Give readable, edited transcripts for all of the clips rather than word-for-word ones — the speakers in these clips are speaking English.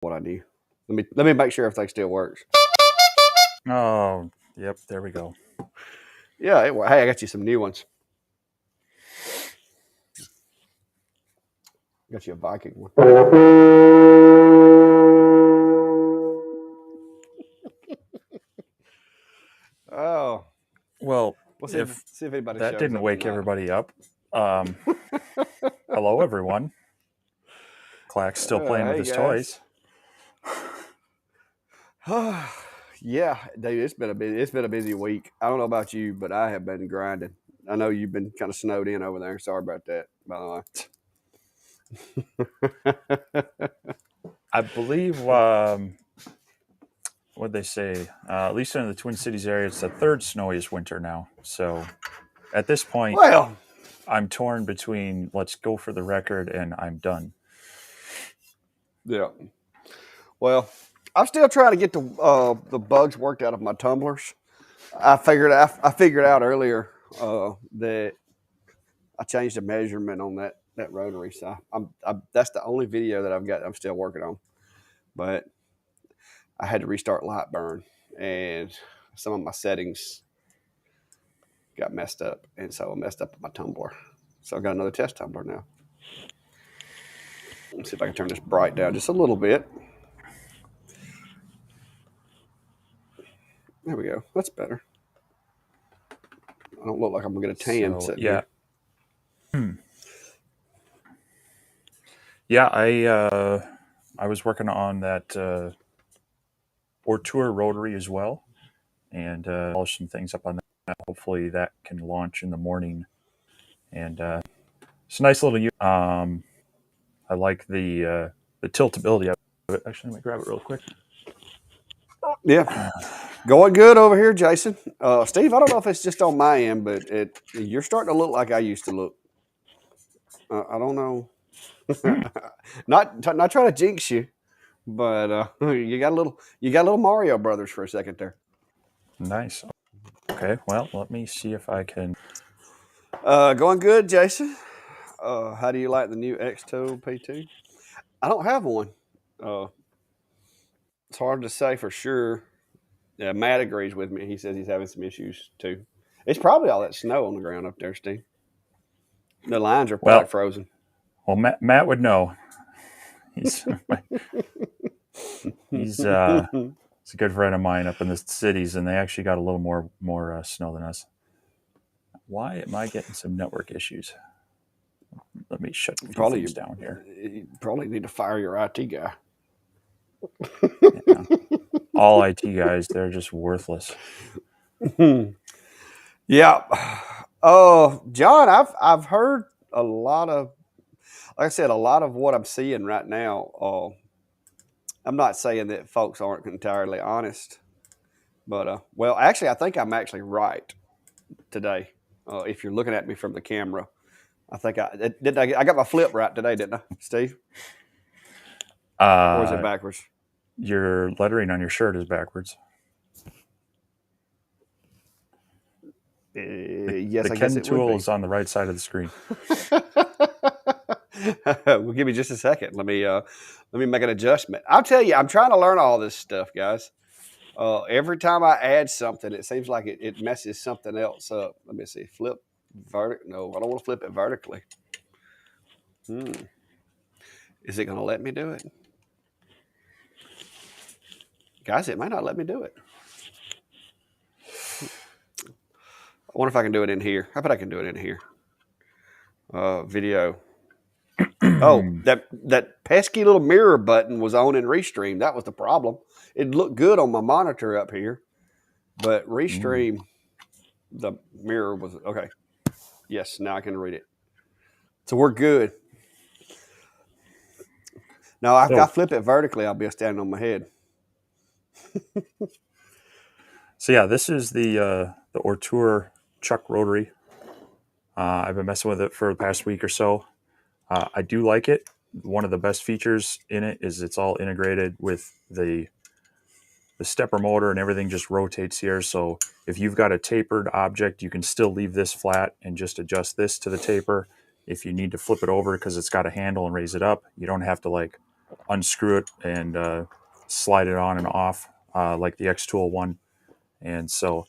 what I do. Let me make sure everything still works. Oh, yep. There we go. Yeah. Hey, I got you some new ones. Got you a Viking one. Oh, Well, we'll if see if anybody that shows didn't up wake tonight. everybody up, hello everyone. Clack's still playing with Hey his guys. toys. Yeah, dude, it's been a busy week. I don't know about you, but I have been grinding. I know you've been kind of snowed in over there. Sorry about that, by the way. I believe what they say, at least in the Twin Cities area, it's the third snowiest winter now. So at this point, Well, I'm torn between let's go for the record and I'm done. yeah. Well, I'm still trying to get the bugs worked out of my tumblers. I figured out earlier that I changed the measurement on that rotary. So that's the only video that I've got. I'm still working on, but I had to restart Lightburn, and some of my settings got messed up, and so I messed up my tumbler. So I got another test tumbler now. Let's see if I can turn this bright down just a little bit. There we go. That's better. I don't look like I'm gonna get a tan So sitting yeah, here. yeah. I was working on that Ortour rotary as well, and polish some things up on that. Hopefully that can launch in the morning. And it's a nice little unit. I like the tiltability of it. Actually, let me grab it real quick. Yeah, going good over here, Jason. Steve, I don't know if it's just on my end, but you're starting to look like I used to look. I don't know. Not trying to jinx you, but you got a little Mario Brothers for a second there. Nice. Okay, well, let me see if I can. Going good, Jason. How do you like the new X2 P2? I don't have one. Uh, it's hard to say for sure. Yeah, Matt agrees with me. He says he's having some issues too. It's probably all that snow on the ground up there, Steve. The lines are probably Well, frozen. Matt would know. He's he's a good friend of mine up in the cities, and they actually got a little more snow than us. Why am I getting some network issues? Let me shut a few Probably things down here. you probably need to fire your IT guy. Yeah. All IT guys, they're just worthless. Yeah. John, I've heard a lot of, like I said, a lot of what I'm seeing right now. I'm not saying that folks aren't entirely honest, but well, actually, I think I'm actually right today. If you're looking at me from the camera, I think I got my flip right today, didn't I, Steve? Or is it Uh, backwards? your lettering on your shirt is backwards. Yes, The I guess Ken it would tool be. is on the right side of the screen. Well, give me just a second. Let me make an adjustment. I'll tell you, I'm trying to learn all this stuff, guys. Every time I add something, it seems like it messes something else up. Let me see. Flip vertical. No, I don't want to flip it vertically. Is it going to let me do it? Guys, it might not let me do it. I wonder if I can do it in here. How about I can do it in here? Video. Oh, that pesky little mirror button was on in Restream. That was the problem. It looked good on my monitor up here, but Restream, the mirror was okay. Yes, now I can read it. So we're good. Now, if I So, flip it vertically, I'll be standing on my head. so yeah, this is the Ortour Chuck Rotary. I've been messing with it for the past week or so. I do like it. One of the best features in it is it's all integrated with the stepper motor, and everything just rotates here. So if you've got a tapered object, you can still leave this flat and just adjust this to the taper. If you need to flip it over because it's got a handle and raise it up, you don't have to like unscrew it and slide it on and off like the X201. And so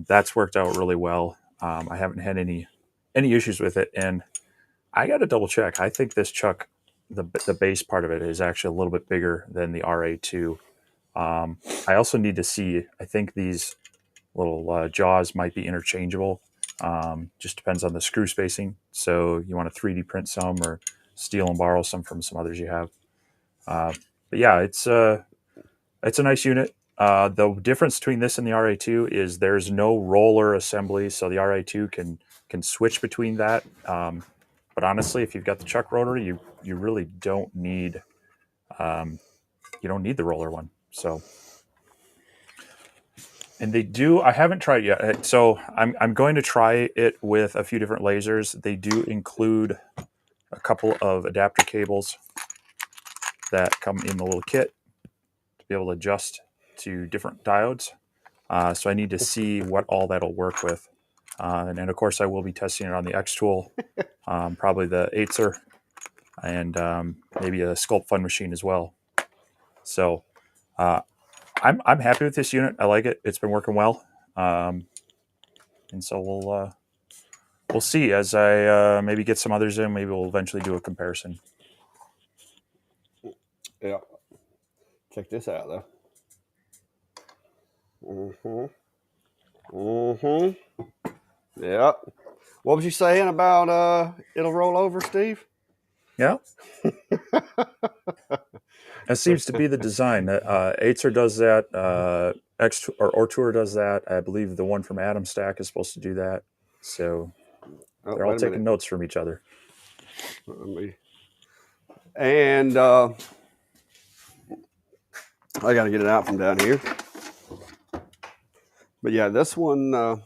that's worked out really well. I haven't had any issues with it, and I got to double check. I think this chuck, the base part of it, is actually a little bit bigger than the RA2. I also need to see. I think these little jaws might be interchangeable. Just depends on the screw spacing. So you want to 3D print some or steal and borrow some from some others you have. But yeah, it's a nice unit. The difference between this and the RA2 is there's no roller assembly, so the RA2 can switch between that. But honestly, if you've got the chuck rotary, you really don't need the roller one. So, and they do. I haven't tried yet, so I'm going to try it with a few different lasers. They do include a couple of adapter cables that come in the little kit to be able to adjust to different diodes. So I need to see what all that'll work with. And then, of course, I will be testing it on the X tool, probably the Aether, and maybe a Sculpt Fun machine as well. So I'm happy with this unit. I like it. It's been working well. And so we'll see as I maybe get some others in. Maybe we'll eventually do a comparison. Yeah. Check this out, though. Yeah. What was you saying about it'll roll over, Steve? Yeah. That seems to be the design. Aether does that. X or Ortour does that. I believe the one from Adam Stack is supposed to do that. So they're all taking notes from each other. And I got to get it out from down here. But yeah, this one, there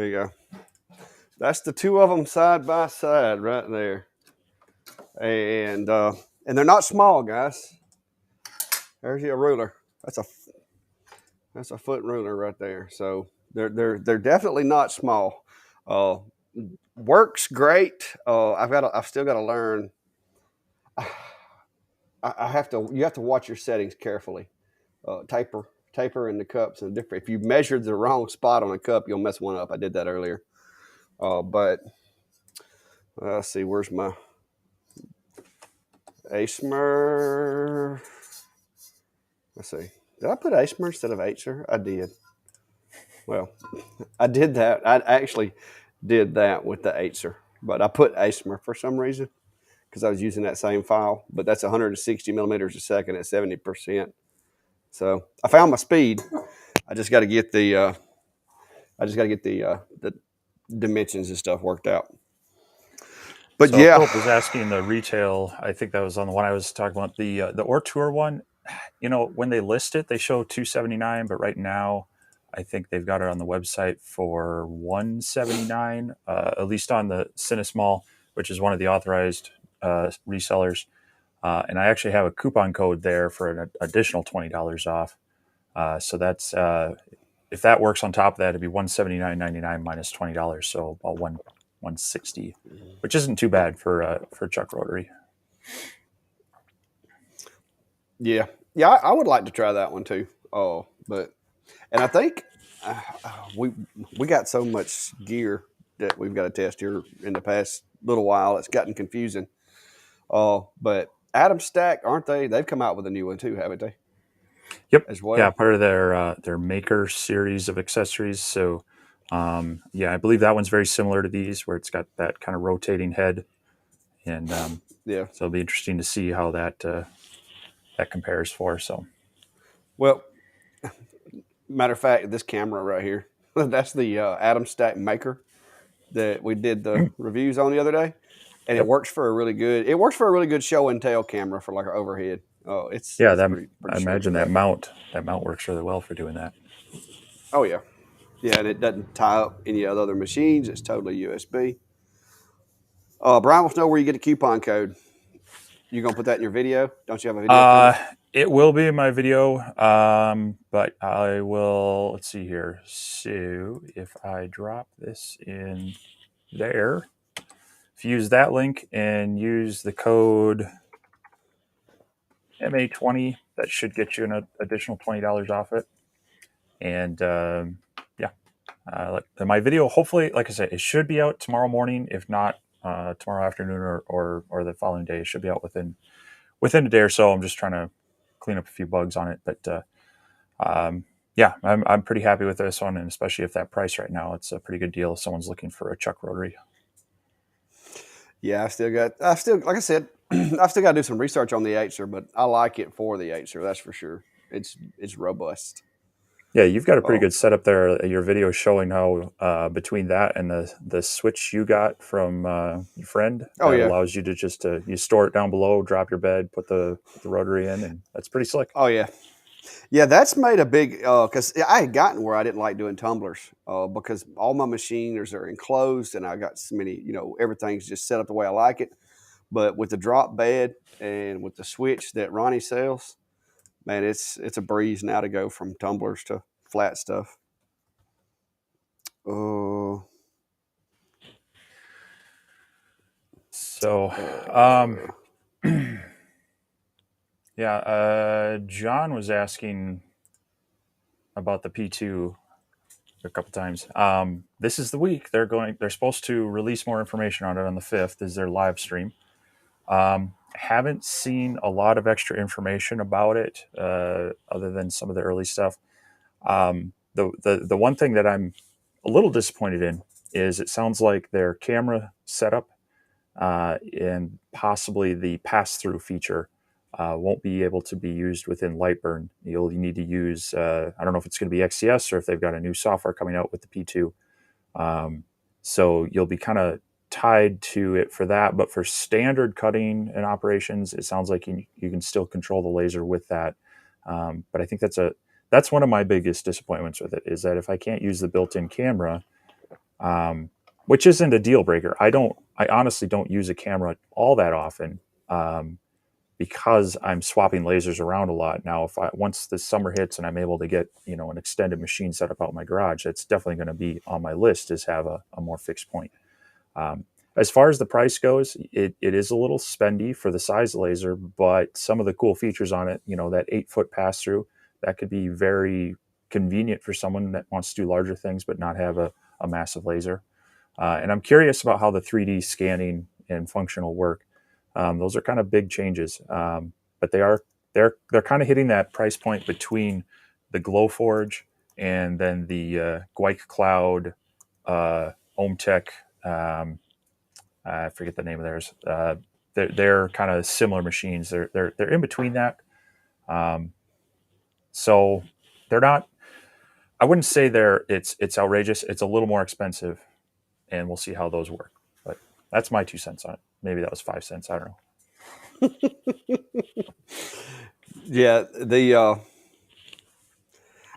you go. That's the two of them side by side right there. And they're not small, guys. There's your ruler. That's a foot ruler right there. So they're definitely not small. Works great. I've still got to learn. You have to watch your settings carefully. Taper in the cups and different. If you measured the wrong spot on a cup, you'll mess one up. I did that earlier. But let's see, where's my Asmer? Let's see. Did I put Asmer instead of Acer? I did. Well, I did that. I actually did that with the Acer, but I put Asmer for some reason because I was using that same file. But that's 160 millimeters a second at 70%. So I found my speed. I just got to get the dimensions and stuff worked out. But so yeah, Philip was asking the retail. I think that was on the one I was talking about. The Ortour one. When they list it, they show $279, but right now, I think they've got it on the website for $179. At least on the Cinesmall, which is one of the authorized resellers. And I actually have a coupon code there for an additional $20 off. So that's if that works on top of that, it'd be $179.99 minus $20, so about $160, which isn't too bad for chuck rotary. Yeah, I would like to try that one too. And I think we got so much gear that we've got to test here in the past little while. It's gotten confusing. But Adam Stack, aren't they? They've come out with a new one too, haven't they? Yep. As well. Yeah, part of their Maker series of accessories. So, I believe that one's very similar to these, where it's got that kind of rotating head, and so it'll be interesting to see how that compares for. So, well, matter of fact, this camera right here, that's the Adam Stack Maker that we did the reviews on the other day, and it works for a really good show and tell camera for like an overhead. Oh, it's pretty I imagine that mount works really well for doing that. Oh yeah, and it doesn't tie up any other machines. It's totally USB. Brian wants to know where you get the coupon code. You gonna put that in your video? Don't you have a video? It will be in my video, but I will. Let's see here. So if I drop this in there, if you use that link and use the code MA20. That should get you an additional $20 off it. And yeah, my video, hopefully, like I said, it should be out tomorrow morning. If not, tomorrow afternoon or the following day. It should be out within a day or so. I'm just trying to clean up a few bugs on it, but yeah, I'm pretty happy with this one, and especially if that price right now, it's a pretty good deal if someone's looking for a chuck rotary. Yeah, like I said, I've still got to do some research on the Acer, but I like it for the Acer. That's for sure. It's robust. Yeah, you've got a pretty Oh, good setup there. Your video showing how between that and the switch you got from your friend oh that yeah, allows you to just you store it down below, drop your bed, put the rotary in, and that's pretty slick. oh yeah. Yeah, that's made a big because I had gotten where I didn't like doing tumblers because all my machines are enclosed and I got so many, everything's just set up the way I like it. But with the drop bed and with the switch that Ronnie sells, man, it's a breeze now to go from tumblers to flat stuff. Oh, So, yeah, John was asking about the P2 a couple times. This is the week they're supposed to release more information on it on the 5th is their live stream. Haven't seen a lot of extra information about it other than some of the early stuff. The one thing that I'm a little disappointed in is it sounds like their camera setup and possibly the pass-through feature won't be able to be used within Lightburn. You need to use, I don't know if it's going to be XCS or if they've got a new software coming out with the P2. So you'll be kind of tied to it for that. But for standard cutting and operations, it sounds like you can still control the laser with that. But I think that's one of my biggest disappointments with it is that if I can't use the built-in camera, which isn't a deal breaker. I honestly don't use a camera all that often because I'm swapping lasers around a lot. Now, once the summer hits and I'm able to get an extended machine set up out in my garage, that's definitely going to be on my list is have a more fixed point. As far as the price goes, it is a little spendy for the size laser, but some of the cool features on it, that 8-foot pass through, that could be very convenient for someone that wants to do larger things but not have a massive laser. And I'm curious about how the 3D scanning and functional work. Those are kind of big changes, but they're kind of hitting that price point between the Glowforge and then the Guike Cloud, OhmTech. I forget the name of theirs. They're kind of similar machines. They're in between that. So they're not. I wouldn't say it's outrageous. It's a little more expensive, and we'll see how those work. But that's my 2 cents on it. Maybe that was 5 cents. I don't know. yeah.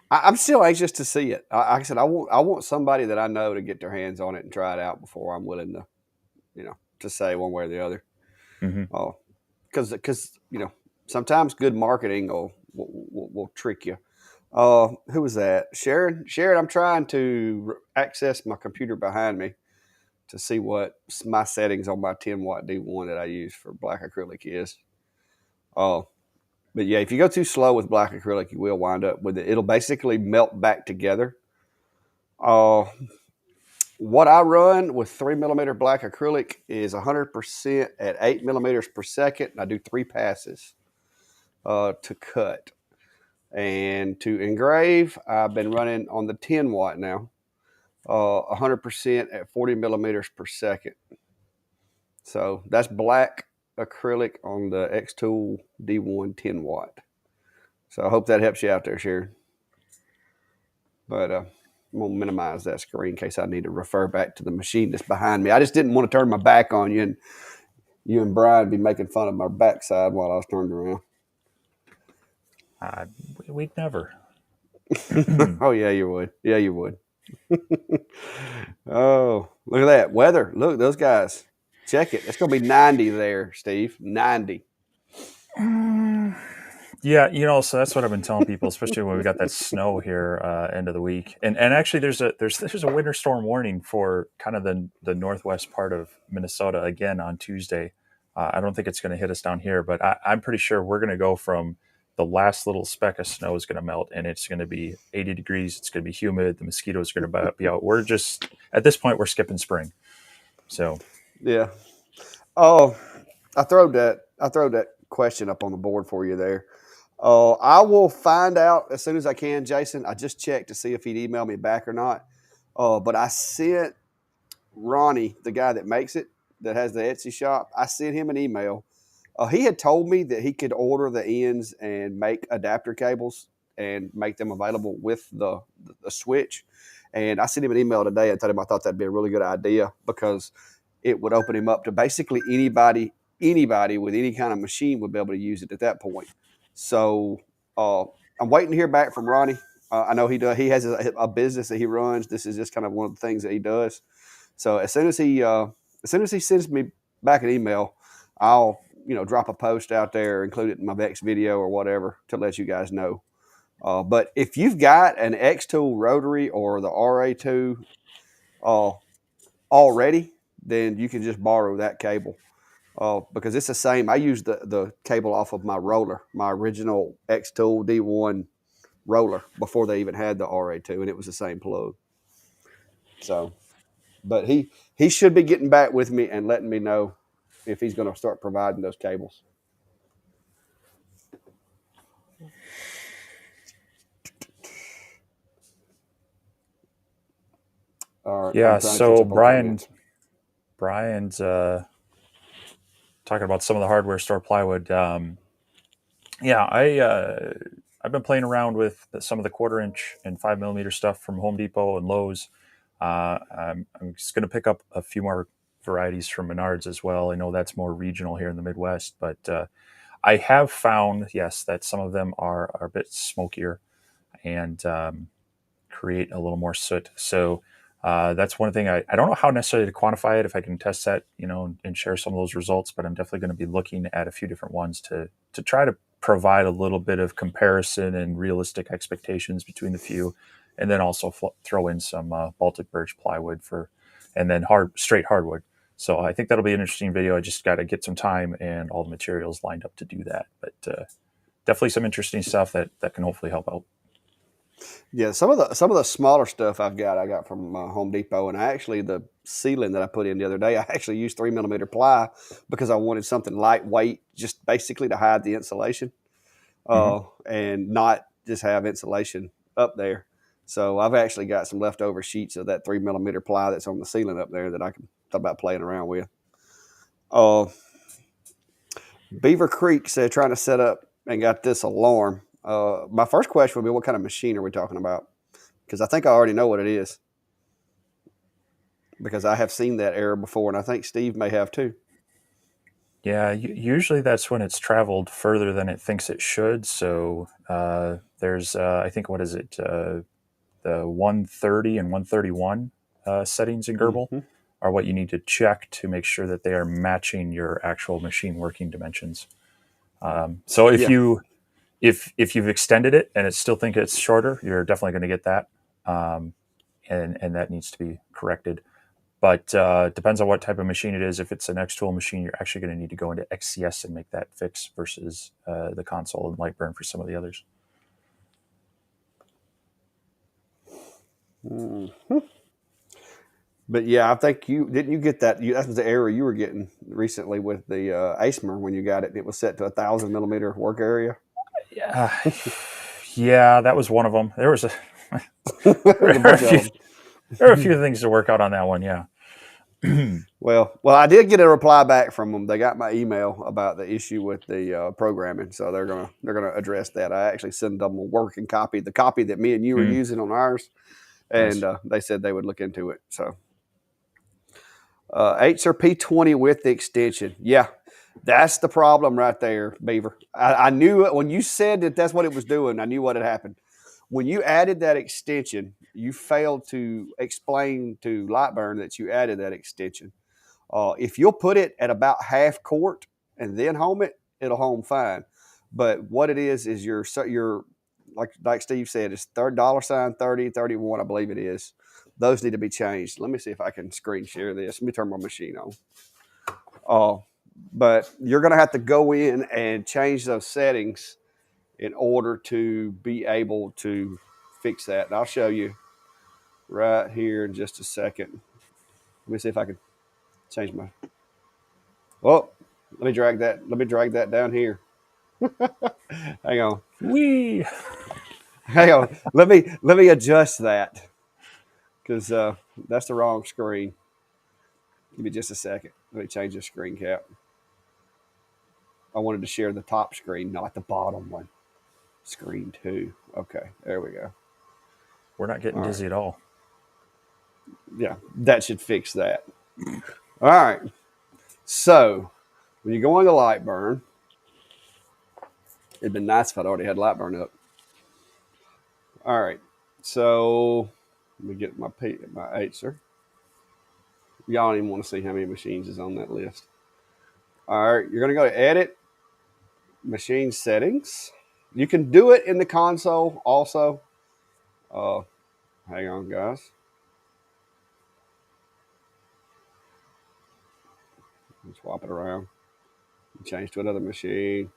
I'm still anxious to see it. Like I said, I want somebody that I know to get their hands on it and try it out before I'm willing to, to say one way or the other. Mm-hmm. Because sometimes good marketing will trick you. Who was that? Sharon. Sharon, I'm trying to access my computer behind me to see what my settings on my 10-watt D1 that I use for black acrylic is. But yeah, if you go too slow with black acrylic, you will wind up with it. It'll basically melt back together. What I run with 3mm black acrylic is 100% at 8mm per second. And I do 3 passes to cut. And to engrave, I've been running on the 10-watt now, 100% at 40mm per second. So that's black acrylic on the X-Tool D1 10-watt. So I hope that helps you out there, Sharon. But I'm going to minimize that screen in case I need to refer back to the machine that's behind me. I just didn't want to turn my back on you and you and Brian be making fun of my backside while I was turned around. We'd never. Oh, yeah, you would. Yeah, you would. Oh, look at that. Weather. Look, those guys. Check it. It's going to be 90 there, Steve. 90. Yeah, so that's what I've been telling people, especially when we got that snow here end of the week. And actually, there's a winter storm warning for kind of the northwest part of Minnesota again on Tuesday. I don't think it's going to hit us down here, but I'm pretty sure we're going to go from the last little speck of snow is going to melt, and it's going to be 80 degrees. It's going to be humid. The mosquitoes are going to be out. We're just at this point we're skipping spring. So Yeah. Oh, I throwed that question up on the board for you there. I will find out as soon as I can, Jason. I just checked to see if he'd email me back or not. But I sent Ronnie, the guy that makes it, that has the Etsy shop, I sent him an email. He had told me that he could order the ends and make adapter cables and make them available with the switch. And I sent him an email today and told him I thought that'd be a really good idea because it would open him up to basically anybody with any kind of machine would be able to use it at that point. So uh, I'm waiting to hear back from Ronnie. I know he does. He has a business that he runs. This is just kind of one of the things that he does. So as soon as he sends me back an email, I'll drop a post out there, include it in my next video or whatever to let you guys know. But if you've got an X Tool rotary or the RA2 uh, already, then you can just borrow that cable because it's the same. I use the cable off of my roller, my original X Tool D1 roller before they even had the RA2, and it was the same plug. So, but he should be getting back with me and letting me know if he's going to start providing those cables. All right, yeah, I'm trying to catch so up on comments. Brian's talking about some of the hardware store plywood. Yeah, I've been playing around with some of the 1/4 inch and 5 millimeter stuff from Home Depot and Lowe's. I'm just going to pick up a few more varieties from Menards as well. I know that's more regional here in the Midwest, but I have found, yes, that some of them are a bit smokier and create a little more soot. So that's one thing I don't know how necessarily to quantify it, if I can test that, and share some of those results, but I'm definitely going to be looking at a few different ones to try to provide a little bit of comparison and realistic expectations between the few, and then also throw in some Baltic birch plywood and then straight hardwood. So I think that'll be an interesting video. I just got to get some time and all the materials lined up to do that. But definitely some interesting stuff that can hopefully help out. Yeah, some of the smaller stuff I got from Home Depot, and the ceiling that I put in the other day, I actually used 3 millimeter ply because I wanted something lightweight, just basically to hide the insulation, Mm-hmm. and not just have insulation up there. So I've actually got some leftover sheets of that 3 millimeter ply that's on the ceiling up there that I can talk about playing around with. Uh, Beaver Creek said trying to set up and got this alarm. My first question would be, what kind of machine are we talking about? Because I think I already know what it is because I have seen that error before, and I think Steve may have too. Yeah, usually that's when it's traveled further than it thinks it should. So there's, I think, what is it? The 130 and 131 settings in Gerbil Mm-hmm. are what you need to check to make sure that they are matching your actual machine working dimensions. So if Yeah, you've extended it and it still think it's shorter, you're definitely going to get that, um, and that needs to be corrected. But depends on what type of machine it is. If it's an X-Tool machine, you're actually going to need to go into XCS and make that fix versus the console and Lightburn for some of the others. mm-hmm. But yeah, I think you didn't you get that. That was the error you were getting recently with the ASMR when you got it. It was set to 1,000 millimeter work area. Yeah, yeah, that was one of them. There's a There were a bunch few of there were a them. few things to work out on that one. Yeah. Well, I did get a reply back from them. They got my email about the issue with the programming, so they're gonna address that. I actually sent them a working copy, the copy that me and you were Mm, using on ours, and nice. they said they would look into it. So H or P20 with the extension, yeah, that's the problem right there, Beaver. I knew it when you said that that's what it was doing. I knew what had happened. When you added that extension, you failed to explain to Lightburn that you added that extension. If you'll put it at about half court and then home it, it'll home fine. But what it is your like Steve said, it's $30 30 31, I believe it is. Those need to be changed. Let me see if I can screen share this. Let me turn my machine on. but you're going to have to go in and change those settings in order to be able to fix that. And I'll show you right here in just a second. Let me see if I can change my. Oh, let me drag that. Let me drag that down here. Hang on. Wee. Hang on. Let me adjust that because that's the wrong screen. Give me just a second. Let me change the screen cap. I wanted to share the top screen, not the bottom one. Screen 2. Okay, there we go. We're not getting All dizzy right. at all. Yeah, that should fix that. All right. So when you go into Lightburn, it'd been nice if I'd already had Lightburn up. All right. So let me get my Acer. Y'all don't even want to see how many machines is on that list. All right. You're going to go to Edit, Machine Settings. You can do it in the console also. Uh, Hang on, guys. Swap it around. Change to another machine.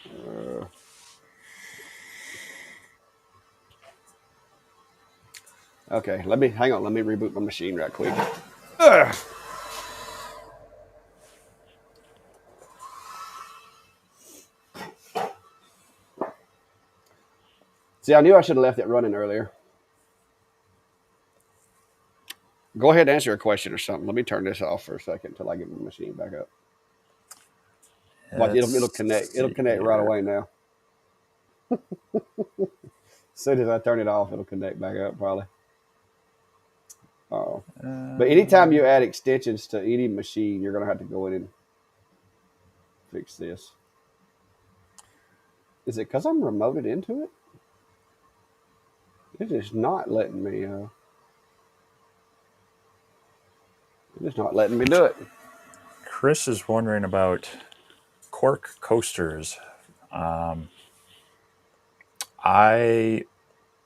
Uh, okay, let me hang on. Let me reboot my machine right quick. Ugh. See, I knew I should have left it running earlier. Go ahead and answer a question or something. Let me turn this off for a second until I get my machine back up. Watch, it'll Let's connect. It'll see connect right here. away now. As soon as I turn it off, it'll connect back up probably. Oh, but anytime you add extensions to any machine, you're gonna have to go in and fix this. Is it because I'm remoted into it? It is not letting me. It's not letting me do it. Chris is wondering about cork coasters. I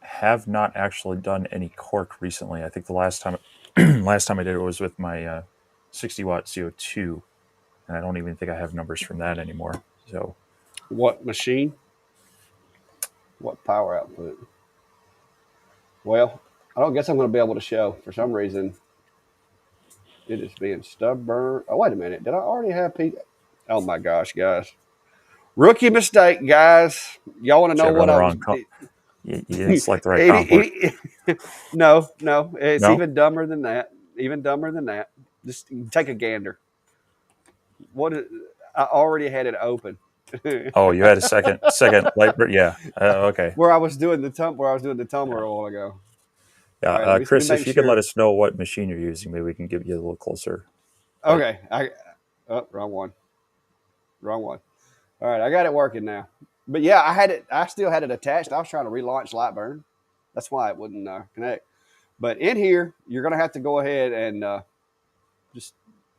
have not actually done any cork recently. I think the last time last time I did it was with my 60-watt CO2, and I don't even think I have numbers from that anymore. So What machine? What power output? Well, I don't guess I'm going to be able to show. For some reason, it is being stubborn. Oh, wait a minute. Did I already have Pete? Oh, my gosh, guys. Rookie mistake, guys. Y'all want to know check on what the I was. wrong. You didn't select the right COM port. No, no. It's No. even dumber than that. Even dumber than that. Just take a gander. What? I already had it open. Oh, you had a second light. Yeah. Okay. Where I was doing the tumbler Yeah. a while ago. All Yeah. right, let me Chris, make if you could let sure. us know what machine you're using, maybe we can give you a little closer. But Okay, wrong one. Wrong one. All right, I got it working now. But yeah, I had it. I still had it attached. I was trying to relaunch Lightburn. That's why it wouldn't connect. But in here, you're going to have to go ahead and just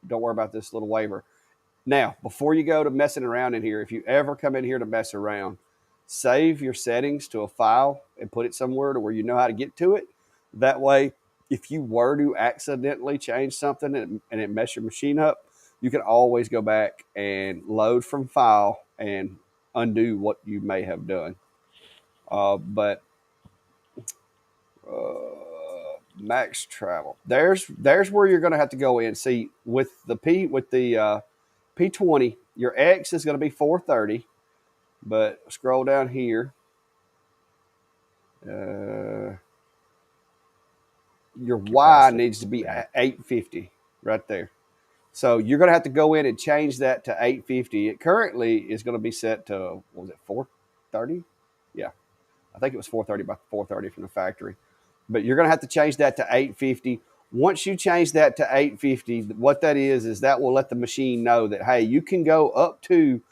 don't worry about this little waiver. Now, before you go to messing around in here, if you ever come in here to mess around, save your settings to a file and put it somewhere to where you know how to get to it. That way, if you were to accidentally change something and it mess your machine up, you can always go back and load from file and undo what you may have done. But max travel, there's where you're going to have to go in. See, with the P20, your X is going to be 430. But scroll down here. Uh, your Y capacity. needs to be Yeah. 850 right there. So you're going to have to go in and change that to 850. It currently is going to be set to, what was it, 430? Yeah, I think it was 430 by 430 from the factory. But you're going to have to change that to 850. Once you change that to 850, what that is that will let the machine know that, hey, you can go up to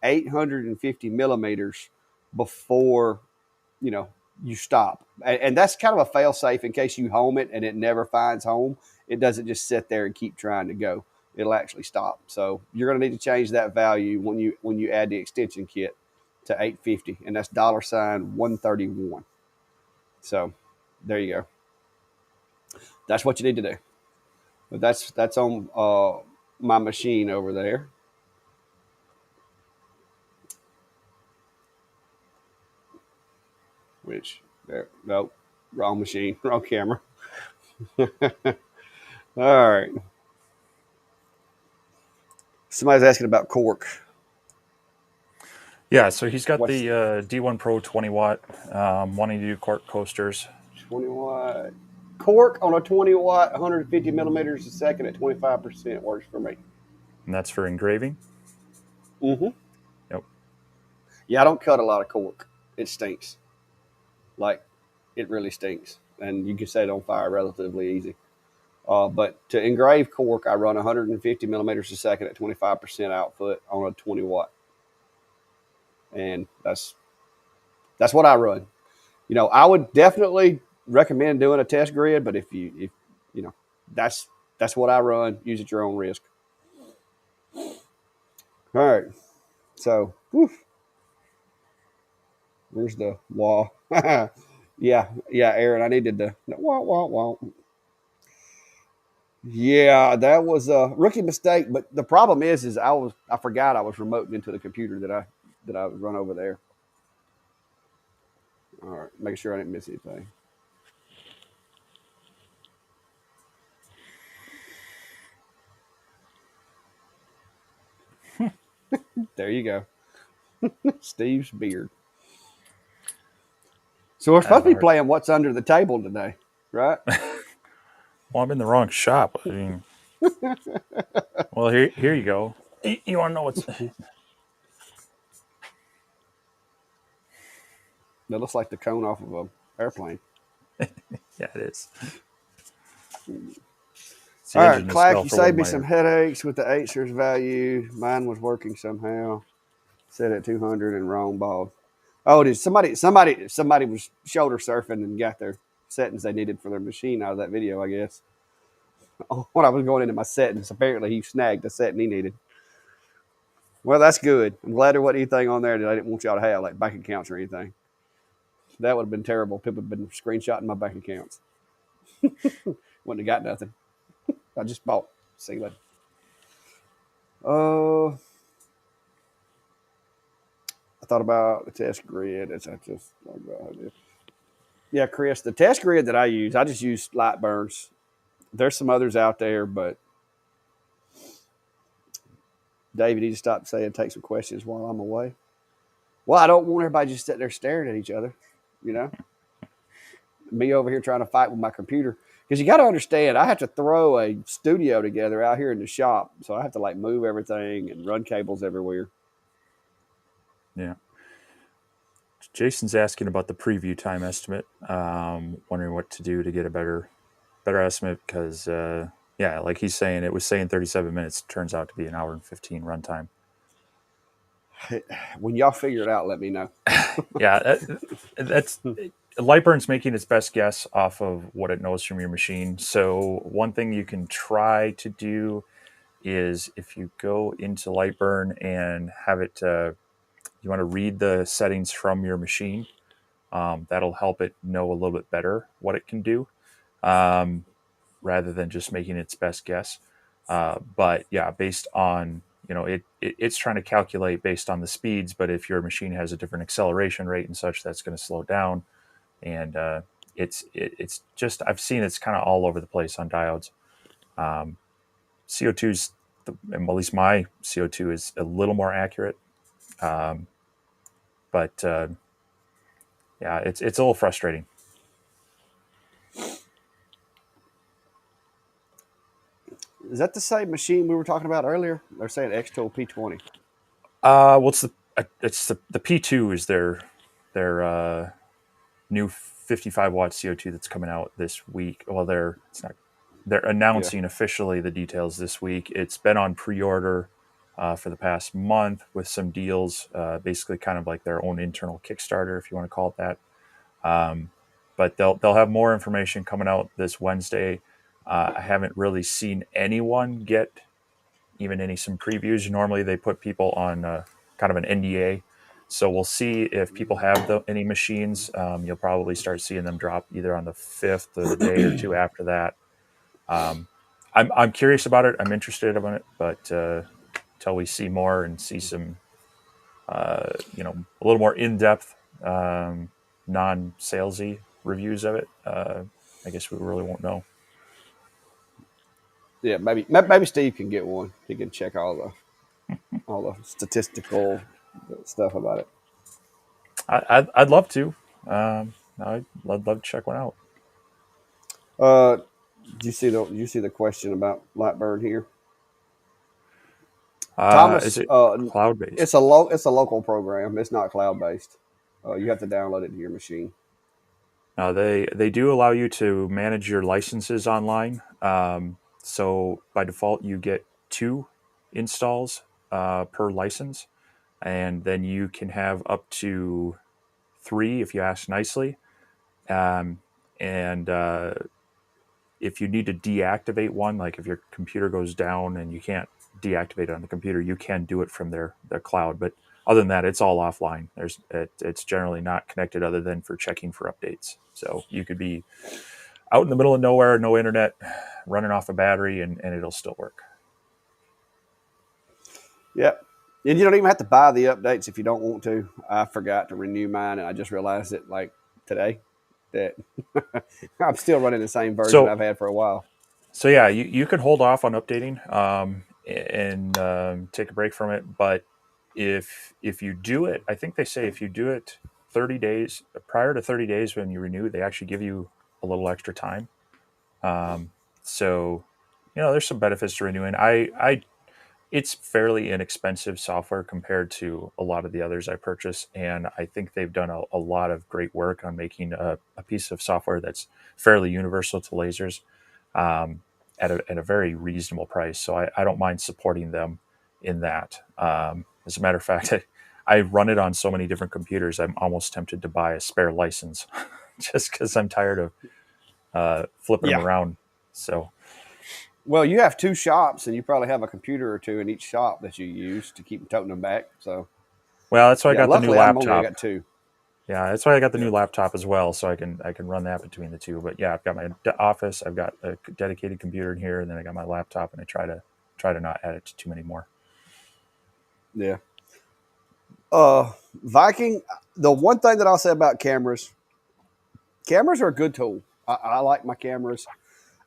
850 millimeters before you stop. And that's kind of a fail safe in case you home it and it never finds home. It doesn't just sit there and keep trying to go. It'll actually stop. So you're going to need to change that value when you add the extension kit to 850, and that's $131. So there you go. That's what you need to do. But that's on my machine over there. Which there, nope, wrong machine, wrong camera. All right. Somebody's asking about cork. Yeah, so he's got What's the D1 Pro 20 watt, wanting to do cork coasters. 20 watt cork on a 20 watt, 150 millimeters a second at 25% works for me. And that's for engraving. Mm-hmm. Yep. Yeah, I don't cut a lot of cork. It stinks. Like it really stinks, and you can set it on fire relatively easy. But to engrave cork, I run 150 millimeters a second at 25% output on a 20 watt, and that's what I run. I would definitely recommend doing a test grid, but if you know, that's that's what I run. Use at your own risk. All right, so whew, there's the wall. Yeah, Aaron, I needed to. Wah, wah, wah. Yeah, that was a rookie mistake. But the problem is I forgot I was remoting into the computer that I would run over there. All right, making sure I didn't miss anything. There you go, Steve's beard. So we're I have supposed a to be hard. playing What's Under the Table today, right? Well, I'm in the wrong shop. I mean, well, here you go. You want to know what's? That looks like the cone off of an airplane. Yeah, it is. It's the All right, engine as Clack, well you for one saved of me my some air. headaches with the 8 series value. Mine was working somehow. Set at 200 and wrong ball. Oh, did somebody was shoulder surfing and got their settings they needed for their machine out of that video, I guess. When I was going into my settings, apparently he snagged the setting he needed. Well, that's good. I'm glad there wasn't anything on there that I didn't want y'all to have, like bank accounts or anything. That would have been terrible. People have been screenshotting my bank accounts. Wouldn't have got nothing. I just bought ceiling. Uh, I thought about the test grid. As I just talked about. Yeah, Chris, the test grid that I just use light burns. There's some others out there, but David, you just stop saying take some questions while I'm away. Well, I don't want everybody just sitting there staring at each other, you know. Me over here trying to fight with my computer because you got to understand, I have to throw a studio together out here in the shop, so I have to like move everything and run cables everywhere. Yeah. Jason's asking about the preview time estimate. Wondering what to do to get a better estimate because yeah, like he's saying, it was saying 37 minutes. Turns out to be an hour and 15 runtime. When y'all figure it out, let me know. Yeah, that's Lightburn's making its best guess off of what it knows from your machine. So one thing you can try to do is if you go into Lightburn and have it, you want to read the settings from your machine. That'll help it know a little bit better what it can do, um, rather than just making its best guess. But yeah, based on it's trying to calculate based on the speeds. But if your machine has a different acceleration rate and such, that's going to slow down. And it's just I've seen it's kind of all over the place on diodes. Um, CO2's at least my CO2 is a little more accurate, um, but yeah, it's a little frustrating. Is that the same machine we were talking about earlier? They're saying X-Tool P20. What's it's the P2 is their new 55 watt CO2 that's coming out this week. Well, they're Yeah. announcing officially the details this week. It's been on pre-order for the past month with some deals, basically kind of like their own internal Kickstarter, if you want to call it that. Um, but they'll have more information coming out this Wednesday. I haven't really seen anyone get even some previews. Normally, they put people on kind of an NDA So we'll see if people have any machines. You'll probably start seeing them drop either on the 5th or the day or two after that. Um, I'm curious about it. I'm interested in it, but until we see more and see some, a little more in depth, non salesy reviews of it, I guess we really won't know. Yeah, maybe Steve can get one. He can check all the statistical stuff about it. I'd love to. I'd love to check one out. Uh, do you see the question about Lightburn here, Is Thomas? it cloud based? It's a local program. It's not cloud based. You have to download it to your machine. They do allow you to manage your licenses online. So by default, you get 2 installs per license, and then you can have up to 3 if you ask nicely. Um, and if you need to deactivate one, like if your computer goes down and you can't deactivate it on the computer, you can do it from their cloud. But other than that, it's all offline. It's generally not connected other than for checking for updates. So you could be out in the middle of nowhere, no internet, running off a battery, and it'll still work. Yep. And you don't even have to buy the updates if you don't want to. I forgot to renew mine, and I just realized it like today that I'm still running the same version So I've had for a while. so yeah, you could hold off on updating and take a break from it. But if you do it, I think they say if you do it 30 days prior to 30 days when you renew, they actually give you a little extra time. Um, so there's some benefits to renewing. I It's fairly inexpensive software compared to a lot of the others I purchase, and I think they've done a lot of great work on making a piece of software that's fairly universal to lasers, at a very reasonable price. So I don't mind supporting them in that. As a matter of fact, I run it on so many different computers. I'm almost tempted to buy a spare license just because I'm tired of flipping them Yeah. around. So Well, you have 2 shops, and you probably have a computer or two in each shop that you use to keep toting them back. So, well, that's why I yeah, got the new luckily I laptop. got two. Yeah, that's why I got the Yeah. new laptop as well, so I can run that between the two. But yeah, I've got my office, I've got a dedicated computer in here, and then I got my laptop, and I try to not add it to too many more. Yeah. Viking. The one thing that I'll say about cameras are a good tool. I like my cameras.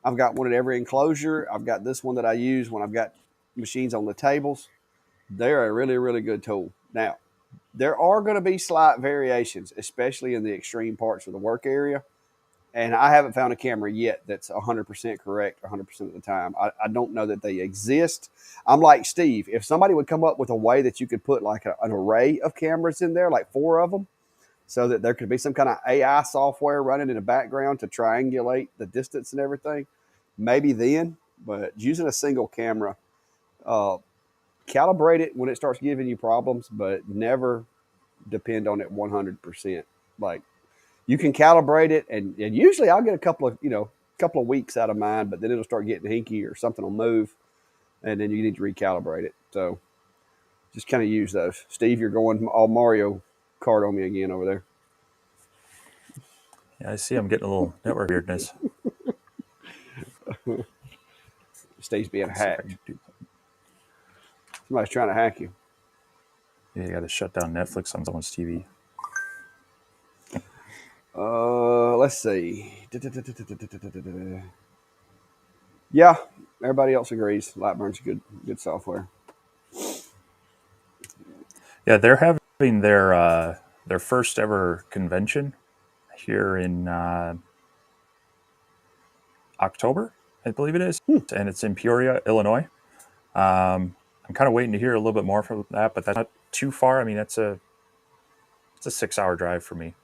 I've got one at every enclosure. I've got this one that I use when I've got machines on the tables. They're a really, really good tool. Now, there are going to be slight variations, especially in the extreme parts of the work area. And I haven't found a camera yet that's 100% correct 100% of the time. I don't know that they exist. I'm like Steve. If somebody would come up with a way that you could put like an array of cameras in there, like 4 of them, so that there could be some kind of AI software running in the background to triangulate the distance and everything, maybe then. But using a single camera, uh, calibrate it when it starts giving you problems, but never depend on it 100%. Like you can calibrate it, and usually I'll get a couple of weeks out of mine, but then it'll start getting hinky or something will move, and then you need to recalibrate it. So just kind of use those. Steve, you're going all Mario Kart on me again over there. Yeah, I see. I'm getting a little network weirdness. Steve's being Let's see if I hacked. can do. Somebody's trying to hack you. Yeah, you got to shut down Netflix on someone's TV. Let's see. Yeah, everybody else agrees. Lightburn's good software. Yeah, they're having their first ever convention here in October, I believe it is, Hmm. and it's in Peoria, Illinois. I'm kind of waiting to hear a little bit more from that, but that's not too far. I mean, it's a 6 hour drive for me.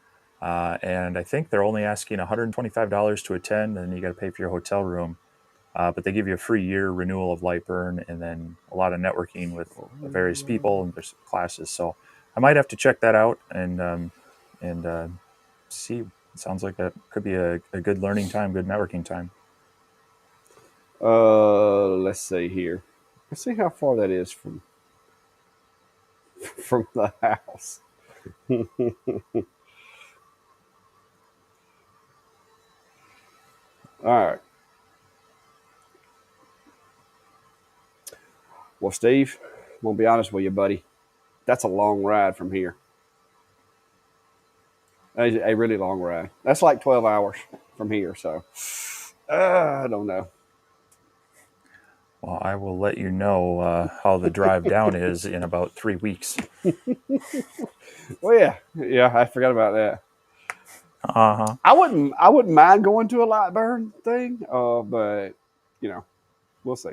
And I think they're only asking $125 to attend, and you got to pay for your hotel room. But they give you a free year renewal of Lightburn, and then a lot of networking with various people and there's classes. So I might have to check that out and see. It sounds like that could be a good learning time, good networking time. Let's see here. Let's see how far that is from from the house. All right. Well, Steve, I'm gonna be honest with you, buddy. That's a long ride from here. A really long ride. That's like 12 hours from here. So I don't know. Well, I will let you know how the drive down is in about 3 weeks. Well, yeah, yeah. I forgot about that. Uh huh. I wouldn't mind going to a light burn thing. But you know, we'll see.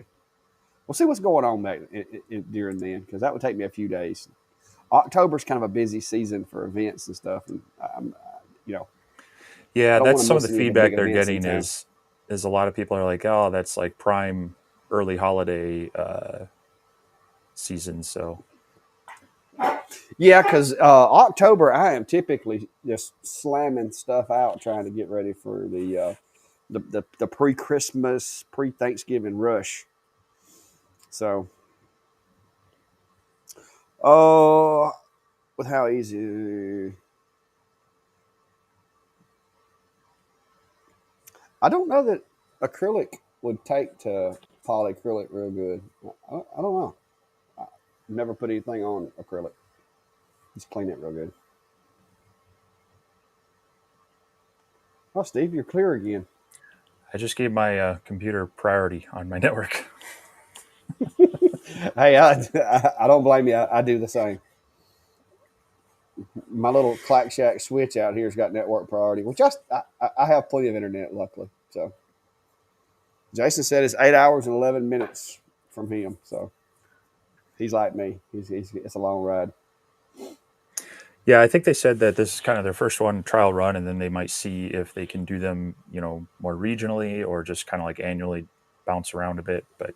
We'll see what's going on back during then, because that would take me a few days. October's kind of a busy season for events and stuff, and you know, I Yeah, don't want that's to some of miss the any of the big feedback they're events in getting town. is a lot of people are like, oh, that's like prime early holiday season. So Yeah, because October I am typically just slamming stuff out, trying to get ready for the pre Christmas, pre Thanksgiving rush. So, oh, with how easy, I don't know that acrylic would take to polyacrylic real good. I don't know. I've never put anything on acrylic. Just clean it real good. Oh, Steve, you're clear again. I just gave my computer priority on my network. Hey, I don't blame you. I do the same. My little Clack Shack switch out here's got network priority, which I have plenty of internet, luckily. So Jason said it's 8 hours and 11 minutes from him. So he's like me. It's a long ride. Yeah, I think they said that this is kind of their first one trial run, and then they might see if they can do them, more regionally or just kind of like annually bounce around a bit. But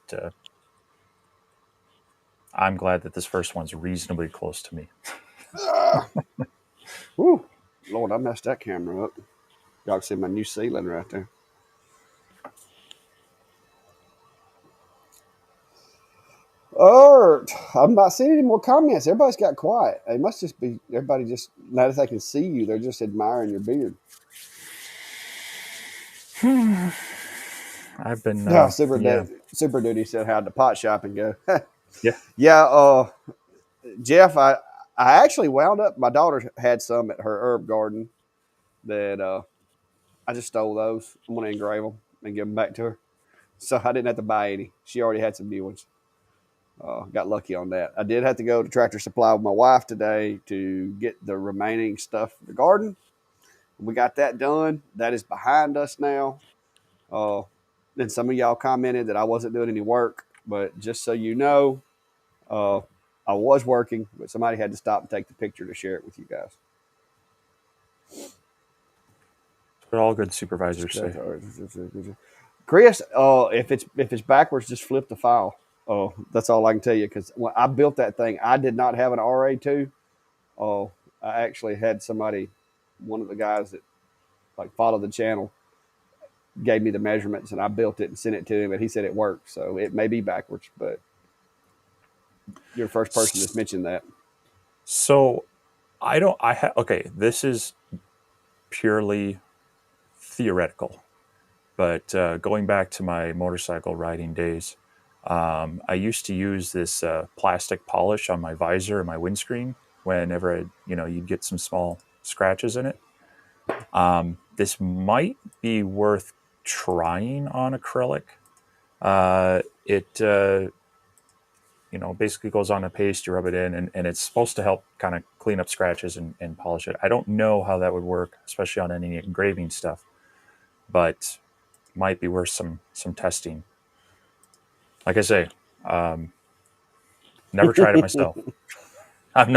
I'm glad that this first one's reasonably close to me. Ah, whew. Lord, I messed that camera up. Y'all can see my new ceiling right there. All right. I'm not seeing any more comments. Everybody's got quiet. They must just be, everybody just, now that they can see you, they're just admiring your beard. I've been, Yeah, yeah, Super Duty said, how'd the pot shopping go? yeah. Yeah, Jeff, I actually wound up, my daughter had some at her herb garden that I just stole those. I'm going to engrave them and give them back to her. So I didn't have to buy any. She already had some new ones. Got lucky on that. I did have to go to Tractor Supply with my wife today to get the remaining stuff for the garden. We got that done. That is behind us now. Uh, then some of y'all commented that I wasn't doing any work, but just so you know, uh, I was working, but somebody had to stop and take the picture to share it with you guys. But all good supervisors say. Chris, if it's backwards, just flip the file. Oh, that's all I can tell you. Because when I built that thing, I did not have an RA2. Oh, I actually had somebody, one of the guys that like followed the channel, gave me the measurements, and I built it and sent it to him, and he said it worked. So it may be backwards, but you're the first person that's mentioned that. So I don't, okay, this is purely theoretical, but going back to my motorcycle riding days, I used to use this plastic polish on my visor and my windscreen whenever you'd get some small scratches in it. This might be worth trying on acrylic. It basically goes on a paste, you rub it in, and it's supposed to help kind of clean up scratches and polish it. I don't know how that would work, especially on any engraving stuff, but might be worth some testing. Like I say, um, never tried it myself. I'm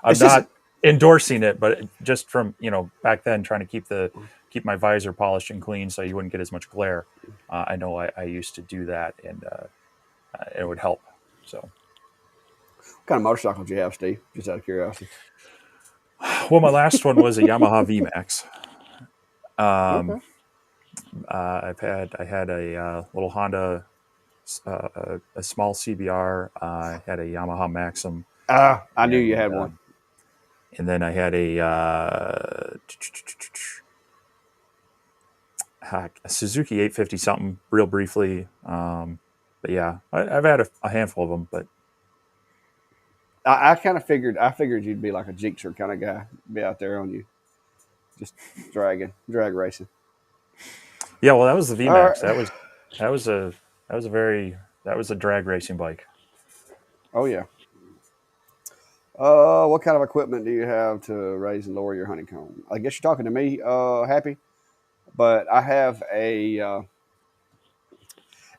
It's just not endorsing it, but just from back then trying to keep my visor polished and clean so you wouldn't get as much glare. I know I used to do that, and it would help. So, what kind of motorcycle do you have, Steve? Just out of curiosity. well, my last one was a Yamaha VMAX. Um, Okay. I had a little Honda, a small CBR. I had a Yamaha Maxim, I knew you and had one. and then I had a Suzuki 850 something, real briefly. But yeah, I've had a handful of them. But I kind of figured. I figured you'd be like a Jinxer kind of guy, be out there on you, just drag racing. yeah, well, that was the All VMAX. right. That was a that was a very that was a drag racing bike. Oh yeah. What kind of equipment do you have to raise and lower your honeycomb? I guess you're talking to me, Happy. But I have a.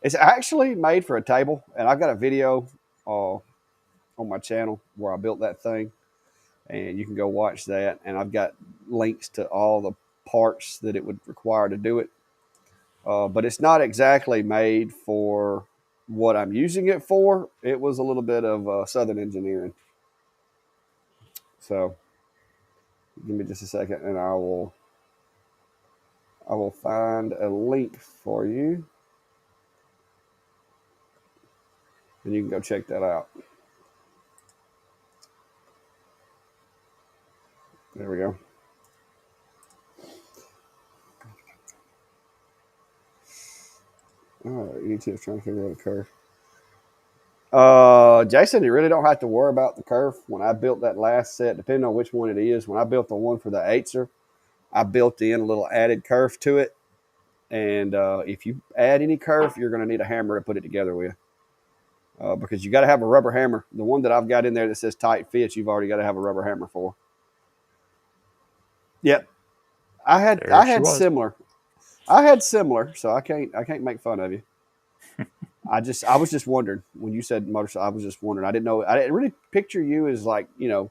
It's actually made for a table, and I've got a video on my channel where I built that thing, and you can go watch that. And I've got links to all the parts that it would require to do it. But it's not exactly made for what I'm using it for. It was a little bit of Southern engineering. So give me just a second, and I will find a link for you, and you can go check that out. There we go. All right, YouTube's trying to figure out the curve. Jason, you really don't have to worry about the curve. When I built that last set, depending on which one it is, when I built the one for the Aitzer, I built in a little added curve to it. And if you add any curve, you're going to need a hammer to put it together with. Because you got to have a rubber hammer. The one that I've got in there that says tight fits, you've already got to have a rubber hammer for. Yep, I had There I she had was. similar. I had similar, so I can't make fun of you. I was just wondering when you said motorcycle. I was just wondering. I didn't know. I didn't really picture you as like the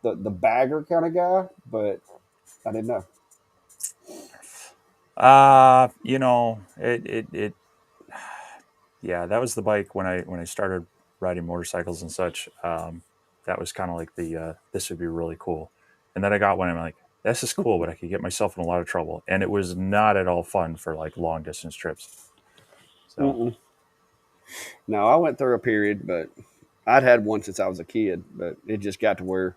bagger kind of guy, but I didn't know. It yeah, that was the bike when I started riding motorcycles and such. That was kind of like the this would be really cool. And then I got one. And I'm like, this is cool, but I could get myself in a lot of trouble. And it was not at all fun for like long distance trips. So Mm-mm. No, I went through a period, but I'd had one since I was a kid. But it just got to where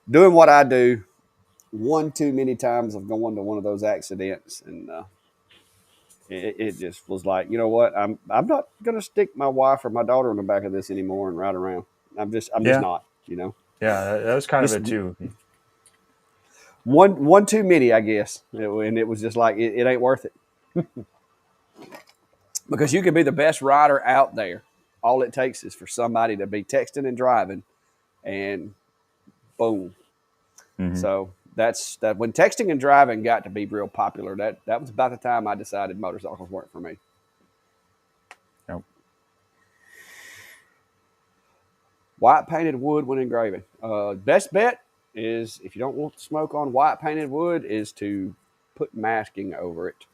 doing what I do one too many times of going to one of those accidents, and it just was like, you know what, I'm not gonna stick my wife or my daughter in the back of this anymore and ride around. I'm just yeah, not. yeah, that was kind of Just it too. one too many, I guess. And it was just like it ain't worth it because you can be the best rider out there. All it takes is for somebody to be texting and driving, and boom. Hmm. So that's that. When texting and driving got to be real popular, that was about the time I decided motorcycles weren't for me. Yep. White painted wood when engraving. Best bet is if you don't want smoke on white painted wood is to put masking over it.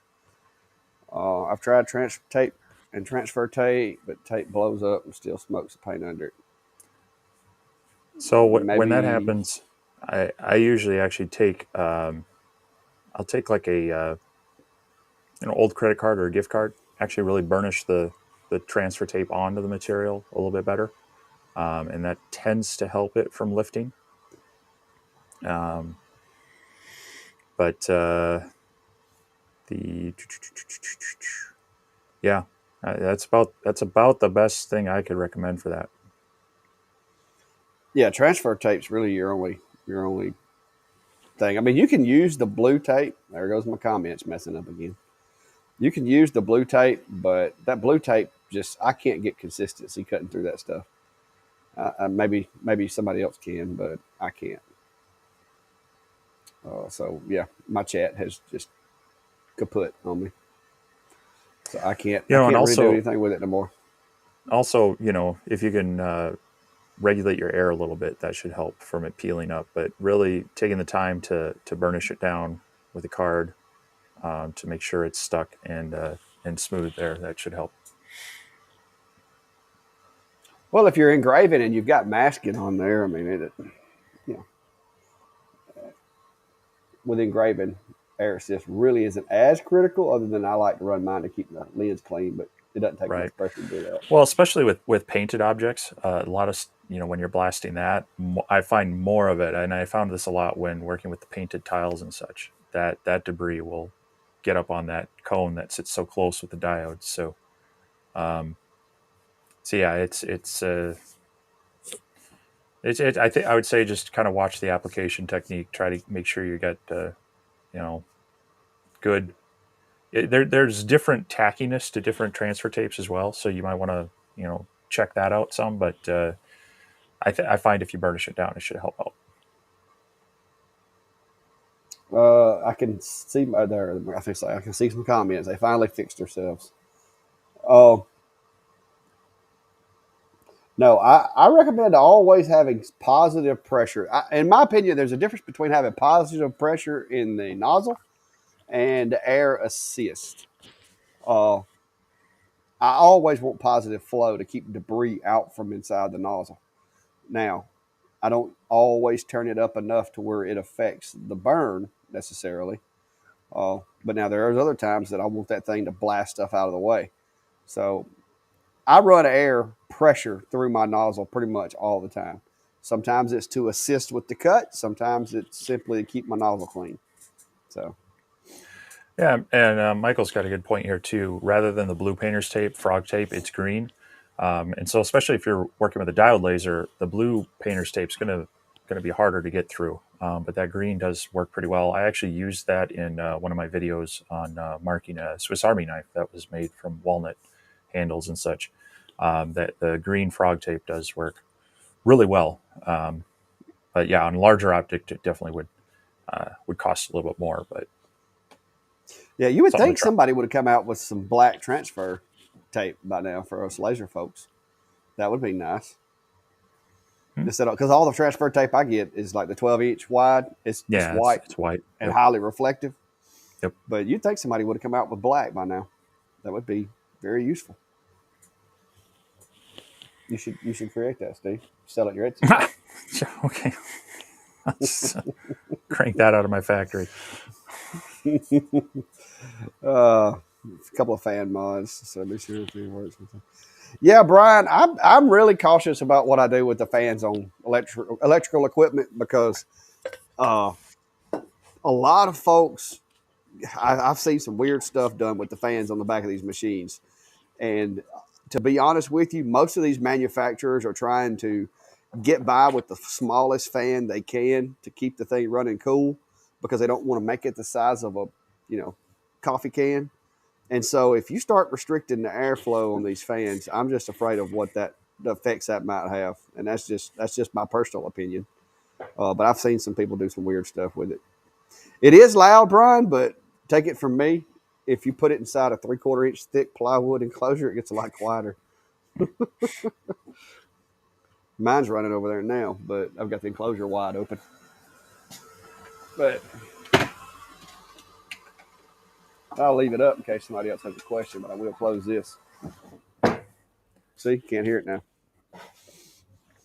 I've tried transfer tape and transfer tape, but tape blows up and still smokes the paint under it. So when that Maybe. happens, I usually actually take I'll take like a an old credit card or a gift card. Actually, really burnish the transfer tape onto the material a little bit better, and that tends to help it from lifting. Um, but the yeah, that's about the best thing I could recommend for that. Yeah, transfer tape's really your only thing. I mean, you can use the blue tape. There goes my comments messing up again. You can use the blue tape, but that blue tape just I can't get consistency cutting through that stuff. Maybe somebody else can, but I can't. So yeah, my chat has just kaput on me. So I can't You I know, and can't really do anything with it no more. also, if you can regulate your air a little bit, that should help from it peeling up. But really taking the time to burnish it down with a card to make sure it's stuck and smooth there, that should help. Well, if you're engraving and you've got masking on there, I mean, you know, with engraving, air assist really isn't as critical. Other than I like to run mine to keep the lens clean, but It doesn't take Right. much pressure to do that. Well, especially with painted objects, a lot of when you're blasting that, I find more of it, and I found this a lot when working with the painted tiles and such. That debris will get up on that cone that sits so close with the diodes. Um, so yeah, I think I would say just kind of watch the application technique. Try to make sure you get you know good. There's different tackiness to different transfer tapes as well, so you might want to check that out some. But I find if you burnish it down, it should help out. I can see there. I think so. I can see some comments. They finally fixed themselves. Oh no, I recommend always having positive pressure. In my opinion, there's a difference between having positive pressure in the nozzle and air assist. Uh, I always want positive flow to keep debris out from inside the nozzle. Now, I don't always turn it up enough to where it affects the burn necessarily. But now there are other times that I want that thing to blast stuff out of the way. So I run air pressure through my nozzle pretty much all the time. Sometimes it's to assist with the cut. Sometimes it's simply to keep my nozzle clean. So Yeah, and Michael's got a good point here too. Rather than the blue painter's tape, frog tape, it's green, and so especially if you're working with a diode laser, the blue painter's tape is gonna be harder to get through. But that green does work pretty well. I actually used that in one of my videos on marking a Swiss Army knife that was made from walnut handles and such. That the green frog tape does work really well. But yeah, on a larger object, it definitely would cost a little bit more, but yeah, you would something to think try. somebody would have come out with some black transfer tape by now for us laser folks. That would be nice. Hmm? Instead of because all the transfer tape I get is like the 12-inch wide. It's Yeah, white it's white. and Yep, highly reflective. yep. But you'd think somebody would have come out with black by now. That would be very useful. You should create that, Steve. Sell it your Etsy shop. Okay, let's crank that out of my factory. A couple of fan mods, so be sure everything works. Yeah, Brian, I'm really cautious about what I do with the fans on electrical equipment because uh, a lot of folks, I've seen some weird stuff done with the fans on the back of these machines. And to be honest with you, most of these manufacturers are trying to get by with the smallest fan they can to keep the thing running cool because they don't want to make it the size of a, you know, coffee can. And so if you start restricting the airflow on these fans, I'm just afraid of what that the effects that might have. And that's just my personal opinion. But I've seen some people do some weird stuff with it. It is loud, Brian, but take it from me. If you put it inside a 3/4 inch thick plywood enclosure, it gets a lot quieter. Mine's running over there now, but I've got the enclosure wide open. But I'll leave it up in case somebody else has a question, but I will close this. See, can't hear it now.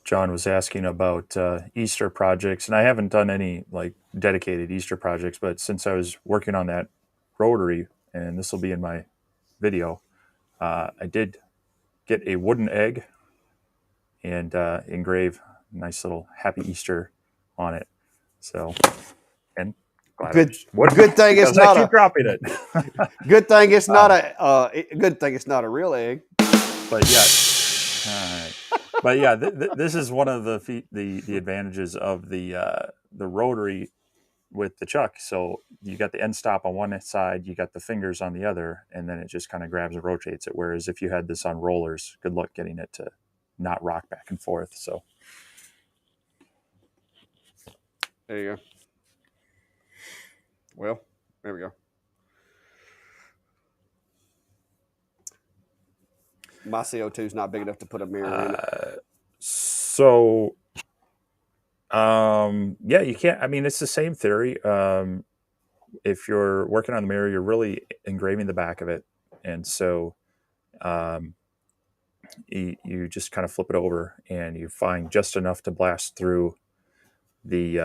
John was asking about Easter projects, and I haven't done any like dedicated Easter projects, but since I was working on that rotary, and this will be in my video, I did get a wooden egg and engrave a nice little Happy Easter on it. So, and glad it Good, was wooden good thing it's because I not keep a dropping it. good thing it's not uh, a good thing it's not a real egg. but yeah, all right. But yeah, this is one of the advantages of the rotary with the chuck. So you got the end stop on one side, you got the fingers on the other, and then it just kind of grabs and rotates it. Whereas if you had this on rollers, good luck getting it to not rock back and forth. So There you go. Well, there we go. My CO2 is not big enough to put a mirror in it. so yeah, you can't. I mean, it's the same theory. If you're working on the mirror, you're really engraving the back of it, and so um, you just kind of flip it over and you find just enough to blast through the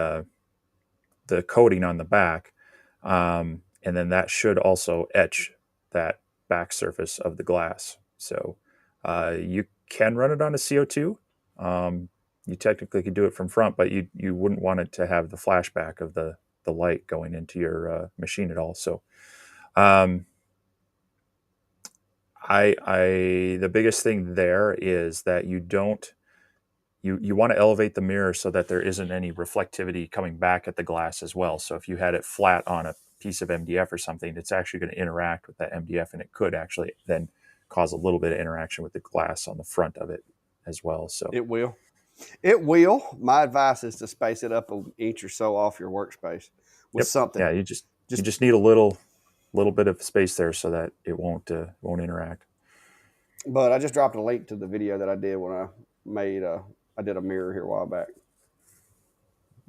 the coating on the back, and then that should also etch that back surface of the glass. So you can run it on a CO2. You technically could do it from front, but you wouldn't want it to have the flashback of the light going into your machine at all. So um, I the biggest thing there is that you want to elevate the mirror so that there isn't any reflectivity coming back at the glass as well. So if you had it flat on a piece of MDF or something, it's actually going to interact with that MDF, and it could actually then cause a little bit of interaction with the glass on the front of it as well. So It will. It will. My advice is to space it up an inch or so off your workspace with yep, something. yeah, you Just, just need a little bit of space there so that it won't interact. but I just dropped a link to the video that I did when I did a mirror here a while back.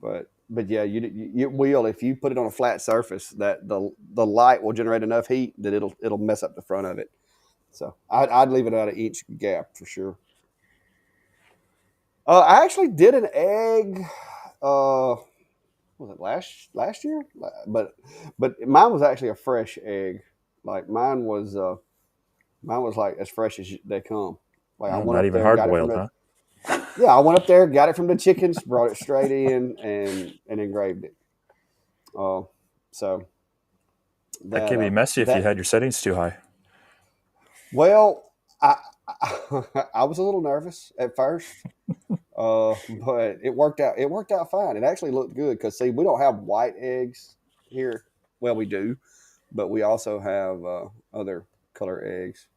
But yeah, you will, if you put it on a flat surface, that the light will generate enough heat that it'll mess up the front of it. So I'd leave it at an inch gap for sure. I actually did an egg. Was it last year? But mine was actually a fresh egg. Like mine was like as fresh as they come. Like I Oh, went not up even there, hard got it from boiled, the huh? yeah. I went up there, got it from the chickens, brought it straight in, and engraved it. Uh, so That that could be messy if you that had your settings too high. well, I was a little nervous at first, but it worked out. It worked out fine. It actually looked good because see, we don't have white eggs here. Well, we do, but we also have other color eggs.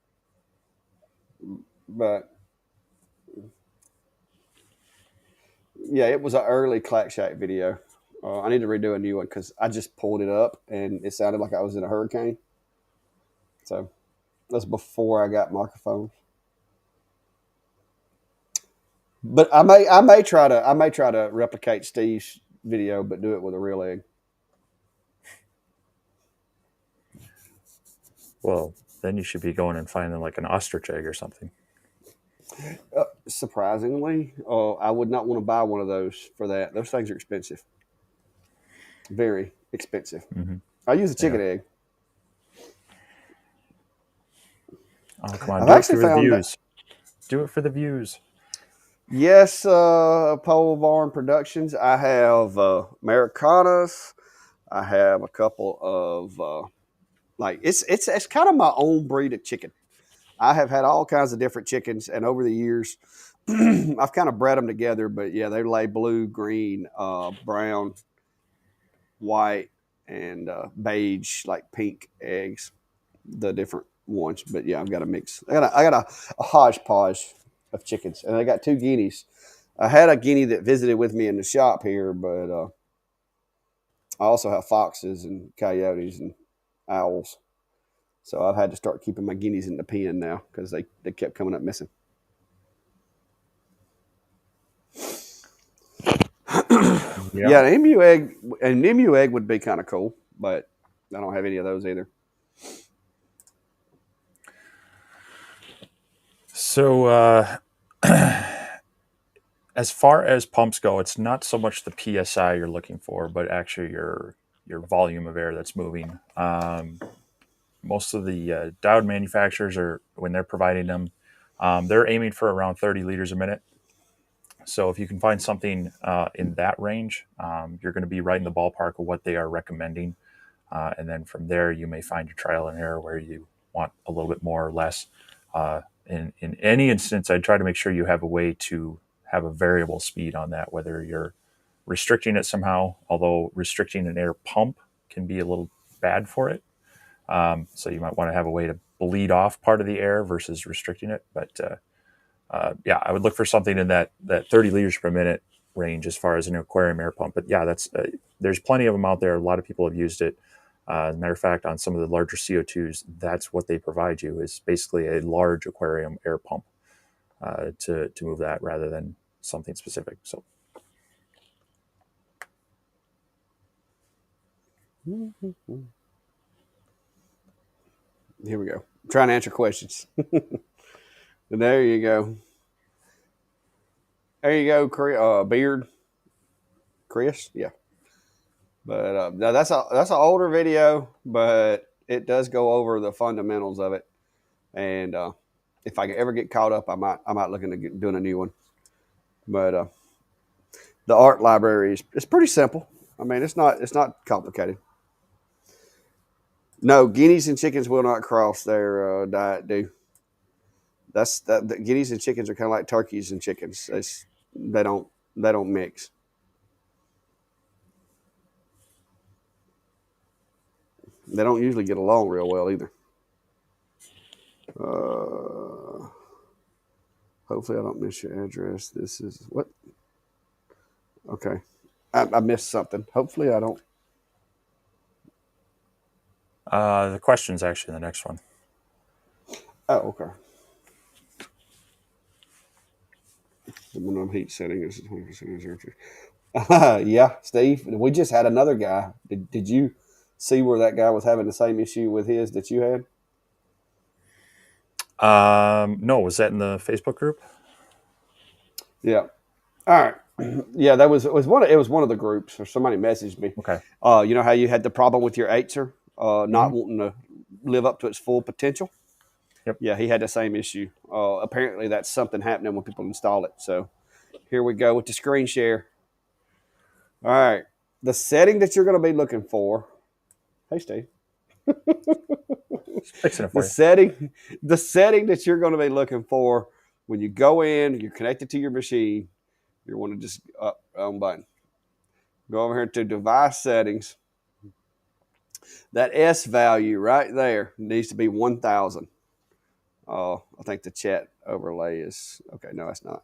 But yeah, it was an early Clack Shack video. I need to redo a new one because I just pulled it up and it sounded like I was in a hurricane. So that's before I got microphones. But I may try to replicate Steve's video, but do it with a real egg. Well, then you should be going and finding like an ostrich egg or something. Surprisingly, I would not want to buy one of those for that. Those things are expensive, very expensive. Mm-hmm. I use a Yeah. chicken egg. Oh, come on, I've do it for actually the found views. Do it for the views. yes, Pole Barn Productions. I have Americanas. I have a couple of like it's kind of my own breed of chicken. I have had all kinds of different chickens, and over the years, I've kind of bred them together. But yeah, they lay blue, green, brown, white, and beige, like pink eggs. The different ones, but yeah, I've got a mix. I got a hodgepodge of chickens, and I got two guineas. I had a guinea that visited with me in the shop here, but I also have foxes and coyotes and owls. So I've had to start keeping my guineas in the pen now because they kept coming up missing. Yeah. Yeah, an emu egg would be kind of cool, but I don't have any of those either. So, as far as pumps go, it's not so much the PSI you're looking for, but actually your volume of air that's moving. Most of the diode manufacturers are when they're providing them, they're aiming for around 30 liters a minute. So if you can find something in that range, you're going to be right in the ballpark of what they are recommending. And then from there, you may find your trial and error where you want a little bit more or less. In any instance, I'd try to make sure you have a way to have a variable speed on that, whether you're restricting it somehow, although restricting an air pump can be a little bad for it. So you might want to have a way to bleed off part of the air versus restricting it. But yeah, I would look for something in that 30 liters per minute range as far as an aquarium air pump. But yeah, that's there's plenty of them out there. A lot of people have used it. As a matter of fact, on some of the larger CO2s, that's what they provide you is basically a large aquarium air pump to move that rather than something specific. So Here we go. I'm trying to answer questions. There you go. There you go, Beard. Chris, yeah. But now that's an older video, but it does go over the fundamentals of it, and if I ever get caught up, I might look into doing a new one. But the art library is pretty simple. I mean, it's not complicated. No, guineas and chickens will not cross their diet. Do the guineas and chickens are kind of like turkeys and chickens. They don't they don't mix. They don't usually get along real well either. Uh, Hopefully, I don't miss your address. This is what? Okay, I missed something. Hopefully, I don't. The question's actually the next one. Oh, okay. The minimum heat setting is 20%. Yeah, Steve. We just had another guy. Did you see where that guy was having the same issue with his that you had? No, was that in the Facebook group? Yeah. All right. Yeah, that was it was one of the groups or somebody messaged me. Okay. You know how you had the problem with your Acer Mm-hmm. not wanting to live up to its full potential? Yep. Yeah, he had the same issue. Apparently that's something happening when people install it. So here we go with the screen share. All right. The setting that you're going to be looking for. Hey Steve. Just fixing it The for you. setting the setting that you're going to be looking for when you go in, you're connected to your machine, you want to just up on button. Go over here to device settings. That S value right there needs to be 1000. I think the chat overlay is okay. No, it's not.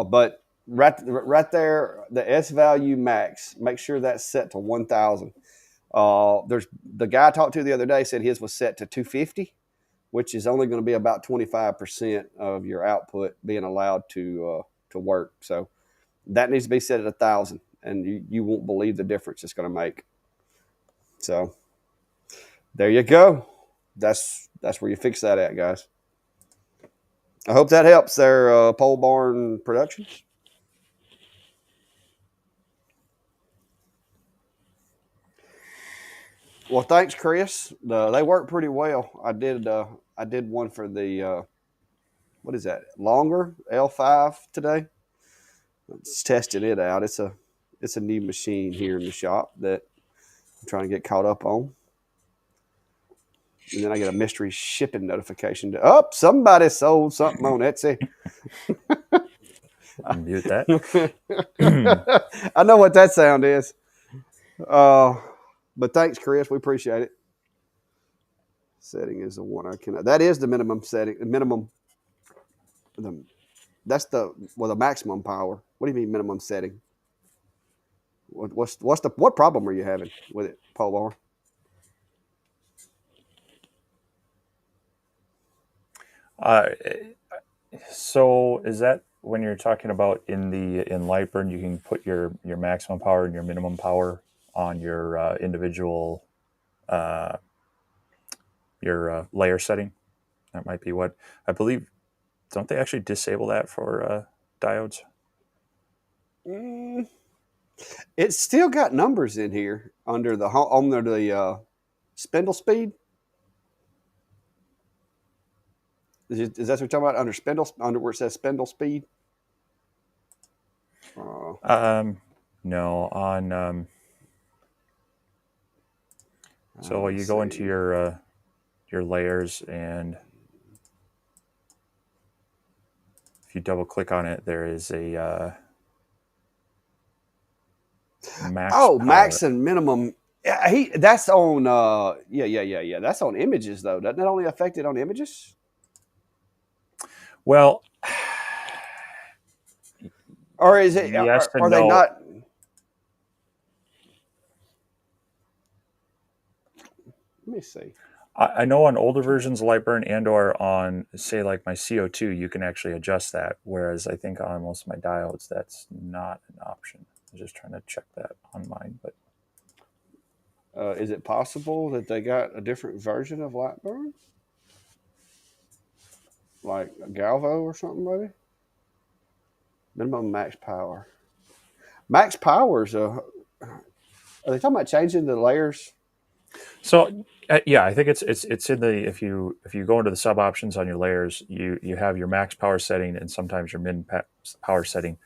But right there, the S value max. Make sure that's set to 1000. There's the guy I talked to the other day said his was set to 250, which is only going to be about 25% of your output being allowed to work. So that needs to be set at 1000, and you won't believe the difference it's going to make. So there you go. That's where you fix that at, guys. I hope that helps there, Pole Barn Productions. Well, thanks, Chris. They work pretty well. I did one for the what is that? Longer L5 today. Just testing it out. It's a new machine here in the shop that I'm trying to get caught up on. And then I get a mystery shipping notification. Somebody sold something on Etsy. Mute that. I know what that sound is. But thanks, Chris. We appreciate it. Setting is the one I cannot. That is the minimum setting. The minimum. That's the maximum power. What do you mean minimum setting? What problem are you having with it, Polar? Uh, so is that when you're talking about in Lightburn, you can put your maximum power and your minimum power on your individual your layer setting? That might be what I believe. Don't they actually disable that for diodes? Mm, it's still got numbers in here under the spindle speed. Is that what you're talking about under spindle under where it says spindle speed? No, on so you go into your layers, and if you double click on it, there is a max power. Max and minimum. Yeah, that's on yeah. That's on images though. Doesn't that only affect it on images? Well, Or is it? yes and Are they no. not? Let me see. I know on older versions of Lightburn and or on, say, like my CO2, you can actually adjust that, whereas I think on most of my diodes, that's not an option. I'm just trying to check that on mine. But Is it possible that they got a different version of Lightburn? Like a Galvo or something, maybe? Minimum max power. Max powers. Are they talking about changing the layers? So yeah, I think it's in the if you go into the sub options on your layers, you have your max power setting and sometimes your power setting,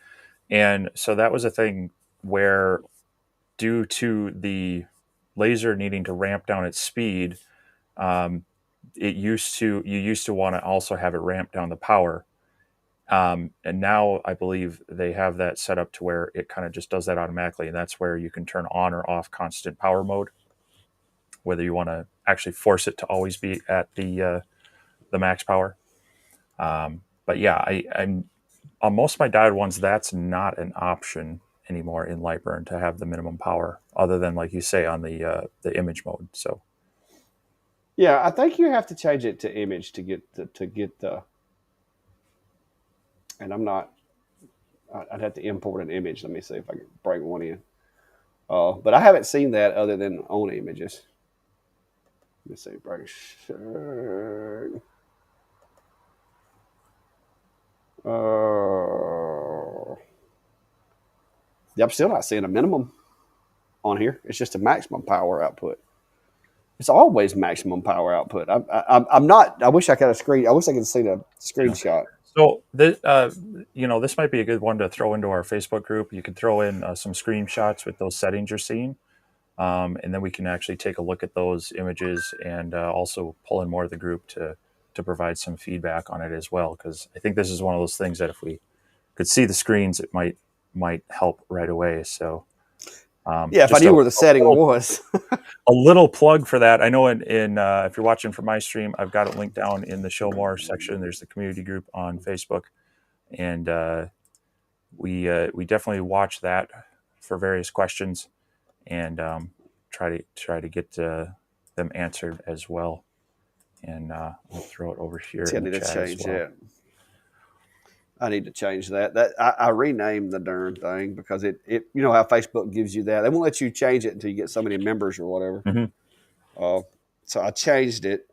and so that was a thing where due to the laser needing to ramp down its speed, um, you used to want to also have it ramp down the power. And now I believe they have that set up to where it kind of just does that automatically, and that's where you can turn on or off constant power mode, whether you want to actually force it to always be at the max power. But yeah, I'm on most of my diode ones. That's not an option anymore in Lightburn to have the minimum power, other than like you say on the image mode. So Yeah, I think you have to change it to image to get the. And I'm not. I'd have to import an image. Let me see if I can bring one in. But I haven't seen that other than on images. Let me see. Bring shirt. Yeah, I'm still not seeing a minimum on here. It's just a maximum power output. It's always maximum power output. I'm not. I wish I could have screen. I wish I could see the yeah. screenshot. So this, this might be a good one to throw into our Facebook group. You could throw in some screenshots with those settings you're seeing, and then we can actually take a look at those images and also pull in more of the group to provide some feedback on it as well. Because I think this is one of those things that if we could see the screens, it might help right away. So Yeah, if I just knew where the setting was. a little plug for that. I know in if you're watching from my stream, I've got it linked down in the show more section. There's the community group on Facebook, and we definitely watch that for various questions and try to get them answered as well. And I'll throw it over here See, I in the need to chat as change well. that. I need to change that. I renamed the darn thing because you know how Facebook gives you that. They won't let you change it until you get so many members or whatever. Mm-hmm. Uh, so I changed it,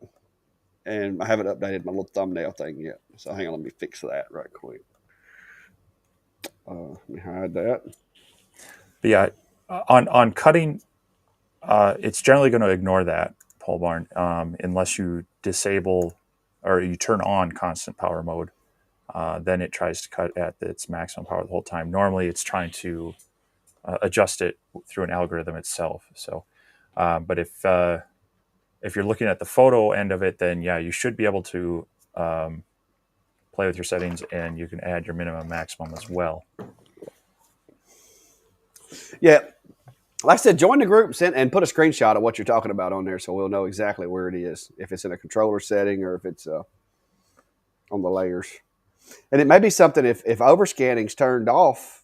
and I haven't updated my little thumbnail thing yet. So hang on, let me fix that right quick. Let me hide that. But yeah, on cutting, it's generally going to ignore that pole barn unless you disable or you turn on constant power mode. Then it tries to cut at its maximum power the whole time. Normally, it's trying to adjust it through an algorithm itself. So, but if you're looking at the photo end of it, then yeah, you should be able to um, play with your settings, and you can add your minimum maximum as well. Yeah, like I said, join the group and put a screenshot of what you're talking about on there, so we'll know exactly where it is. If it's in a controller setting or if it's on the layers. And it may be something if overscanning's turned off.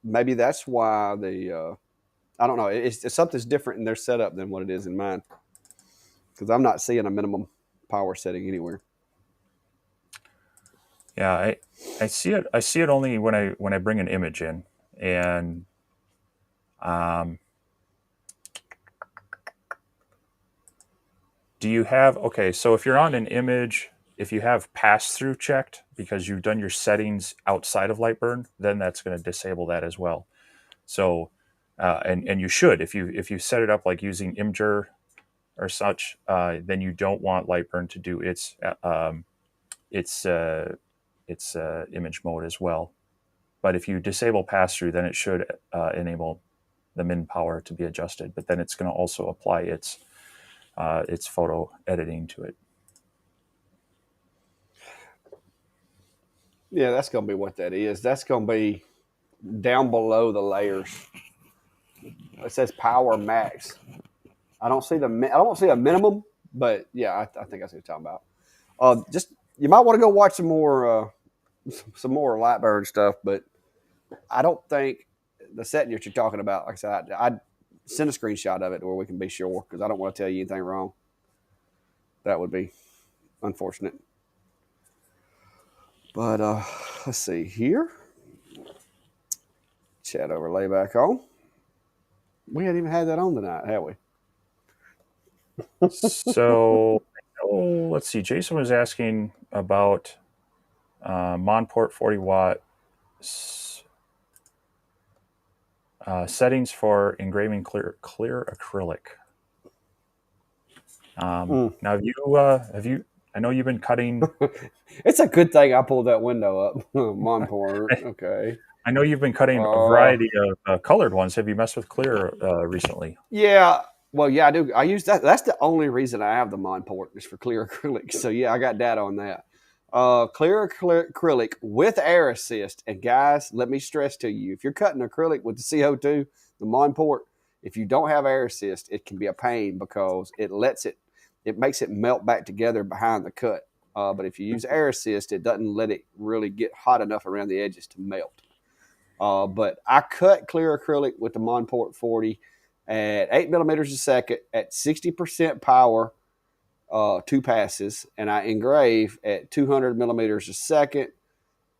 Maybe that's why I don't know. It's something's different in their setup than what it is in mine because I'm not seeing a minimum power setting anywhere. Yeah, I see it. I see it only when I bring an image in, and um, do you have okay? So if you're on an image, if you have pass through checked because you've done your settings outside of Lightburn, then that's going to disable that as well. So, and you should if you set it up like using Imgur or such, then you don't want Lightburn to do its image mode as well. But if you disable pass through, then it should enable the min power to be adjusted. But then it's going to also apply its photo editing to it. Yeah, that's going to be what that is. That's going to be down below the layers. It says power max. I don't see a minimum, but yeah, I think I see what you're talking about. Just you might want to go watch some more Lightburn stuff, but I don't think the setting that you're talking about. Like I said, I'd send a screenshot of it where we can be sure because I don't want to tell you anything wrong. That would be unfortunate. But let's see here. Chat overlay back on. We hadn't even had that on tonight, have we? So, let's see. Jason was asking about Monport 40 watt settings for engraving clear acrylic. Now, have you? I know you've been cutting. It's a good thing I pulled that window up. Monport. Okay. I know you've been cutting a Uh, variety of colored ones. Have you messed with clear recently? yeah. Well, yeah, I do. I use that. That's the only reason I have the Monport is for clear acrylic. So yeah, I got data on that. Clear acrylic with air assist. And guys, let me stress to you: if you're cutting acrylic with the CO2, the Monport, if you don't have air assist, it can be a pain because it makes it melt back together behind the cut. But if you use air assist, it doesn't let it really get hot enough around the edges to melt. But I cut clear acrylic with the Monport 40 at 8 millimeters a second at 60% power, 2 passes, and I engrave at 200 millimeters a second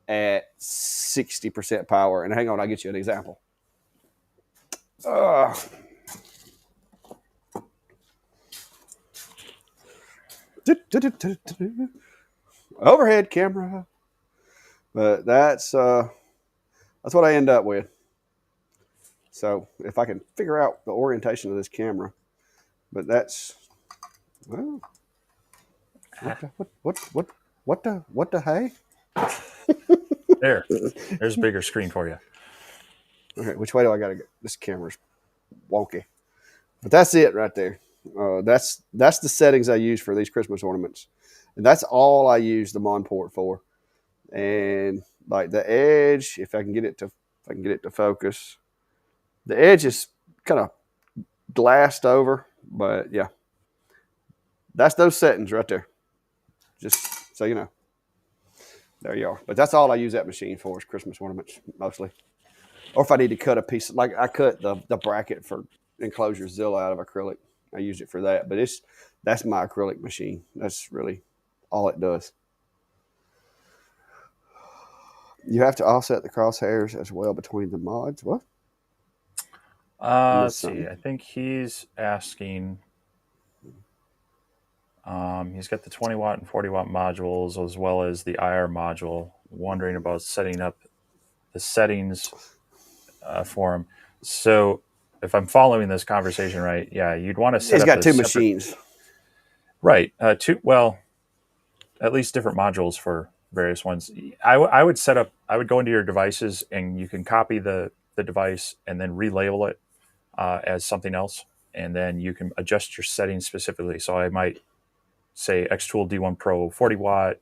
at 60% power. And hang on, I'll get you an example. Uh, Overhead camera. But that's what I end up with. So if I can figure out the orientation of this camera, but that's well, what the hey? There's a bigger screen for you. Okay, which way do I got to go? This camera's wonky, but that's it right there. That's the settings I use for these Christmas ornaments, and that's all I use the Monport for. And like the edge, if I can get it to focus, the edge is kind of glassed over, but yeah, that's those settings right there. Just so you know, there you are. But that's all I use that machine for is Christmas ornaments mostly. Or if I need to cut a piece, like I cut the bracket for enclosure Zilla out of acrylic, I use it for that. But that's my acrylic machine. That's really all it does. You have to offset the crosshairs as well between the mods. What? Let's see. Something. I think he's asking. He's got the 20-watt and 40-watt modules as well as the IR module. Wondering about setting up the settings for him. So, if I'm following this conversation right, yeah, you'd want to set He's up got a two separate. machines. Right. Two. Well, at least different modules for various ones. I would set up. I would go into your devices and you can copy the device and then relabel it as something else, and then you can adjust your settings specifically. So I might say Xtool D1 Pro 40-watt,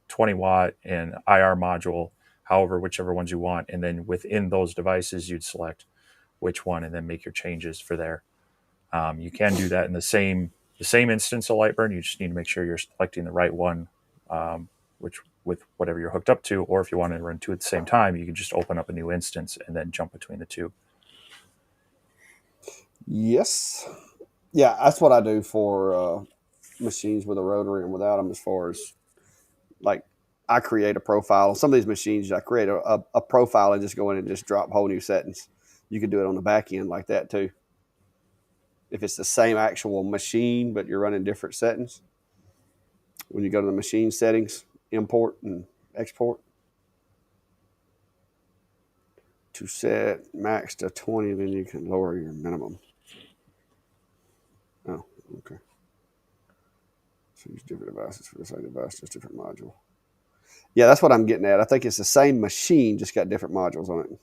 20-watt, and IR module, however, whichever ones you want. And then within those devices, you'd select which one and then make your changes for there. You can do that in the same instance of Lightburn. You just need to make sure you're selecting the right one, which with whatever you're hooked up to, or if you want to run two at the same time, you can just open up a new instance and then jump between the two. Yes. Yeah, that's what I do for machines with a rotary and without them. As far as like, I create a profile. Some of these machines, I create a profile and just go in and just drop whole new settings. You can do it on the back end like that too. If it's the same actual machine, but you're running different settings, when you go to the machine settings, import and export, to set max to 20, then you can lower your minimum. Oh, okay. So use different devices for the same device, just different module. Yeah, that's what I'm getting at. I think it's the same machine, just got different modules on it.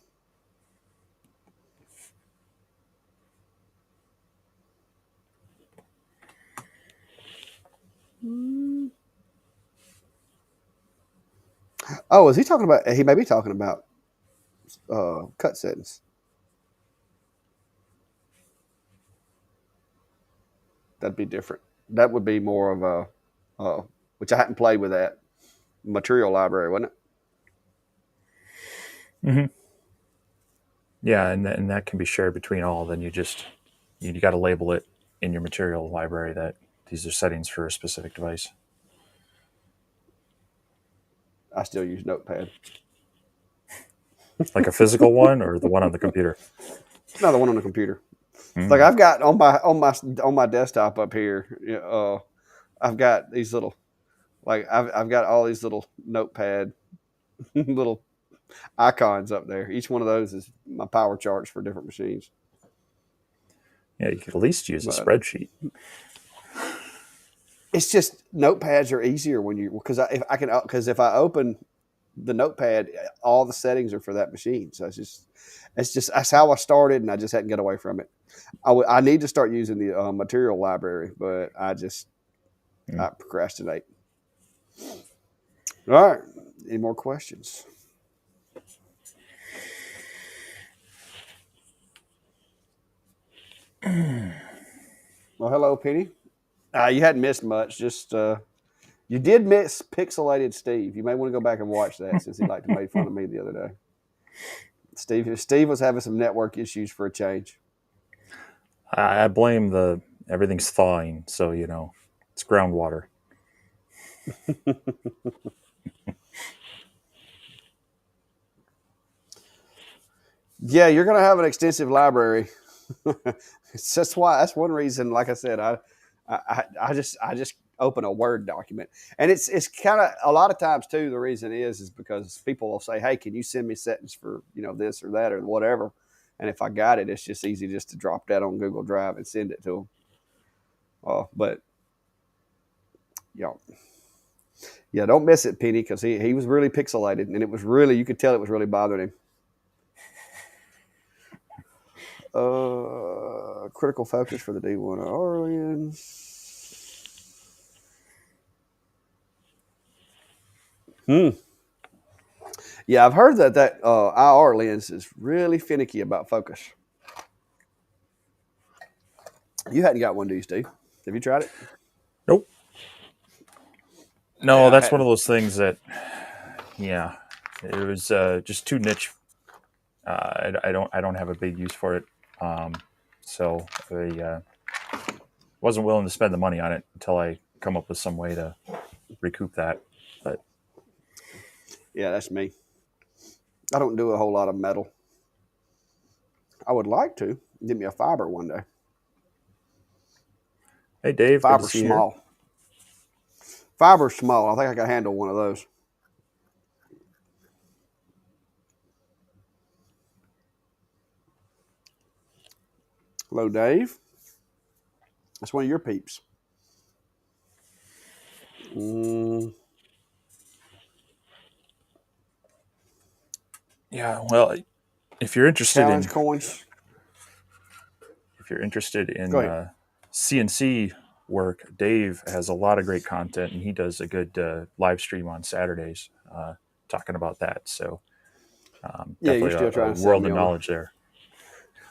Oh, is he talking about? He may be talking about cut settings. That'd be different. That would be more of which I hadn't played with that material library, wasn't it? Mm-hmm. Yeah, and that can be shared between all. Then you got to label it in your material library that these are settings for a specific device. I still use Notepad. Like a physical one or the one on the computer. No, the one on the computer. Like Mm. I've got on my desktop up here. I've got these little I've got all these little Notepad little icons up there. Each one of those is my power charts for different machines. Yeah, you could at least use a But spreadsheet. it's just notepads are easier when you because if I can because if I open the notepad, all the settings are for that machine. So it's just that's how I started, and I just hadn't get away from it. I need to start using the material library, but Mm. I procrastinate. All right, any more questions? Well, hello, Penny. You hadn't missed much. Just you did miss Pixelated Steve. You may want to go back and watch that since he liked to make fun of me the other day. Steve was having some network issues for a change. I blame the everything's thawing, so it's groundwater. Yeah, you're going to have an extensive library. That's one reason. Like I said, I just open a Word document, and it's kind of a lot of times too. The reason is because people will say, "Hey, can you send me settings for this or that or whatever?" And if I got it, it's just easy just to drop that on Google Drive and send it to them. But you know, yeah, don't miss it, Penny, because he was really pixelated, and it was really you could tell it was really bothering him. Critical focus for the D1 Orleans. Hmm. Yeah, I've heard that IR lens is really finicky about focus. You hadn't got one, do you, Steve? Have you tried it? Nope. No, Yeah, I that's one hadn't. of those things that, yeah, it was just too niche. I don't have a big use for it, um, so I wasn't willing to spend the money on it until I come up with some way to recoup that. But Yeah, that's me. I don't do a whole lot of metal. I would like to. Give me a fiber one day. hey, Dave, good to Fiber see you here. small. Fiber small. I think I can handle one of those. Hello, Dave. That's one of your peeps. Mm, Yeah, well, if you're interested challenge in coins. if you're interested Go in ahead. CNC work, Dave has a lot of great content, and he does a good live stream on Saturdays talking about that. So Yeah, you're definitely still a trying to sell world me of on. knowledge there.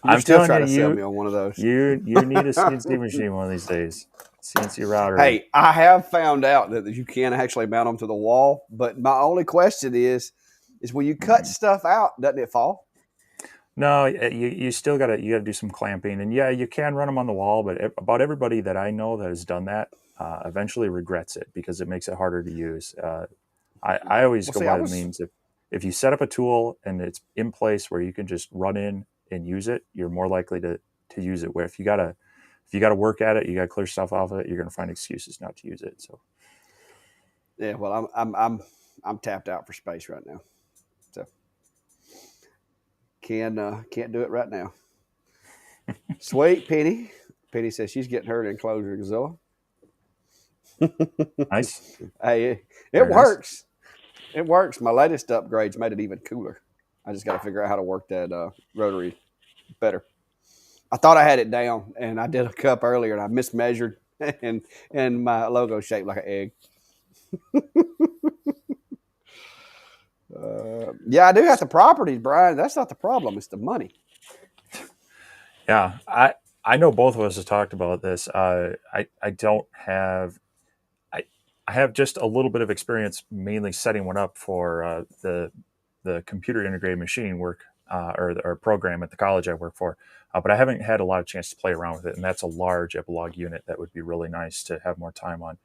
You're I'm still telling you, trying to sell me on one of those. you need a CNC machine one of these days. CNC router. Hey, I have found out that you can actually mount them to the wall, but my only question is when you cut Mhm. stuff out, doesn't it fall? No, you still gotta do some clamping, and yeah, you can run them on the wall, but about everybody that I know that has done that eventually regrets it because it makes it harder to use. I always Well, go see, I by the was means if you set up a tool and it's in place where you can just run in and use it, you're more likely to use it. Where if you gotta work at it, you gotta clear stuff off of it, you're gonna find excuses not to use it. So yeah. Well, I'm tapped out for space right now, so can't do it right now. Sweet Penny. Penny says she's getting her enclosure, Gazilla. nice, Hey, it very nice. works. It works. My latest upgrades made it even cooler. I just got to figure out how to work that rotary better. I thought I had it down, and I did a cup earlier, and I mismeasured, and my logo shaped like an egg. Yeah, I do have the properties, Brian. That's not the problem. It's the money. Yeah, I know both of us have talked about this. I don't have I I have just a little bit of experience, mainly setting one up for the computer integrated machining work or program at the college I work for, but I haven't had a lot of chance to play around with it, and that's a large epilogue unit that would be really nice to have more time on.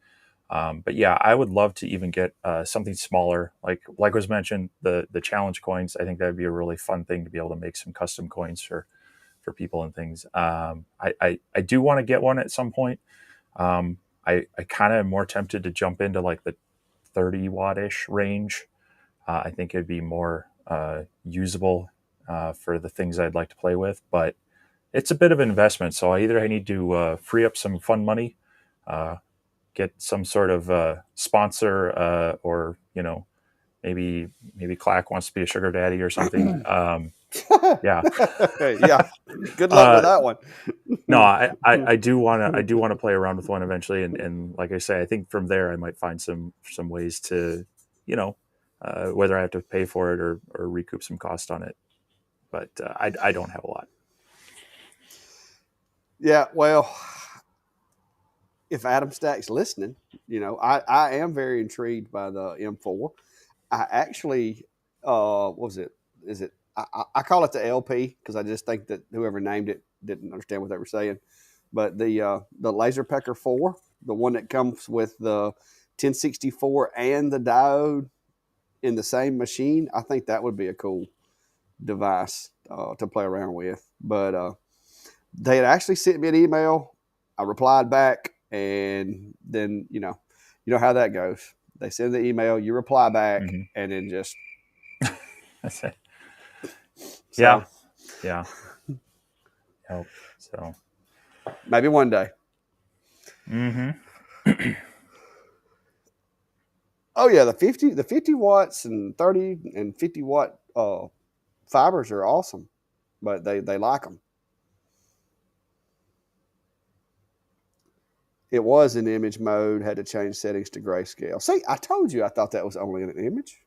But yeah, I would love to even get something smaller, like was mentioned, the challenge coins. I think that would be a really fun thing to be able to make some custom coins for people and things. I do want to get one at some point. Um, I kind of am more tempted to jump into like the 30 watt ish range. I think it'd be more usable for the things I'd like to play with, but it's a bit of an investment. So I need to free up some fun money, uh, get some sort of sponsor, or maybe Clack wants to be a sugar daddy or something. Yeah. Yeah. Good luck with uh, that one. no, I do want to play around with one eventually, and like I say, I think from there I might find some ways to, whether I have to pay for it or recoup some cost on it. But I don't have a lot. Yeah. Well, if Adam Stack's listening, I am very intrigued by the M4. I actually, what was it? Is it? I call it the LP because I just think that whoever named it didn't understand what they were saying. But the Laser Pecker 4, the one that comes with the 1064 and the diode in the same machine, I think that would be a cool device to play around with. But they had actually sent me an email. I replied back, and then you know how that goes. They send the email, you reply back, Mm-hmm. and then just Yeah, so yeah. Yep. So. maybe one day. Mm-hmm. Oh yeah, the 50 watts and 30 and 50 watt fibers are awesome, but they like them. It was in image mode, had to change settings to grayscale. See, I told you I thought that was only in an image.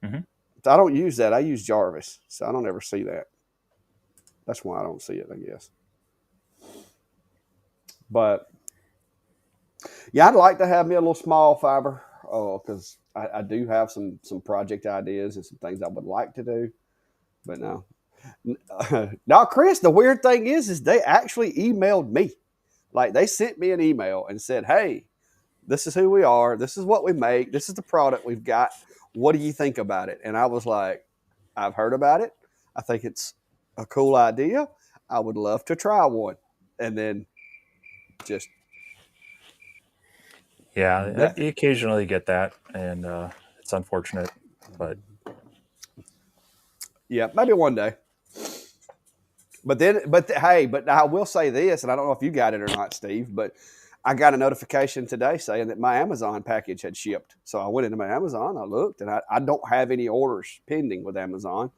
Mm-hmm. I don't use that. I use Jarvis, so I don't ever see that. That's why I don't see it, I guess. But yeah, I'd like to have me a little small fiber because I do have some project ideas and some things I would like to do. But no, now Chris, the weird thing is they actually emailed me. Like they sent me an email and said, "Hey, this is who we are. This is what we make. This is the product we've got. What do you think about it?" And I was like, "I've heard about it. I think it's a cool idea. I would love to try one." And then just Yeah, nothing. you occasionally get that, and it's unfortunate, but Yeah, maybe one day. But I will say this, and I don't know if you got it or not, Steve, but I got a notification today saying that my Amazon package had shipped. So I went into my Amazon, I looked, and I don't have any orders pending with Amazon.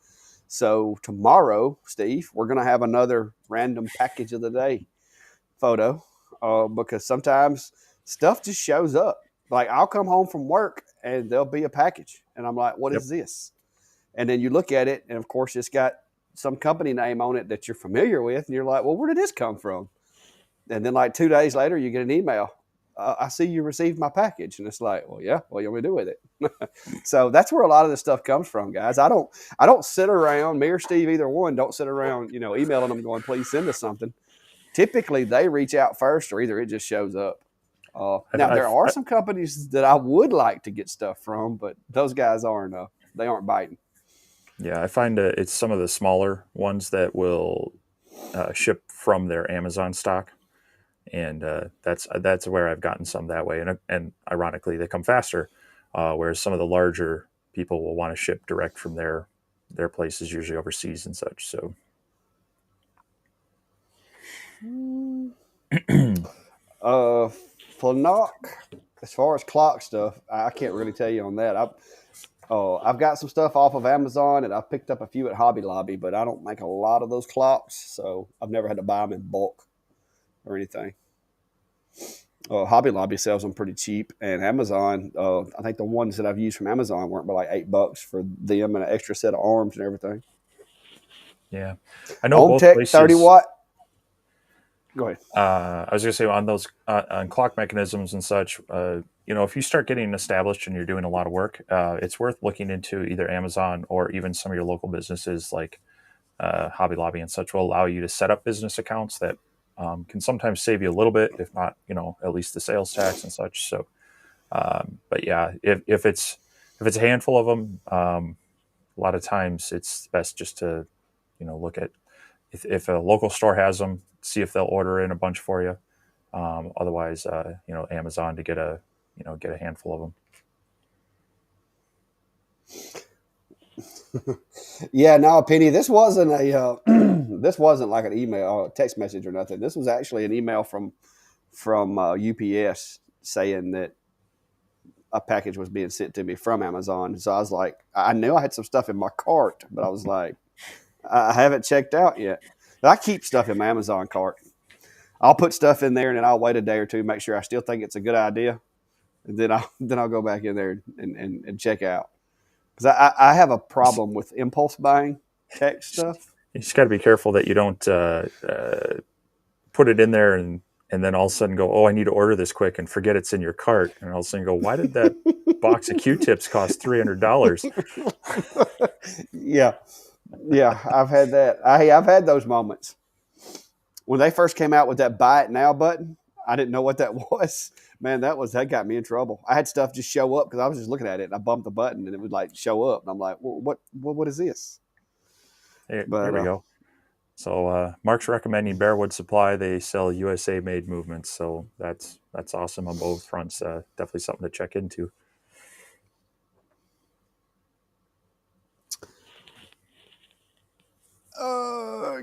So tomorrow, Steve, we're going to have another random package of the day photo because sometimes stuff just shows up. Like I'll come home from work and there'll be a package, and I'm like, "What yep. is this?" And then you look at it, and of course, it's got some company name on it that you're familiar with, and you're like, "Well, where did this come from?" And then like 2 days later, you get an email. I see you received my package, and it's like, well, yeah, what do you want me to do with it? So that's where a lot of this stuff comes from, guys. I don't sit around. Me or Steve, either one, don't sit around, emailing them going, please send us something. Typically, they reach out first, or either it just shows up. Now there are some companies that I would like to get stuff from, but those guys aren't. They aren't biting. Yeah, I find it's some of the smaller ones that will ship from their Amazon stock, and that's where I've gotten some that way, and ironically they come faster, whereas some of the larger people will want to ship direct from their places, usually overseas and such. So. Uh, Flanok, as far as clock stuff, I can't really tell you on that. I've got some stuff off of Amazon, and I've picked up a few at Hobby Lobby, but I don't make a lot of those clocks, so I've never had to buy them in bulk or anything. Hobby Lobby sells them pretty cheap, and Amazon, I think the ones that I've used from Amazon weren't but like $8 for them and an extra set of arms and everything. Yeah, I know Home both Tech 30 places. watt. Go ahead. I was going to say on those on clock mechanisms and such. If you start getting established and you're doing a lot of work, it's worth looking into either Amazon or even some of your local businesses like Hobby Lobby and such will allow you to set up business accounts that can sometimes save you a little bit, if not, at least the sales tax and such. So, but yeah, if it's a handful of them, a lot of times it's best just to look at if a local store has them, see if they'll order in a bunch for you. Otherwise, Amazon to get a handful of them. Yeah, now Penny, this wasn't a this wasn't like an email or a text message or nothing. This was actually an email from UPS. saying that a package was being sent to me from Amazon. So I was like, I knew I had some stuff in my cart, but I was like, I haven't checked out yet. But I keep stuff in my Amazon cart. I'll put stuff in there and then I'll wait a day or two, make sure I still think it's a good idea, and then I'll go back in there and check out because I have a problem with impulse buying tech stuff. You just got to be careful that you don't put it in there and then all of a sudden go, oh, I need to order this quick and forget it's in your cart. And all of a sudden go, why did that box of Q-tips cost $300? Yeah, yeah, I've had that. I've had those moments when they first came out with that buy it now button. I didn't know what that was. Man, that got me in trouble. I had stuff just show up because I was just looking at it and I bumped the button and it would like show up and I'm like, well, what is this? There But we go. So Mark's recommending Bearwood Supply. They sell USA made movements, so that's awesome on both fronts. Definitely something to check into.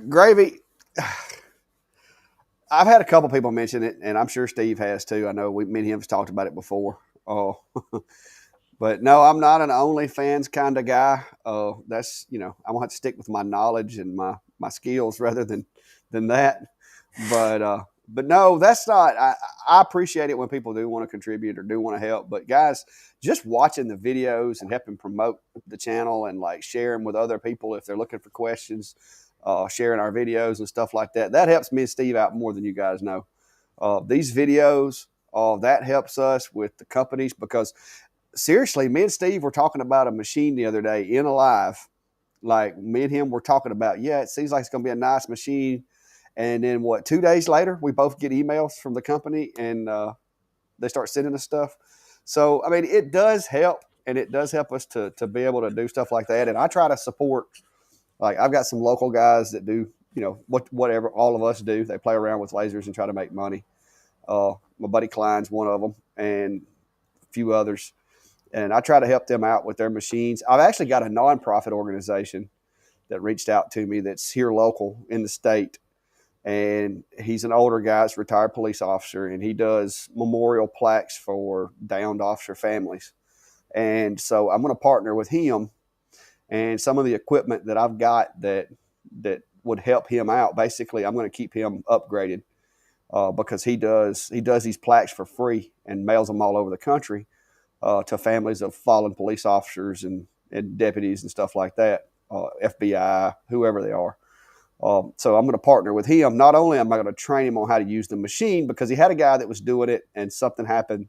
Gravy. I've had a couple people mention it, and I'm sure Steve has too. I know me and him have talked about it before. Oh, but no, I'm not an OnlyFans kind of guy. That's I'm gonna have to stick with my knowledge and my skills rather than that. But no, that's not. I appreciate it when people do want to contribute or do want to help. But guys, just watching the videos and helping promote the channel and like sharing with other people if they're looking for questions, sharing our videos and stuff like that. That helps me and Steve out more than you guys know. These videos, that helps us with the companies because seriously, me and Steve were talking about a machine the other day in a live. Like me and him were talking about, yeah, it seems like it's going to be a nice machine. And then 2 days later, we both get emails from the company and they start sending us stuff. So, I mean, it does help and it does help us to be able to do stuff like that. And I try to support, like, I've got some local guys that do, whatever all of us do. They play around with lasers and try to make money. My buddy Klein's one of them and a few others. And I try to help them out with their machines. I've actually got a nonprofit organization that reached out to me that's here local in the state. And he's an older guy, he's a retired police officer, and he does memorial plaques for downed officer families. And so I'm going to partner with him and some of the equipment that I've got that would help him out. Basically, I'm going to keep him upgraded because he does these plaques for free and mails them all over the country to families of fallen police officers and deputies and stuff like that, FBI, whoever they are. So I'm going to partner with him. Not only am I going to train him on how to use the machine because he had a guy that was doing it and something happened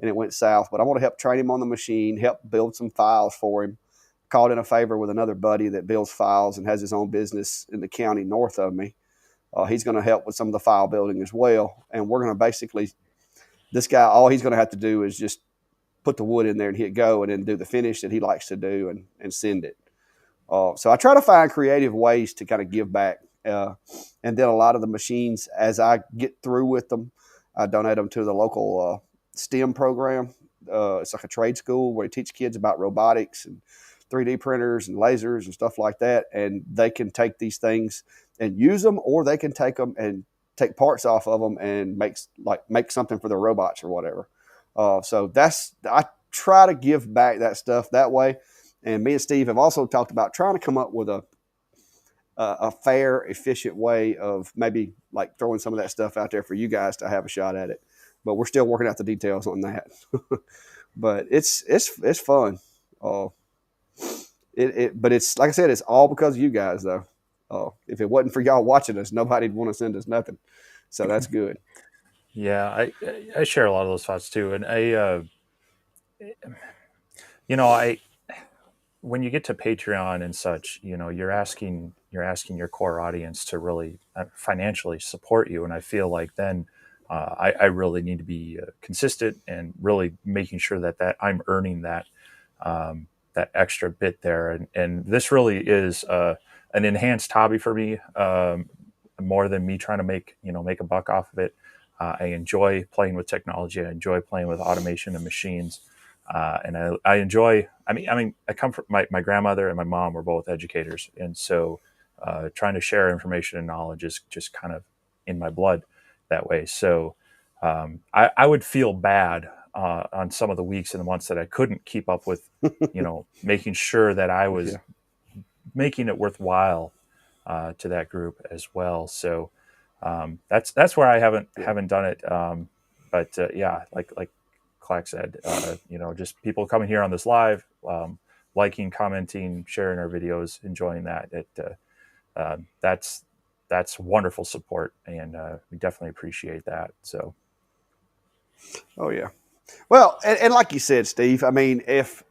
and it went south, but I want to help train him on the machine, help build some files for him. Called in a favor with another buddy that builds files and has his own business in the county north of me. He's going to help with some of the file building as well. And we're going to basically, this guy, all he's going to have to do is just put the wood in there and hit go and then do the finish that he likes to do and send it. So I try to find creative ways to kind of give back. And then a lot of the machines, as I get through with them, I donate them to the local STEM program. It's like a trade school where they teach kids about robotics and 3D printers and lasers and stuff like that. And they can take these things and use them, or they can take them and take parts off of them and make something for their robots or whatever. So I try to give back that stuff that way. And me and Steve have also talked about trying to come up with a fair, efficient way of maybe like throwing some of that stuff out there for you guys to have a shot at it. But we're still working out the details on that. But it's fun. But it's like I said, it's all because of you guys though. If it wasn't for y'all watching us, nobody'd want to send us nothing. So that's good. Yeah, I share a lot of those thoughts too, and I when you get to Patreon and such, you're asking your core audience to really financially support you, and I feel like then I really need to be consistent and really making sure that I'm earning that extra bit there, and this really is an enhanced hobby for me, more than me trying to make a buck off of it. I enjoy playing with technology. I enjoy playing with automation and machines. And I enjoy. I come from my grandmother and my mom were both educators, and so trying to share information and knowledge is just kind of in my blood that way. So I would feel bad on some of the weeks and the months that I couldn't keep up with, making sure that I was Yeah. making it worthwhile to that group as well. So that's where I Yeah. haven't done it. But yeah, like Clack said, just people coming here on this live, liking, commenting, sharing our videos, enjoying that. That's wonderful support, and we definitely appreciate that. So Oh yeah. Well, and like you said, Steve, I mean, if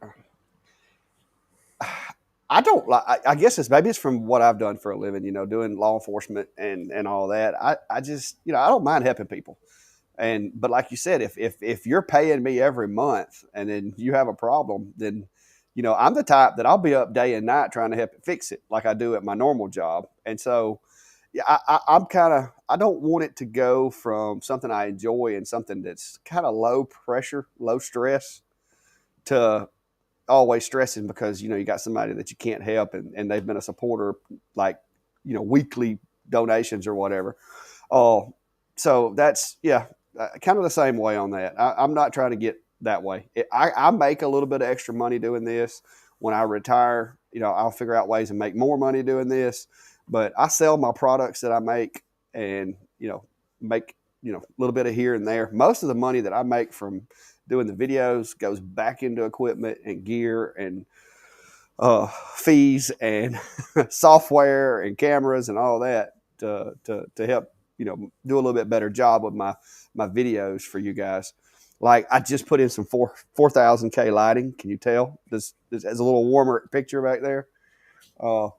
I don't like, I guess maybe it's from what I've done for a living, doing law enforcement and all that. I just, I don't mind helping people. But like you said, if you're paying me every month and then you have a problem, then I'm the type that I'll be up day and night trying to help it fix it, like I do at my normal job. And so, yeah, I'm kind of I don't want it to go from something I enjoy and something that's kind of low pressure, low stress to always stressing because you got somebody that you can't help and they've been a supporter like weekly donations or whatever. Oh, so that's yeah, kind of the same way on that. I'm not trying to get that way. I make a little bit of extra money doing this. When I retire, I'll figure out ways to make more money doing this. But I sell my products that I make, and make a little bit of here and there. Most of the money that I make from doing the videos goes back into equipment and gear and fees and software and cameras and all that to help do a little bit better job with my videos for you guys. Like I just put in some 4000K lighting. Can you tell? This has a little warmer picture back there. Uh,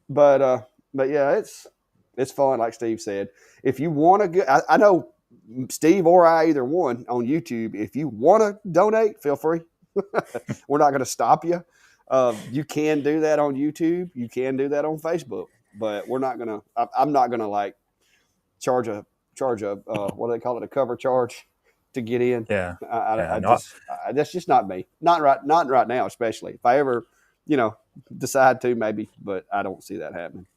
but uh, but yeah, it's fun. Like Steve said, if you want to get, I know Steve or I either one on YouTube. If you want to donate, feel free. We're not going to stop you. You can do that on YouTube. You can do that on Facebook, but we're not going to. I'm not going to like charge a what do they call it, a cover charge to get in. yeah, I, yeah, I no, just that's just not me. Not right now, especially if I ever you know decide to maybe, but I don't see that happening.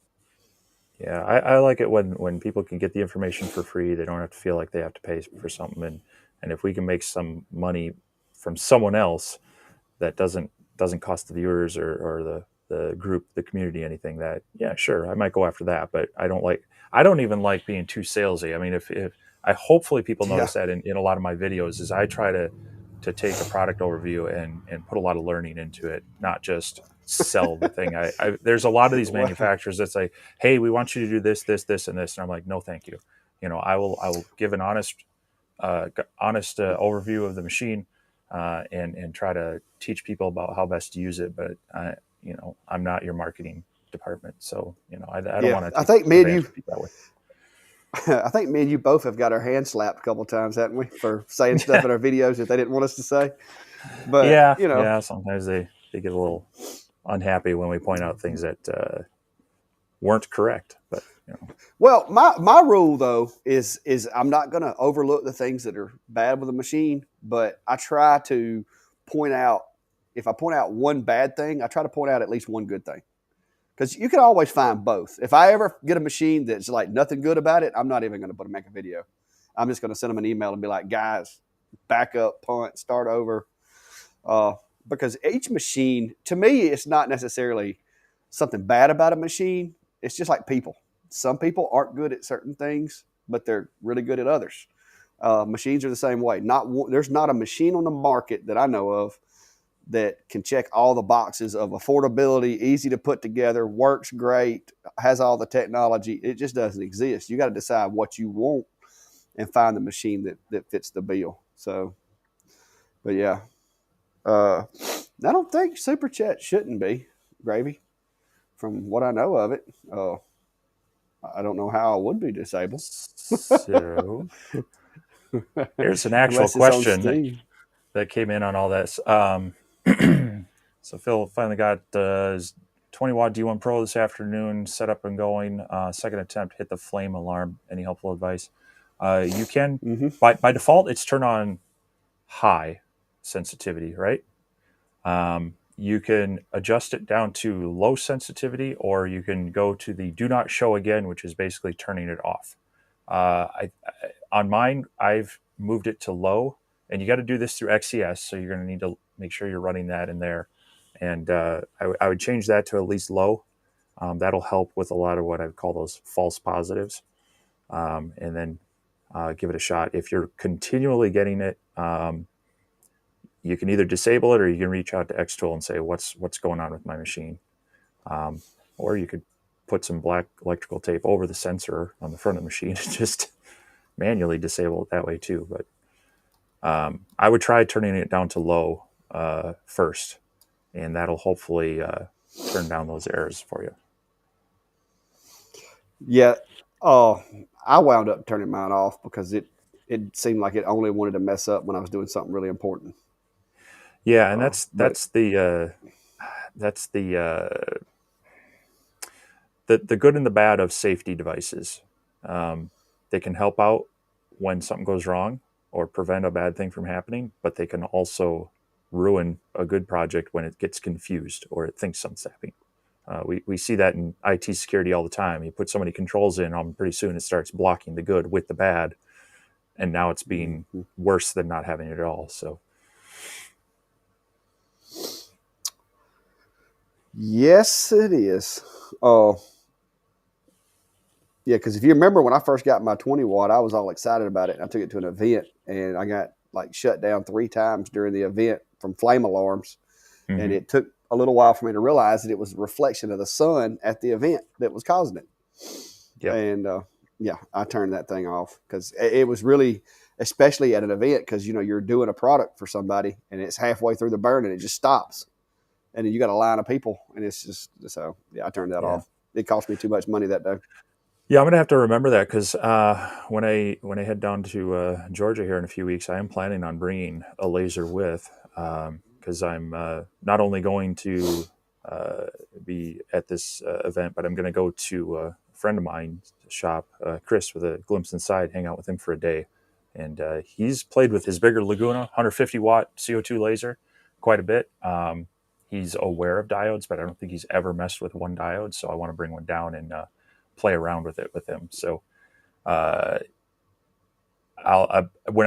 yeah, I like it when people can get the information for free. They don't have to feel like they have to pay for something, and if we can make some money from someone else that doesn't cost the viewers or the group, the community, anything, that yeah, sure, I might go after that. But I don't even like being too salesy. I mean, if I hopefully people Yeah. notice that in a lot of my videos is I try to take a product overview and put a lot of learning into it, not just sell the thing. There's a lot of these Well, manufacturers that say, hey, we want you to do this, this, this, and this, and I'm like, no, thank you. I will give an honest overview of the machine, and try to teach people about how best to use it. But I'm not your marketing department, so I don't yeah. want to I take think me and advantage you. of people that way. I think me and you both have got our hands slapped a couple of times, haven't we, for saying stuff in our videos that they didn't want us to say. But Yeah, yeah. Sometimes they get a little unhappy when we point out things that weren't correct. But well, my rule though is I'm not going to overlook the things that are bad with the machine, but I try to point out if I point out one bad thing, I try to point out at least one good thing because you can always find both. If I ever get a machine that's like nothing good about it, I'm not even going to make a video. I'm just going to send them an email and be like, guys, back up, punt, start over. Uh, because each machine, to me, it's not necessarily something bad about a machine. It's just like people. Some people aren't good at certain things, but they're really good at others. Machines are the same way. There's not a machine on the market that I know of that can check all the boxes of affordability, easy to put together, works great, has all the technology. It just doesn't exist. You got to decide what you want and find the machine that fits the bill. So, but yeah, I don't think super chat shouldn't be gravy. From what I know of it, I don't know how it would be disabled so here's an actual unless it's on question Steam. that came in on all this. So Phil finally got his 20-watt D1 Pro this afternoon, set up and going. Second attempt, hit the flame alarm. Any helpful advice? You can, Mm-hmm. by default, it's turned on high sensitivity, right? You can adjust it down to low sensitivity, or you can go to the do not show again, which is basically turning it off. On mine, I've moved it to low, and you got to do this through XCS, so you're going to need to make sure you're running that in there. And I would change that to at least low. That'll help with a lot of what I would call those false positives. And then give it a shot. If you're continually getting it, you can either disable it or you can reach out to Xtool and say, what's going on with my machine? Or you could put some black electrical tape over the sensor on the front of the machine and just manually disable it that way too. But I would try turning it down to low first, and that'll hopefully turn down those errors for you. Yeah. I wound up turning mine off because it seemed like it only wanted to mess up when I was doing something really important. Yeah, and that's the good and the bad of safety devices. They can help out when something goes wrong or prevent a bad thing from happening, but they can also ruin a good project when it gets confused or it thinks something's happening. We see that in IT security all the time. You put so many controls in, pretty soon it starts blocking the good with the bad, and now it's being worse than not having it at all. So, yes, it is. Yeah, because if you remember when I first got my 20 watt, I was all excited about it. I took it to an event, and I got like shut down 3 times during the event from flame alarms. And it took a little while for me to realize that it was a reflection of the sun at the event that was causing it. Yep. And yeah, I turned that thing off because it was really, especially at an event, because you're doing a product for somebody and it's halfway through the burn and it just stops, and then you got a line of people, and it's just so yeah, I turned that off. It cost me too much money that day. Yeah, I'm gonna have to remember that because when I head down to Georgia here in a few weeks, I am planning on bringing a laser with because I'm not only going to be at this event, but I'm going to go to a friend of mine's shop, Chris, with a Glimpse Inside, hang out with him for a day, and he's played with his bigger Laguna 150 watt CO2 laser quite a bit. He's aware of diodes, but I don't think he's ever messed with one diode, so I want to bring one down and play around with it with him. So when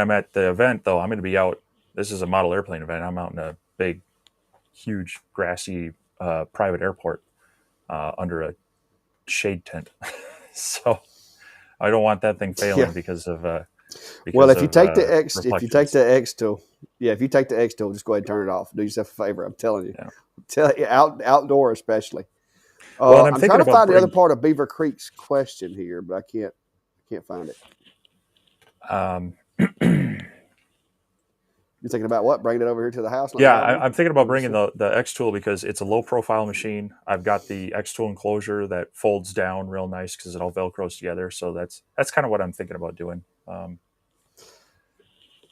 I'm at the event, though, I'm going to be out. This is a model airplane event. I'm out in a big, huge, grassy private airport under a shade tent. So I don't want that thing failing because of well, if you take the X tool, just go ahead and turn it off. Do yourself a favor. I'm telling you. Yeah. Tell you outdoor especially. Well, I'm trying to find the other part of Beaver Creek's question here, but I can't find it. You're thinking about what? Bringing it over here to the house? Yeah, I'm thinking about bringing the X tool because it's a low profile machine. I've got the X tool enclosure that folds down real nice because it all velcros together. So that's kind of what I'm thinking about doing.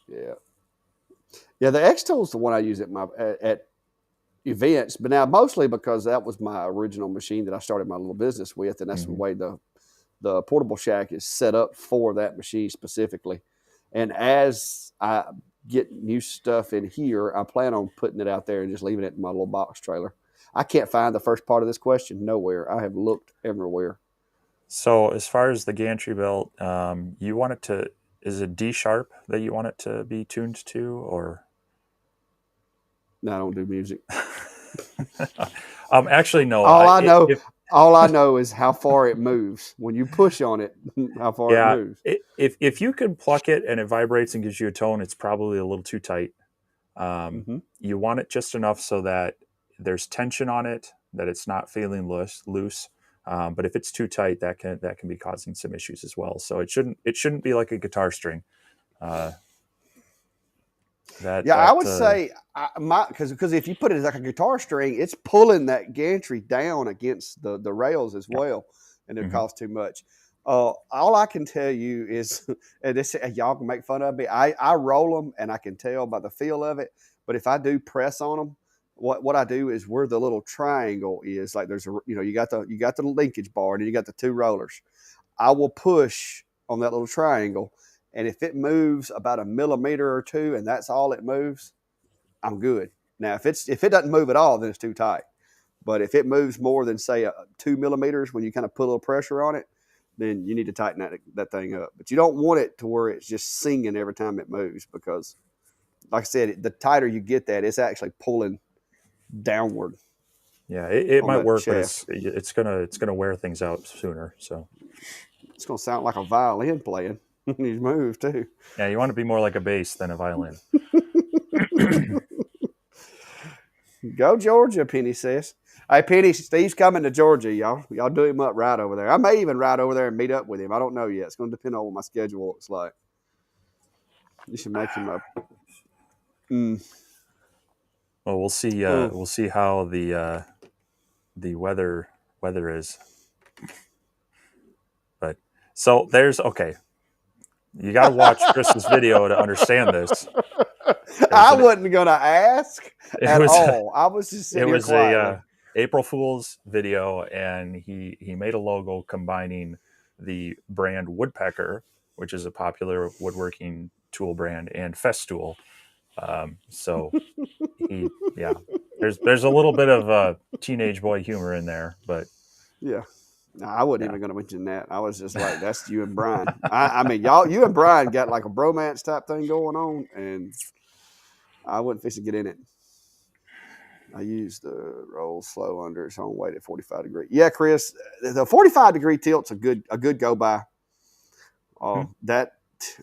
Yeah. The X tool is the one I use at events, but now mostly because that was my original machine that I started my little business with, and that's the way the portable shack is set up for that machine specifically. And as I get new stuff in here, I plan on putting it out there and just leaving it in my little box trailer. I can't find the first part of this question nowhere. I have looked everywhere. So as far as the gantry belt, you want it to, is it D sharp that you want it to be tuned to, or? No, I don't do music. Actually, no. All I know is how far it moves when you push on it. How far it moves. If you can pluck it and it vibrates and gives you a tone, it's probably a little too tight. You want it just enough so that there's tension on it, that it's not feeling loose. But if it's too tight, that can be causing some issues as well. So it shouldn't be like a guitar string. I would say because if you put it as like a guitar string, it's pulling that gantry down against the rails as well, and it costs too much. All I can tell you is, and this y'all can make fun of me. I roll them, and I can tell by the feel of it. But if I do press on them, what I do is where the little triangle is, like there's you got the linkage bar, and you got the 2 rollers. I will push on that little triangle. And if it moves about a millimeter or 2, and that's all it moves, I'm good. Now, if it doesn't move at all, then it's too tight. But if it moves more than say 2 millimeters, when you kind of put a little pressure on it, then you need to tighten that thing up. But you don't want it to where it's just singing every time it moves, because, like I said, the tighter you get that, it's actually pulling downward. Yeah, it On might that work, but shaft. it's gonna wear things out sooner. So It's going to sound like a violin playing when you move too. yeah, you want to be more like a bass than a violin. Go Georgia, Penny says. Hey, Penny, Steve's coming to Georgia, y'all. Y'all do him up right over there. I may even ride over there and meet up with him. I don't know yet. It's going to depend on what my schedule looks like. You should make him up. Well, we'll see. We'll see how the weather is. But so there's okay. You got to watch Chris's video to understand this. I wasn't going to ask at all. I was just sitting here quietly. A April Fool's video, and he made a logo combining the brand Woodpecker, which is a popular woodworking tool brand, and Festool. So there's a little bit of teenage boy humor in there, but yeah. No, I wasn't even going to mention that. I was just like, that's you and Brian. I mean, you and Brian got like a bromance type thing going on, and I wasn't fixing to get in it. I used the roll slow under its own weight at 45 degrees. Yeah, Chris, the 45 degree tilt's a good go by. That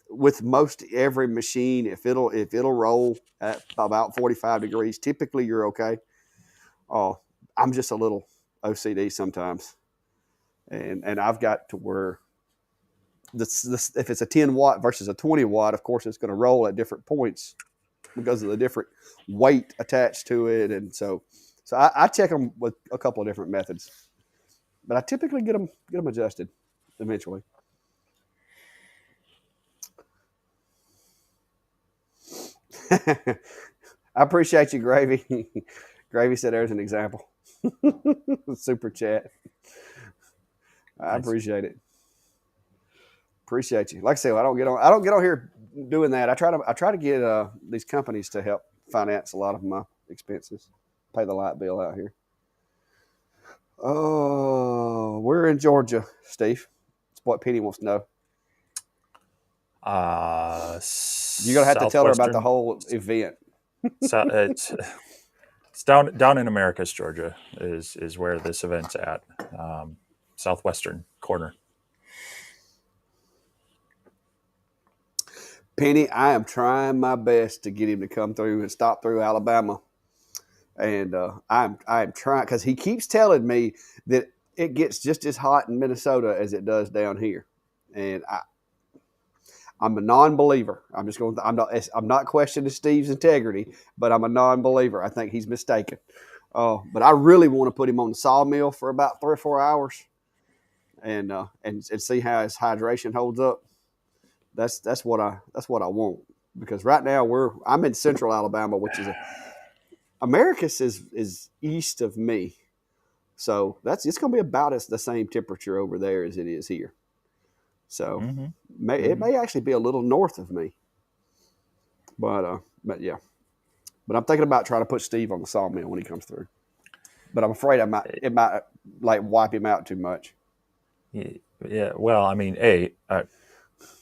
with most every machine, if it'll roll at about 45 degrees, typically you're okay. I'm just a little OCD sometimes. And I've got to where this if it's a 10 watt versus a 20 watt, of course it's going to roll at different points because of the different weight attached to it. And so I check them with a couple of different methods, but I typically get them adjusted eventually. I appreciate you, Gravy. Gravy said there's an example. Super chat. I appreciate it. Appreciate you. Like I said, I don't get on here doing that. I try to get these companies to help finance a lot of my expenses, pay the light bill out here. Oh, we're in Georgia, Steve. That's what Penny wants to know. You're gonna have to tell her about the whole event. It's down in Americus, Georgia, is where this event's at. Southwestern corner. Penny, I am trying my best to get him to come through and stop through Alabama, and I'm trying because he keeps telling me that it gets just as hot in Minnesota as it does down here, and I'm a non-believer. I'm not questioning Steve's integrity, but I'm a non-believer. I think he's mistaken. But I really want to put him on the sawmill for about 3 or 4 hours, and see how his hydration holds up. That's what I want, because right now I'm in central Alabama, which is Americus is east of me, so it's going to be about the same temperature over there as it is here. So it may actually be a little north of me, but yeah. But I'm thinking about trying to put Steve on the sawmill when he comes through. But I'm afraid it might like wipe him out too much. Yeah. Well, I mean,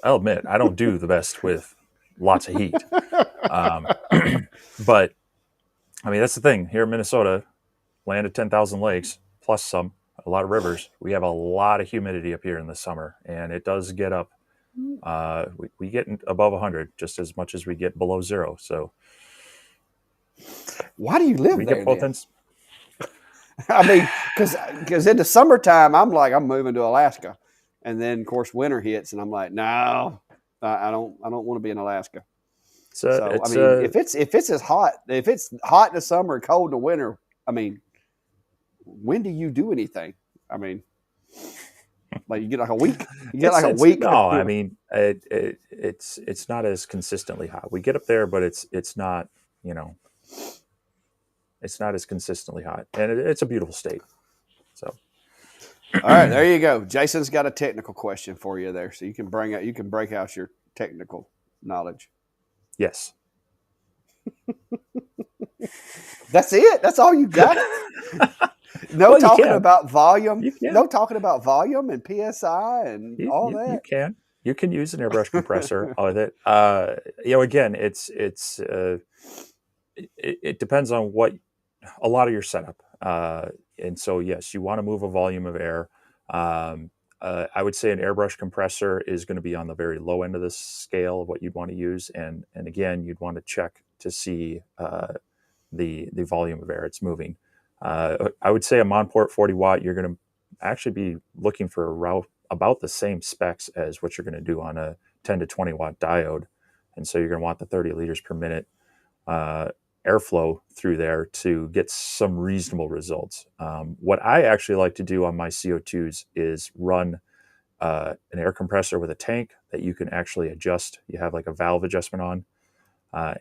I'll admit I don't do the best with lots of heat, but I mean that's the thing here in Minnesota, land of 10,000 lakes plus a lot of rivers. We have a lot of humidity up here in the summer, and it does get up. We get above 100 just as much as we get below zero. So why do you live there? I mean, because in the summertime, I'm moving to Alaska, and then of course winter hits, and I'm like, no, I don't want to be in Alaska. So I mean, if it's as hot, if it's hot in the summer and cold in the winter, I mean, when do you do anything? I mean, like you get like a week. You get like a week. No, I mean, it's not as consistently hot. We get up there, but it's not, it's not as consistently hot, and it's a beautiful state. So, all right, there you go. Jason's got a technical question for you there, so you can break out your technical knowledge. Yes. That's it. That's all you got. No Well, you talking can. about volume. You can. No talking about volume and psi and all You that. can. You can use an airbrush compressor with it. Again, it depends on what a lot of your setup. And so, yes, you want to move a volume of air. Um, I would say an airbrush compressor is going to be on the very low end of the scale of what you'd want to use, and again, you'd want to check to see the volume of air it's moving. I would say a Monport 40 watt, you're going to actually be looking for about the same specs as what you're going to do on a 10 to 20 watt diode, and so you're going to want the 30 liters per minute uh, airflow through there to get some reasonable results. What I actually like to do on my CO2s is run an air compressor with a tank that you can actually adjust. You have like a valve adjustment on,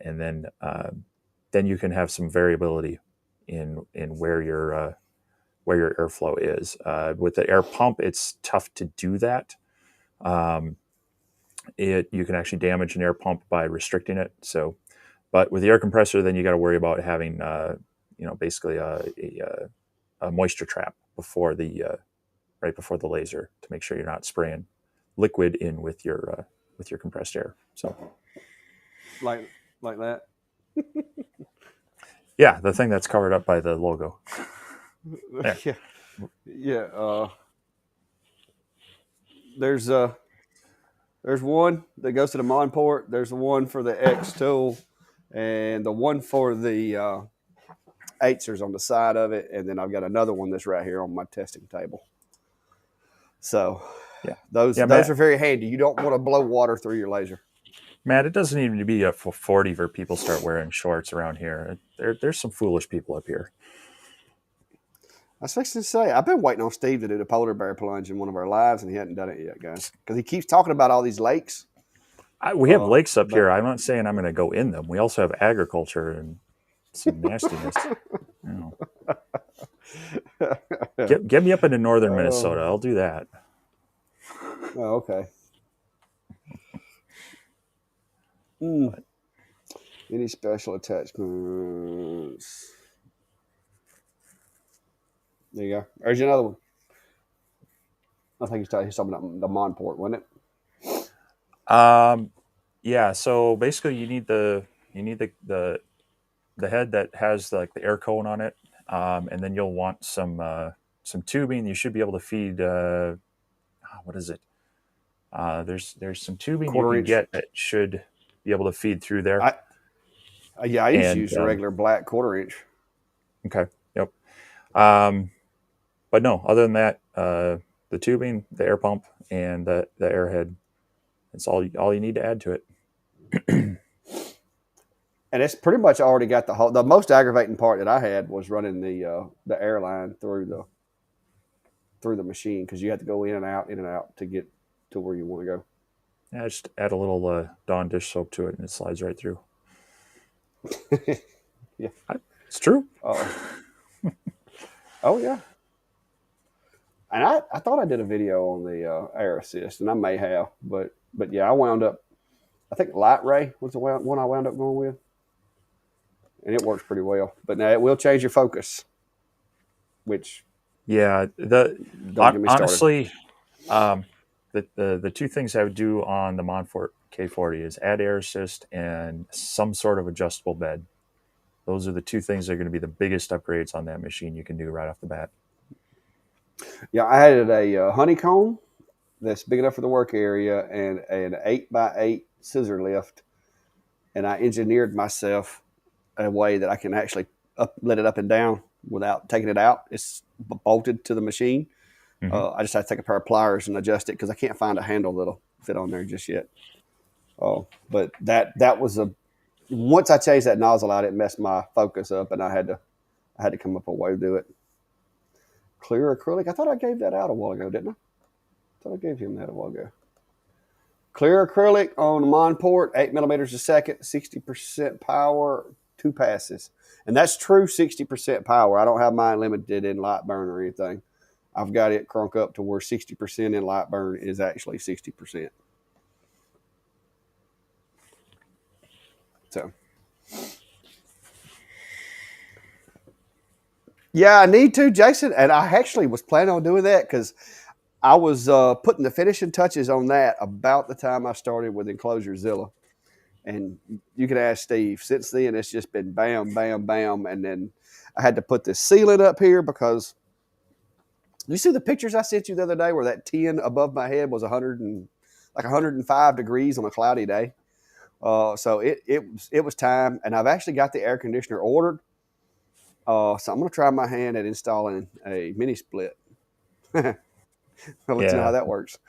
and then you can have some variability in where your airflow is. With the air pump, it's tough to do that. Um, you can actually damage an air pump by restricting it. So, but with the air compressor, then you got to worry about having basically a moisture trap before the right before the laser to make sure you're not spraying liquid in with your compressed air. So like that. yeah, the thing that's covered up by the logo. There. Yeah, yeah. There's there's one that goes to the Mon port. There's the one for the X tool, and the one for the Eitzers on the side of it, and then I've got another one that's right here on my testing table. So Yeah. those Yeah, those Matt. are very handy. You don't want to blow water through your laser. Matt, it doesn't even be a 40 for people start wearing shorts around here. There's some foolish people up here. I was fixing to say, I've been waiting on Steve to do the polar bear plunge in one of our lives, and he hadn't done it yet, guys. Because he keeps talking about all these lakes. We have lakes up But here. I'm not saying I'm going to go in them. We also have agriculture and some nastiness. You know, get me up into northern Minnesota. I'll do that. Oh, okay. Mm. Any special attachments? There you go. There's another one. I think he's talking about the Monport, wasn't it? Yeah. So basically, you need the head that has like the air cone on it, and then you'll want some tubing. You should be able to feed. What is it? There's some tubing you Quarter can inch. get that should be able to feed through there. I Yeah, I used to And use the regular black quarter inch. okay, yep. Um, but no, other than that, the tubing, the air pump, and the airhead. It's all you need to add to it. And it's pretty much already got the whole. The most aggravating part that I had was running the airline through the machine because you had to go in and out to get to where you want to Yeah, just add a little Dawn dish soap to it, and it slides right through. go. Yeah. It's true. Oh yeah. And I thought I did a video on the air assist, and I may have, but yeah, I wound up. I think Light Ray was the one I wound up going with, and it works pretty well. But now it will change your focus, which Yeah, don't get me started. honestly, the two things I would do on the Monfort K40 is add air assist and some sort of adjustable bed. Those are the two things that are going to be the biggest upgrades on that machine you can do right off the bat. Yeah, I had a honeycomb that's big enough for the work area and an 8x8 scissor lift, and I engineered myself a way that I can actually let it up and down without taking it out. It's bolted to the machine. Mm-hmm. I just have to take a pair of pliers and adjust it because I can't find a handle that'll fit on there just yet. But that was a once I changed that nozzle out, it messed my focus up, and I had to come up with a way to do it. Clear acrylic. I thought I gave that out a while ago, didn't I? I thought I gave him that a while ago. Clear acrylic on the Monport, 8 millimeters a second, 60% power, 2 passes. And that's true 60% power. I don't have mine limited in light burn or anything. I've got it crunk up to where 60% in light burn is actually 60%. So Yeah, I need to, Jason. And I actually was planning on doing that because I was putting the finishing touches on that about the time I started with EnclosureZilla. And you can ask Steve. Since then, it's just been bam, bam, bam. And then I had to put this ceiling up here because you see the pictures I sent you the other day where that 10 above my head was 100 and like 105 degrees on a cloudy day. So it was time, and I've actually got the air conditioner ordered. So I'm going to try my hand at installing a mini split. I'll let you know how Yeah, that works.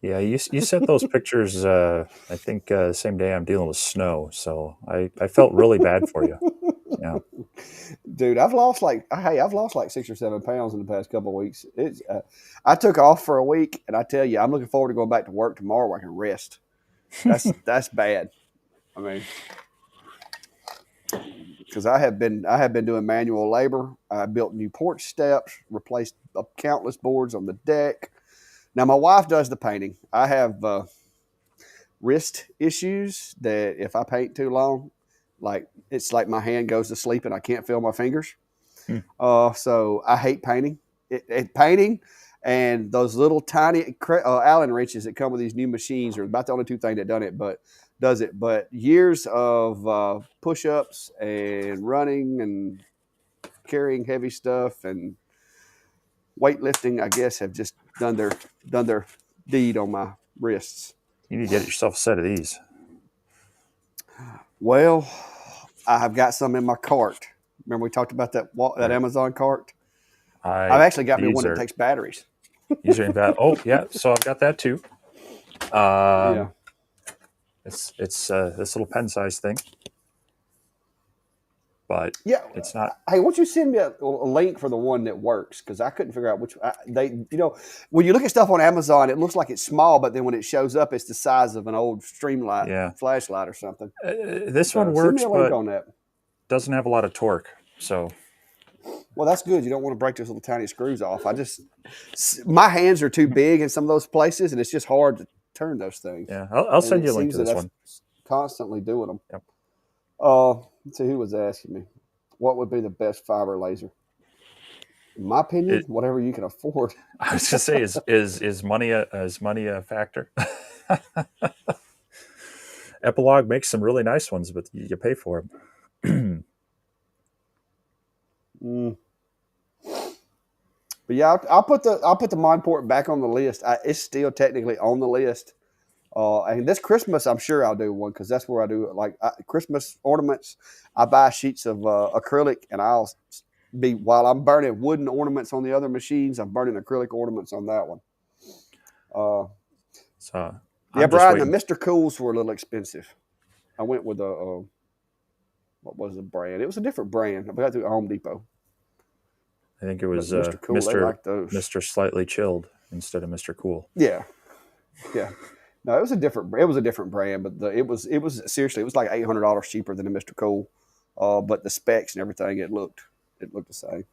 yeah. You sent those pictures. I think the same day I'm dealing with snow, so I felt really bad for you. Yeah. Dude, I've lost like 6 or 7 pounds in the past couple of weeks. I took off for a week, and I tell you, I'm looking forward to going back to work tomorrow where I can rest. That's bad. I mean, because I have been doing manual labor. I built new porch steps, replaced countless boards on the deck. Now my wife does the painting. I have wrist issues that if I paint too long, like it's like my hand goes to sleep and I can't feel my fingers. Hmm. So I hate painting. Painting and those little tiny Allen wrenches that come with these new machines are about the only two things that done it, but does it. But years of push-ups and running and carrying heavy stuff and weightlifting, I guess, have just done their deed on my wrists. You need to get yourself a set of these. Well, I have got some in my cart. Remember we talked about that Right. Amazon cart? I've I actually got me one these that are takes batteries. these are in bad. Oh yeah, so I've got that too. Yeah. Um, it's this little pen size thing, but Yeah. it's not. Hey, why don't you send me a link for the one that works? Because I couldn't figure out when you look at stuff on Amazon, it looks like it's small, but then when it shows up, it's the size of an old Streamlight Yeah, flashlight or something. this one So send me works, a link but on that. doesn't have a lot of torque. So Well, that's good. You don't want to break those little tiny screws off. My hands are too big in some of those places, and it's just hard to turn those things. yeah, I'll And send it you a link to seems that this that's one. constantly doing them. Yep. Let's see who was asking me. What would be the best fiber laser? In my opinion, It, whatever you can afford. I was gonna say, is money a factor? Epilogue makes some really nice ones, but you pay for them. Mm. But yeah, I'll put the Mind Port back on the list. It's still technically on the list. And this Christmas, I'm sure I'll do one because that's where I do it. Like Christmas ornaments, I buy sheets of acrylic, and while I'm burning wooden ornaments on the other machines, I'm burning acrylic ornaments on that one. Uh, So yeah, I'm just Brian, the waiting. Mr. Cools were a little expensive. I went with what was the brand? It was a different brand. I got through Home Depot, I think it but was Mr. Cool, they Mister like those. Mister Slightly Chilled instead of Mister Cool. Yeah, yeah. No, it was a different. It was a different brand, but it was seriously, it was like $800 cheaper than the Mr. Cool. But the specs and everything, it looked the same.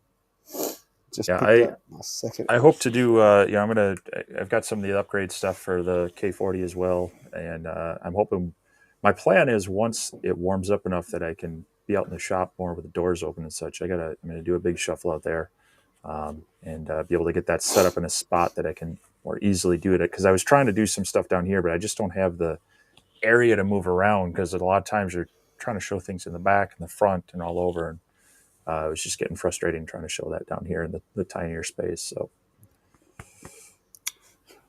Just Yeah, picked I up my second. I hope to do. I've got some of the upgrade stuff for the K40 as well, and I'm hoping. My plan is once it warms up enough that I can be out in the shop more with the doors open and such. I'm gonna do a big shuffle out there, and be able to get that set up in a spot that I can more easily do it. Because I was trying to do some stuff down here, but I just don't have the area to move around. Because a lot of times you're trying to show things in the back and the front and all over, and it was just getting frustrating trying to show that down here in the tinier space. So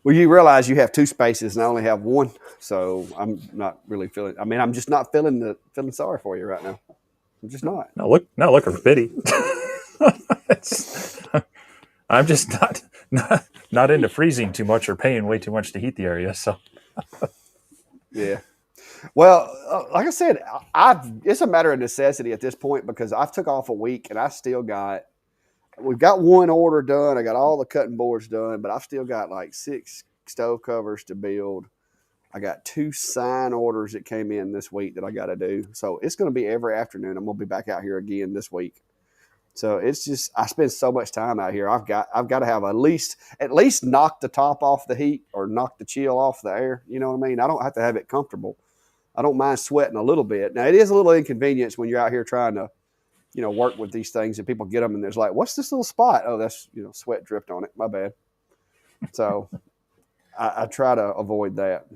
Well, you realize you have two spaces and I only have one, so I'm not really feeling. I mean, I'm just not feeling sorry for you right now. I'm just not. not looking for pity. It's, I'm just not into freezing too much or paying way too much to heat the area. So Yeah. Well, like I said, it's a matter of necessity at this point because I've took off a week and I still got. We've got one order done. I got all the cutting boards done, but I've still got like 6 stove covers to build. I got 2 sign orders that came in this week that I got to do. So it's going to be every afternoon. I'm going to be back out here again this week. So it's just I spend so much time out here. I've got to have at least knock the top off the heat or knock the chill off the air. You know what I mean? I don't have to have it comfortable. I don't mind sweating a little bit. Now it is a little inconvenience when you're out here trying to work with these things, and people get them, and there's like, what's this little spot? Oh, that's sweat dripped on it. My bad. So I try to avoid that.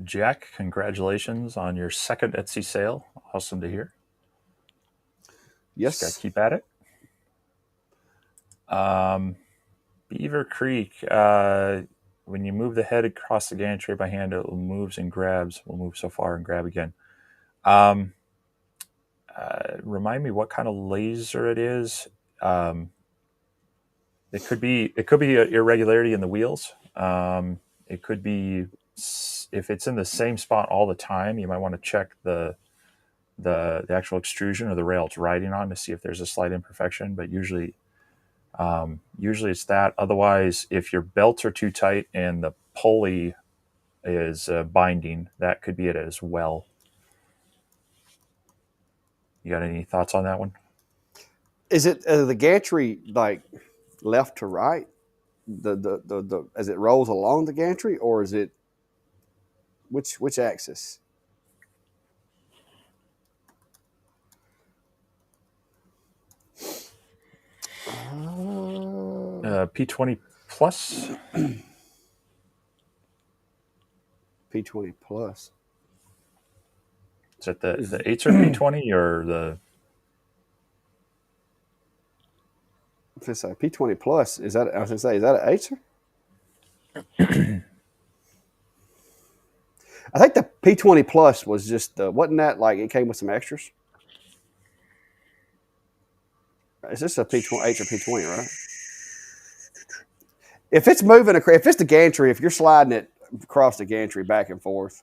Jack, congratulations on your second Etsy sale. Awesome to hear. Just got to Yes. keep at it. Beaver Creek. When you move the head across the gantry by hand, it moves and grabs. Will move so far and grab again. Remind me what kind of laser it is. It could be an irregularity in the wheels. It could be if it's in the same spot all the time. You might want to check the actual extrusion or the rail it's riding on to see if there's a slight imperfection. But usually it's that. Otherwise, if your belts are too tight and the pulley is binding, that could be it as well. You got any thoughts on that one? Is it the gantry like left to right? The as it rolls along the gantry, or is it which axis? P20 plus. P20 plus. Is it the 8s or P20 or the? If it's a P20 plus, is that I was gonna say, is that an eighter? I think the P20 plus was just wasn't that like it came with some extras? Is this a P20 H or P20, right? If it's moving if it's the gantry, if you're sliding it across the gantry back and forth,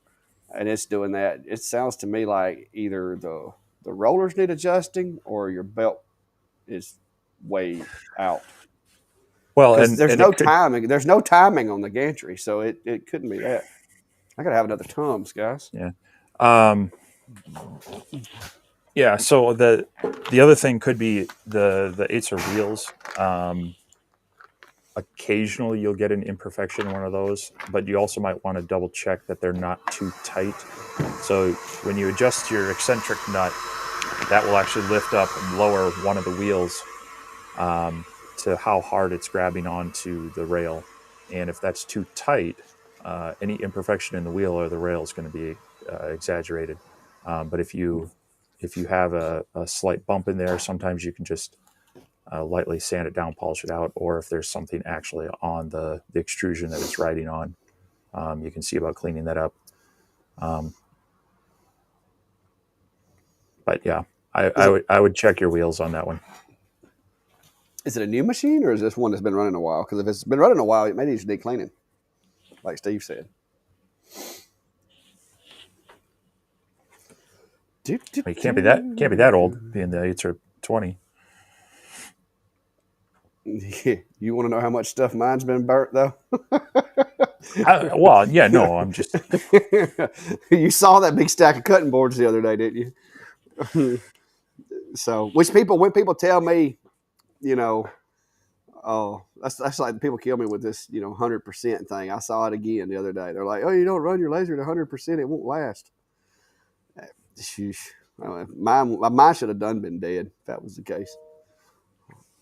and it's doing that, it sounds to me like either the rollers need adjusting or your belt is way out. Well, Because there's and no it could. timing. There's no timing on the gantry, so it couldn't be that. I gotta have another Tums, guys. Yeah. Yeah. So the other thing could be the 8s or wheels. Occasionally you'll get an imperfection in one of those, but you also might want to double check that they're not too tight. So when you adjust your eccentric nut, that will actually lift up and lower one of the wheels to how hard it's grabbing onto the rail. And if that's too tight, any imperfection in the wheel or the rail is going to be exaggerated. But if you have a slight bump in there, sometimes you can just lightly sand it down, polish it out, or if there's something actually on the extrusion that it's riding on, you can see about cleaning that up. But yeah, I would check your wheels on that one. Is it a new machine or is this one that's been running a while? Because if it's been running a while, it may need to be cleaning, like Steve said. It can't be that old, being the 8s or 20. You want to know how much stuff mine's been burnt though? Well, yeah, no, I'm just. You saw that big stack of cutting boards the other day, didn't you? So, when people tell me, oh, that's like people kill me with this, 100% thing. I saw it again the other day. They're like, oh, you don't run your laser at 100%, it won't last. Sheesh. Mine should have been dead if that was the case.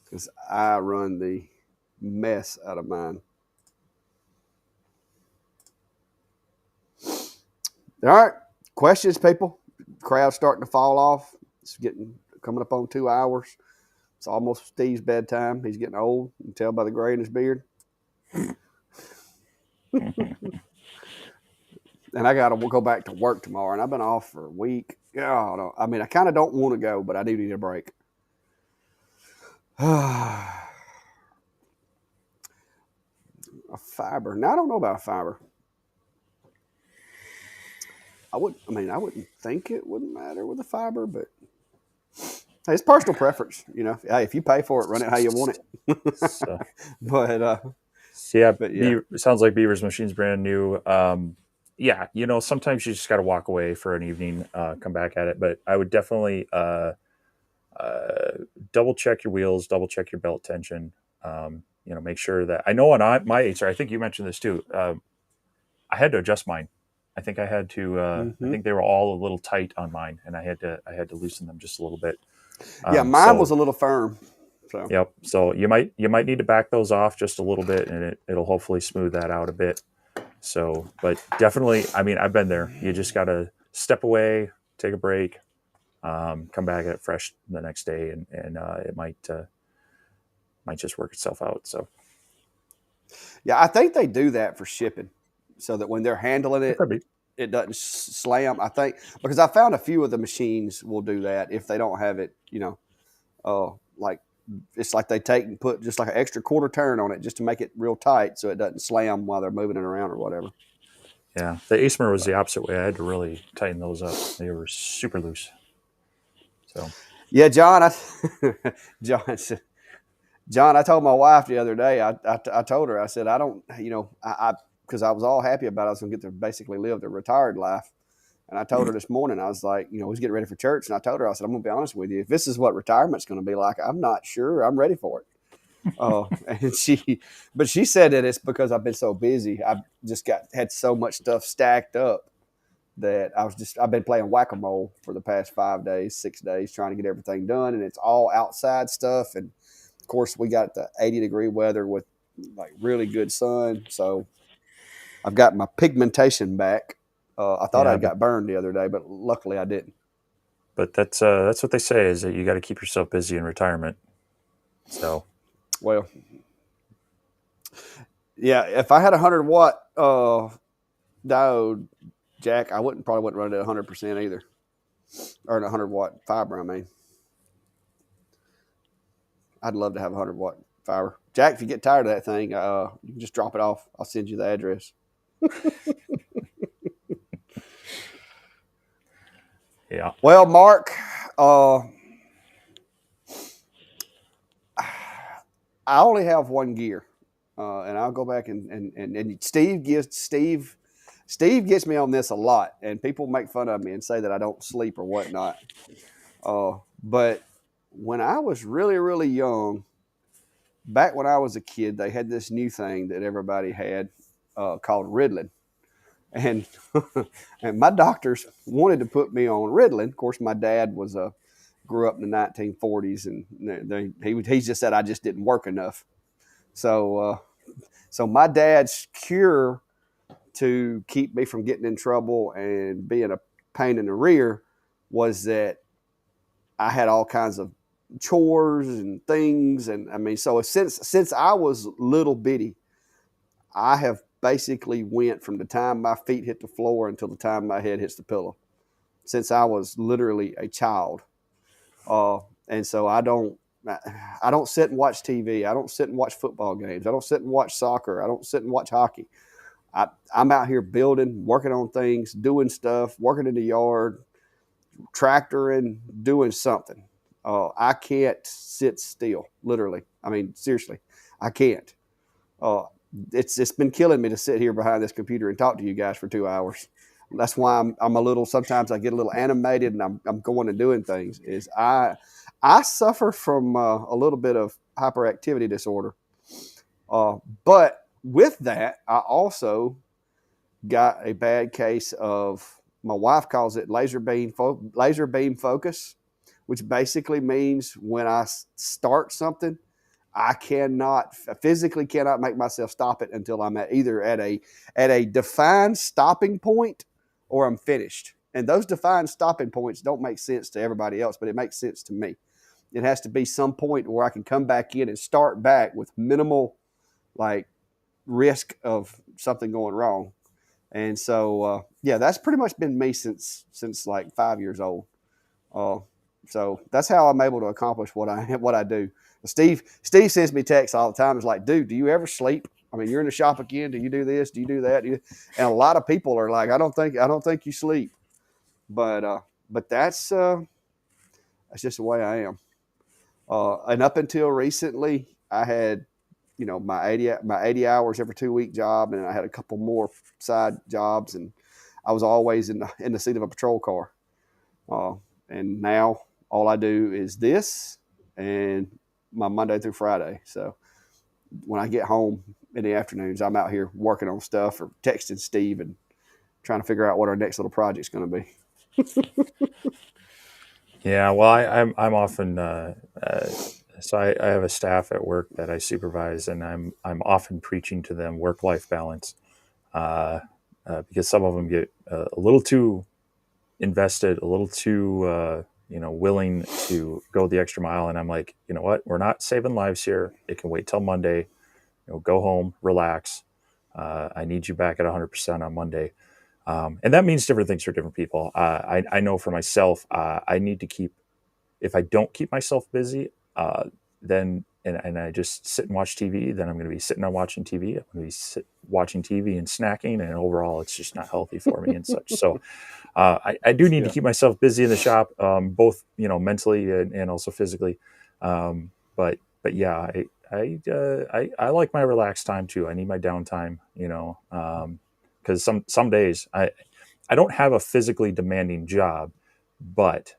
Because I run the mess out of mine. All right. Questions, people? Crowd's starting to fall off. It's coming up on 2 hours. It's almost Steve's bedtime. He's getting old. You can tell by the gray in his beard. And I got to go back to work tomorrow. And I've been off for a week. God, I kind of don't want to go, but I do need a break. A fiber. Now, I don't know about fiber. I wouldn't think it wouldn't matter with a fiber, but hey, it's personal preference. Hey, if you pay for it, run it how you want it. So, but yeah, but yeah, it sounds like Beaver's machine's brand new. Yeah, sometimes you just got to walk away for an evening, come back at it. But I would definitely double check your wheels, double check your belt tension. Make sure that I know on my 8s, I think you mentioned this too. I had to adjust mine. I think I had to. I Mm-hmm. think they were all a little tight on mine, and I had to loosen them just a little bit. Yeah, mine was So a little firm. So yep. So you might need to back those off just a little bit, and it'll hopefully smooth that out a bit. So, but definitely, I mean, I've been there. You just got to step away, take a break, come back at it fresh the next day, and it might just work itself out. So yeah, I think they do that for shipping, so that when they're handling it it, could be. it doesn't slam. I think because I found a few of the machines will do that if they don't have it. Like it's like they take and put just like an extra quarter turn on it just to make it real tight, so it doesn't slam while they're moving it around or whatever. Yeah, the Acemer was So, the opposite way. I had to really tighten those up. They were super loose. So yeah, John, John, John, I told my wife the other day. I told her, I said, I don't, because I was all happy about it. I was going to get to basically live the retired life. And I told her this morning, I was like, we was getting ready for church, and I told her, I said, I'm going to be honest with you. If this is what retirement's going to be like, I'm not sure I'm ready for it. And but she said that it's because I've been so busy. I've just had so much stuff stacked up that I've been playing whack-a-mole for the past 5 days, 6 days, trying to get everything done. And it's all outside stuff. And of course we got the 80-degree weather with like really good sun. So I've got my pigmentation back. I thought yeah, I got burned the other day, but luckily I didn't. but that's what they say is that you got to keep yourself busy in retirement. So Well, yeah, if I had a 100-watt diode, Jack, I probably wouldn't run it at 100% either, or a 100-watt fiber. I mean, I'd love to have a 100-watt fiber. Jack, if you get tired of that thing, you can just drop it off. I'll send you the address. yeah, Well, Mark, I only have one gear, and I'll go back and Steve gets me on this a lot, and people make fun of me and say that I don't sleep or whatnot. But when I was really really young, back when I was a kid, they had this new thing that everybody had called Ritalin, and and my doctors wanted to put me on Ritalin. Of course, my dad grew up in the 1940s, and he just said I just didn't work enough. So my dad's cure to keep me from getting in trouble and being a pain in the rear was that I had all kinds of chores and things, and I mean, so since I was little bitty, I have basically went from the time my feet hit the floor until the time my head hits the pillow. Since I was literally a child, and so I don't sit and watch TV. I don't sit and watch football games. I don't sit and watch soccer. I don't sit and watch hockey. I'm out here building, working on things, doing stuff, working in the yard, tractoring, doing something. I can't sit still, literally. I mean, seriously, I can't. Uh, it's been killing me to sit here behind this computer and talk to you guys for 2 hours. That's why I'm a little. Sometimes I get a little animated and I'm going and doing things. I suffer from a little bit of hyperactivity disorder, but with that, I also got a bad case of, my wife calls it laser beam focus, which basically means when I start something, I physically cannot make myself stop it until I'm either at a defined stopping point or I'm finished. And those defined stopping points don't make sense to everybody else, but it makes sense to me. It has to be some point where I can come back in and start back with minimal like risk of something going wrong. And so, yeah, that's pretty much been me since like 5 years old. Uh, so that's how I'm able to accomplish what I do. Steve sends me texts all the time. It's like, dude, do you ever sleep? I mean, you're in the shop again. Do you do this? Do you do that? And a lot of people are like, I don't think you sleep. But that's just the way I am. And up until recently, I had my 80 hours every 2 week job, and I had a couple more side jobs, and I was always in the seat of a patrol car. Uh, and now all I do is this and my Monday through Friday. So when I get home in the afternoons, I'm out here working on stuff or texting Steve and trying to figure out what our next little project's going to be. Yeah, well, I'm often so I have a staff at work that I supervise, and I'm often preaching to them work life balance, uh, because some of them get a little too invested, a little too willing to go the extra mile, and I'm like, you know what, we're not saving lives here. It can wait till Monday. Go home, relax. I need you back at 100% on Monday. And that means different things for different people. I know for myself, I need to keep, if I don't keep myself busy, then and I just sit and watch TV, then I'm going to be sitting and watching TV. I'm going to be watching TV and snacking, and overall, it's just not healthy for me and such. So I do need to Yeah. keep myself busy in the shop, both mentally and also physically. But yeah, I like my relaxed time too. I need my downtime, because some days I don't have a physically demanding job, but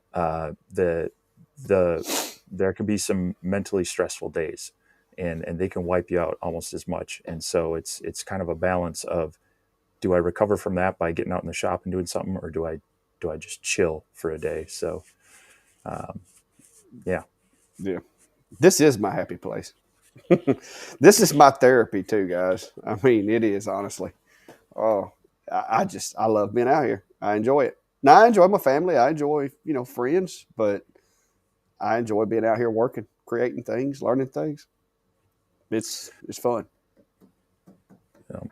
there can be some mentally stressful days, and they can wipe you out almost as much. And so it's kind of a balance of, do I recover from that by getting out in the shop and doing something, or do I just chill for a day? So yeah. Yeah. This is my happy place. This is my therapy too, guys. I mean, it is honestly. Oh, I love being out here. I enjoy it. Now I enjoy my family. I enjoy friends, but I enjoy being out here working, creating things, learning things. It's fun. um,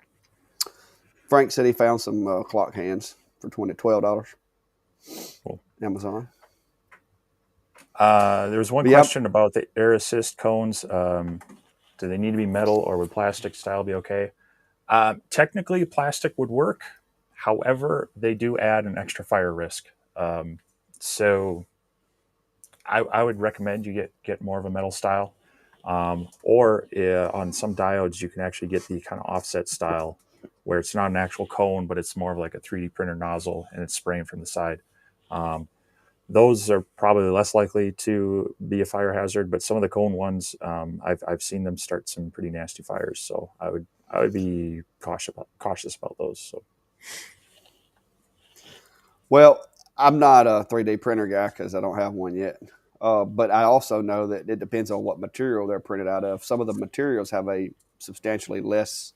Frank said he found some clock hands for $12. cool. Amazon. There was one But yeah, question about the air assist cones. Do they need to be metal, or would plastic style be okay? Technically, plastic would work. However, they do add an extra fire risk. So I would recommend you get more of a metal style, or on some diodes you can actually get the kind of offset style, where it's not an actual cone, but it's more of like a 3D printer nozzle, and it's spraying from the side. Um, those are probably less likely to be a fire hazard, but some of the cone ones, I've seen them start some pretty nasty fires. So I would be cautious about those. So well, I'm not a 3D printer guy because I don't have one yet. But I also know that it depends on what material they're printed out of. Some of the materials have a substantially less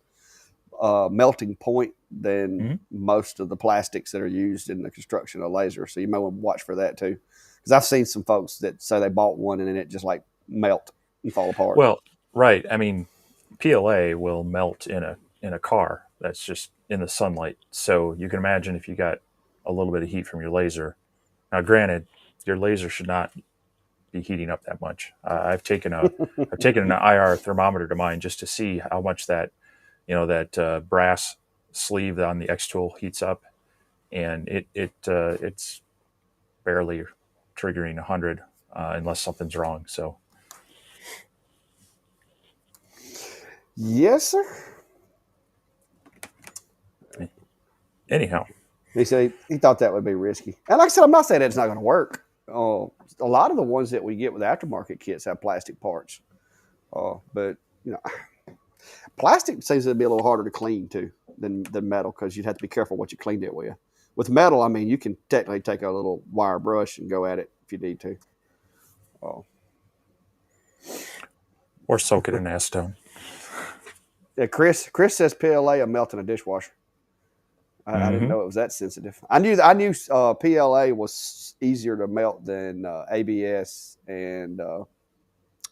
melting point than mm-hmm. most of the plastics that are used in the construction of lasers. So you may want to watch for that too, because I've seen some folks that say they bought one and then it just like melt and fall apart. Well, right. I mean, PLA will melt in a car that's just in the sunlight. So you can imagine if you got a little bit of heat from your laser. Now, granted, your laser should not be heating up that much. I've taken an IR thermometer to mine just to see how much that brass sleeve on the X tool heats up, and it's barely triggering 100 unless something's wrong. So Yes, sir. anyhow, He said he thought that would be risky. And like I said, I'm not saying that it's not going to work. A lot of the ones that we get with aftermarket kits have plastic parts. But, you know, plastic seems to be a little harder to clean too than metal, because you'd have to be careful what you cleaned it with. With metal, I mean, you can technically take a little wire brush and go at it if you need to. Oh, or soak it in acetone. yeah. Chris says PLA will melt in a dishwasher. I didn't Mm-hmm. know it was that sensitive. I knew PLA was easier to melt than ABS and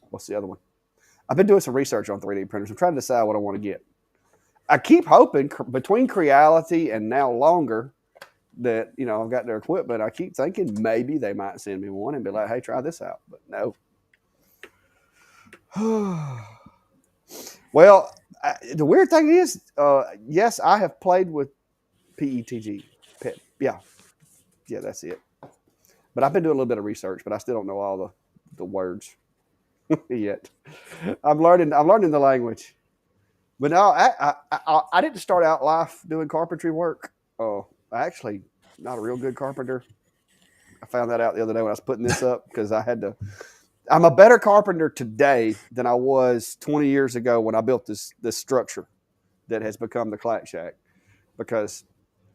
what's the other one? I've been doing some research on 3D printers. I'm trying to decide what I want to get. I keep hoping between Creality and now Longer that I've got their equipment. I keep thinking maybe they might send me one and be like, "Hey, try this out." But no. Well, the weird thing is, yes, I have played with PETG. Yeah, that's it. But I've been doing a little bit of research, but I still don't know all the words yet. I'm learning the language. But no, I didn't start out life doing carpentry work. Oh, I actually not a real good carpenter. I found that out the other day when I was putting this up, because I had to. I'm a better carpenter today than I was 20 years ago when I built this structure that has become the Clack Shack, because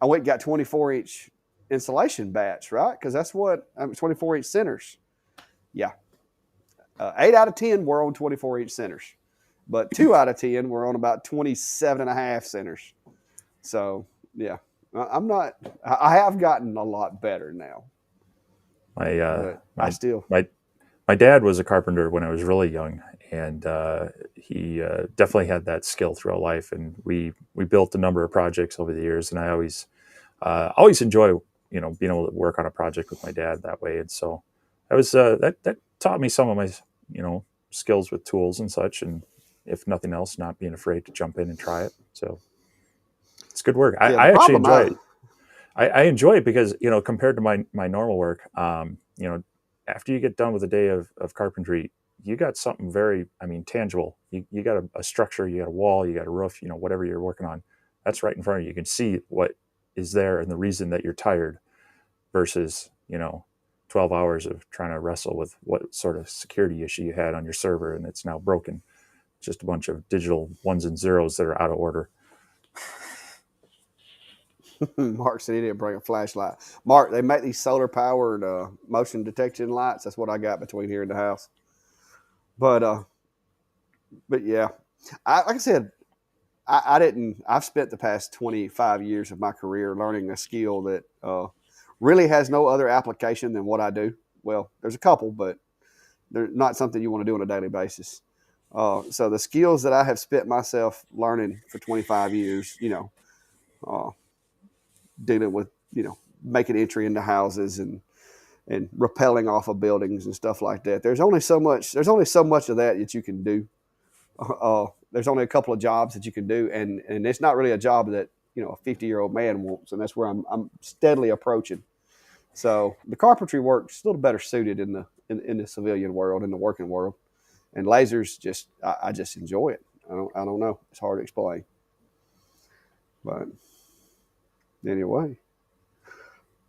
I went and got 24-inch insulation bats, right? Because that's what 24-inch centers. Yeah, 8 out of 10 were on 24-inch centers, but 2 out of 10 were on about 27 and a half centers. So yeah, I'm not. I have gotten a lot better now, My but I my still. my my dad was a carpenter when I was really young, and he definitely had that skill throughout life. And we built a number of projects over the years, and I always enjoy being able to work on a project with my dad that way. And so that taught me some of my skills with tools and such, and if nothing else, not being afraid to jump in and try it. So it's good work. Yeah, the I actually problem enjoy I it. I enjoy it because compared to my normal work, after you get done with a day of carpentry, you got something very, I mean, tangible. You got a structure, you got a wall, you got a roof, whatever you're working on, that's right in front of you. You can see what is there and the reason that you're tired versus 12 hours of trying to wrestle with what sort of security issue you had on your server and it's now broken. Just a bunch of digital ones and zeros that are out of order. Mark said he didn't bring a flashlight. Mark, they make these solar powered motion detection lights. That's what I got between here and the house. But yeah, like I said, I didn't. I've spent the past 25 years of my career learning a skill that really has no other application than what I do. Well, there's a couple, but they're not something you want to do on a daily basis. So the skills that I have spent myself learning for 25 years, uh, dealing with, making entry into houses and rappelling off of buildings and stuff like that. There's only so much. There's only so much of that you can do. There's only a couple of jobs that you can do, and it's not really a job that a 50-year-old man wants, and that's where I'm steadily approaching. So the carpentry work's a little better suited in the civilian world, in the working world, and lasers I just enjoy it. I don't know. It's hard to explain, but anyway.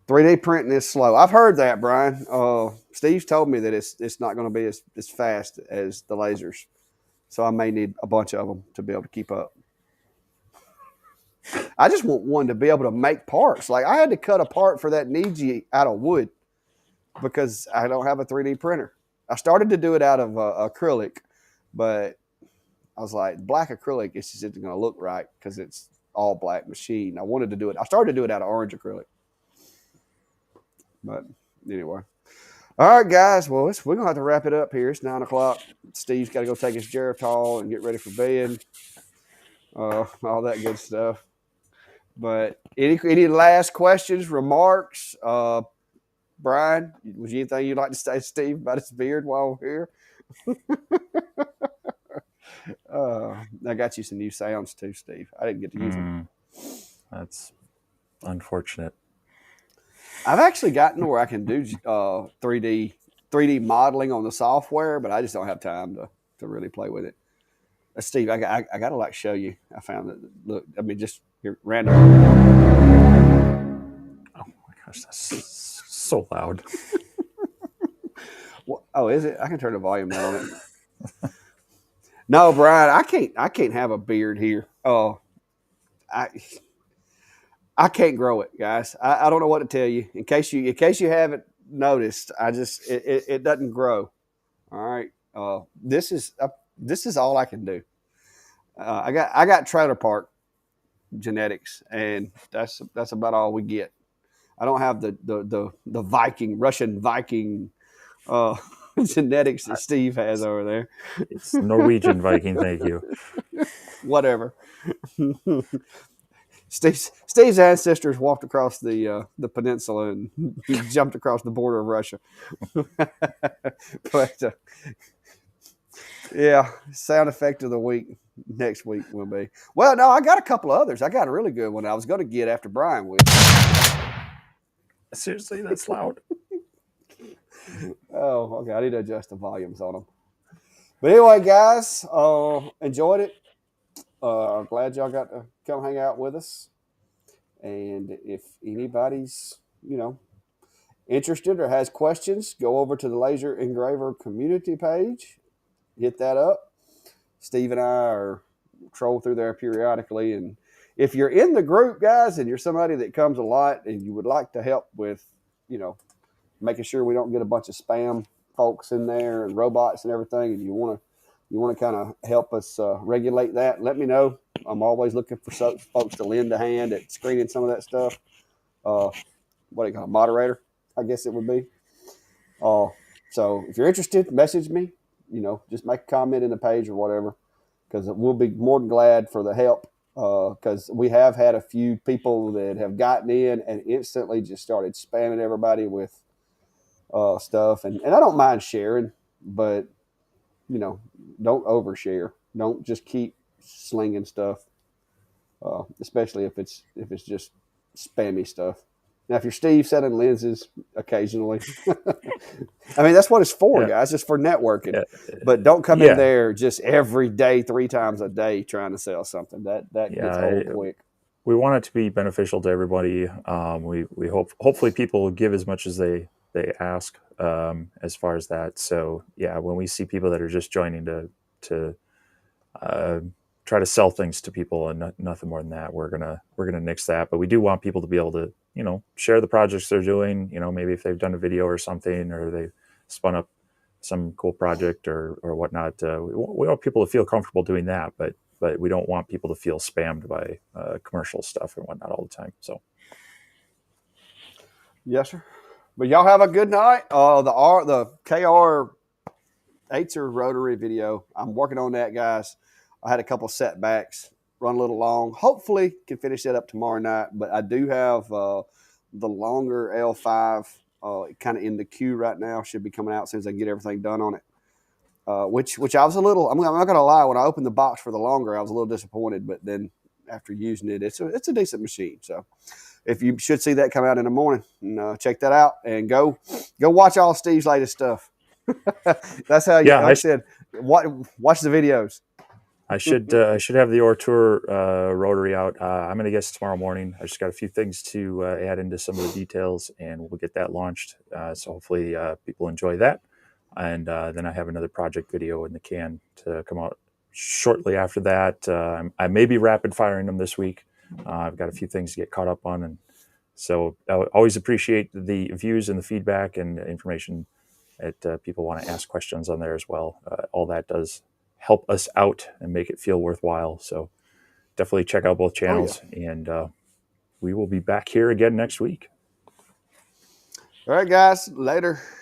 3D printing is slow. I've heard that, Brian. Steve's told me that it's not going to be as fast as the lasers. So I may need a bunch of them to be able to keep up. I just want one to be able to make parts. Like I had to cut a part for that Niji out of wood because I don't have a 3D printer. I started to do it out of acrylic, but I was like, black acrylic is just isn't going to look right because it's all black machine. I wanted to do it. I started to do it out of orange acrylic. But anyway. All right, guys. Well, we're going to have to wrap it up here. It's 9 o'clock. Steve's got to go take his Geritol and get ready for bed. All that good stuff. But any last questions, remarks? Brian, was there anything you'd like to say, Steve, about his beard while we're here? I got you some new sounds too, Steve. I didn't get to use them. That's unfortunate. I've actually gotten to where I can do 3D modeling on the software, but I just don't have time to really play with it. Steve, I got to like show you. I found that. Look, I mean, just here, random. Oh my gosh, that's so loud. Oh, is it? I can turn the volume down on it. No, Brian, I can't have a beard here. Oh, I can't grow it, guys. I don't know what to tell you. In case you haven't noticed, it doesn't grow. All right. This is all I can do. I got trailer park genetics, and that's about all we get. I don't have the Russian Viking genetics that Steve has over there. It's Norwegian Viking, thank you. Whatever. Steve's ancestors walked across the peninsula and jumped across the border of Russia. But yeah, sound effect of the week next week will be. Well, no, I got a couple of others. I got a really good one I was going to get after Brian went. Seriously, that's loud. Oh, okay. I need to adjust the volumes on them. But anyway, guys, enjoyed it. Glad y'all got to come hang out with us. And if anybody's, interested or has questions, go over to the Laser Engraver community page. Hit that up. Steve and I are troll through there periodically and if you're in the group, guys, and you're somebody that comes a lot and you would like to help with, making sure we don't get a bunch of spam folks in there and robots and everything, and you want to kind of help us regulate that, let me know. I'm always looking for folks to lend a hand at screening some of that stuff. What do you call it, moderator? I guess it would be. So if you're interested, message me. Just make a comment in the page or whatever, because we'll be more than glad for the help. Because we have had a few people that have gotten in and instantly just started spamming everybody with stuff, and I don't mind sharing, but don't overshare. Don't just keep slinging stuff, especially if it's just spammy stuff. Now, if you're Steve selling lenses occasionally, I mean that's what it's for, Yeah. guys. It's for networking. Yeah. But don't come in Yeah. there just every day, 3 times a day, trying to sell something. That gets Yeah. old quick. We want it to be beneficial to everybody. We hopefully people give as much as they ask, as far as that. So yeah, when we see people that are just joining to uh, try to sell things to people and nothing more than that, we're gonna nix that. But we do want people to be able to share the projects they're doing. Maybe if they've done a video or something, or they spun up some cool project or whatnot. We want people to feel comfortable doing that, but we don't want people to feel spammed by commercial stuff and whatnot all the time. So Yes, sir. But y'all have a good night. The KR Aitzer rotary video. I'm working on that, guys. I had a couple setbacks, run a little long. Hopefully, can finish that up tomorrow night. But I do have the longer L5 kind of in the queue right now. Should be coming out as soon as I can get everything done on it. Which I was a little. I'm not gonna lie. When I opened the box for the longer, I was a little disappointed. But then after using it, it's a decent machine. So if you should see that come out in the morning, and check that out and go watch all Steve's latest stuff. That's how you. yeah, Like I said, watch the videos. I should have the Ortour rotary out. I'm gonna guess tomorrow morning. I just got a few things to add into some of the details, and we'll get that launched. So hopefully people enjoy that. And then I have another project video in the can to come out shortly after that. I may be rapid firing them this week. I've got a few things to get caught up on, and so I always appreciate the views and the feedback and the information that people want to ask questions on there as well. All that does help us out and make it feel worthwhile. So definitely check out both Oh yeah. channels, and we will be back here again next week. All right, guys. Later.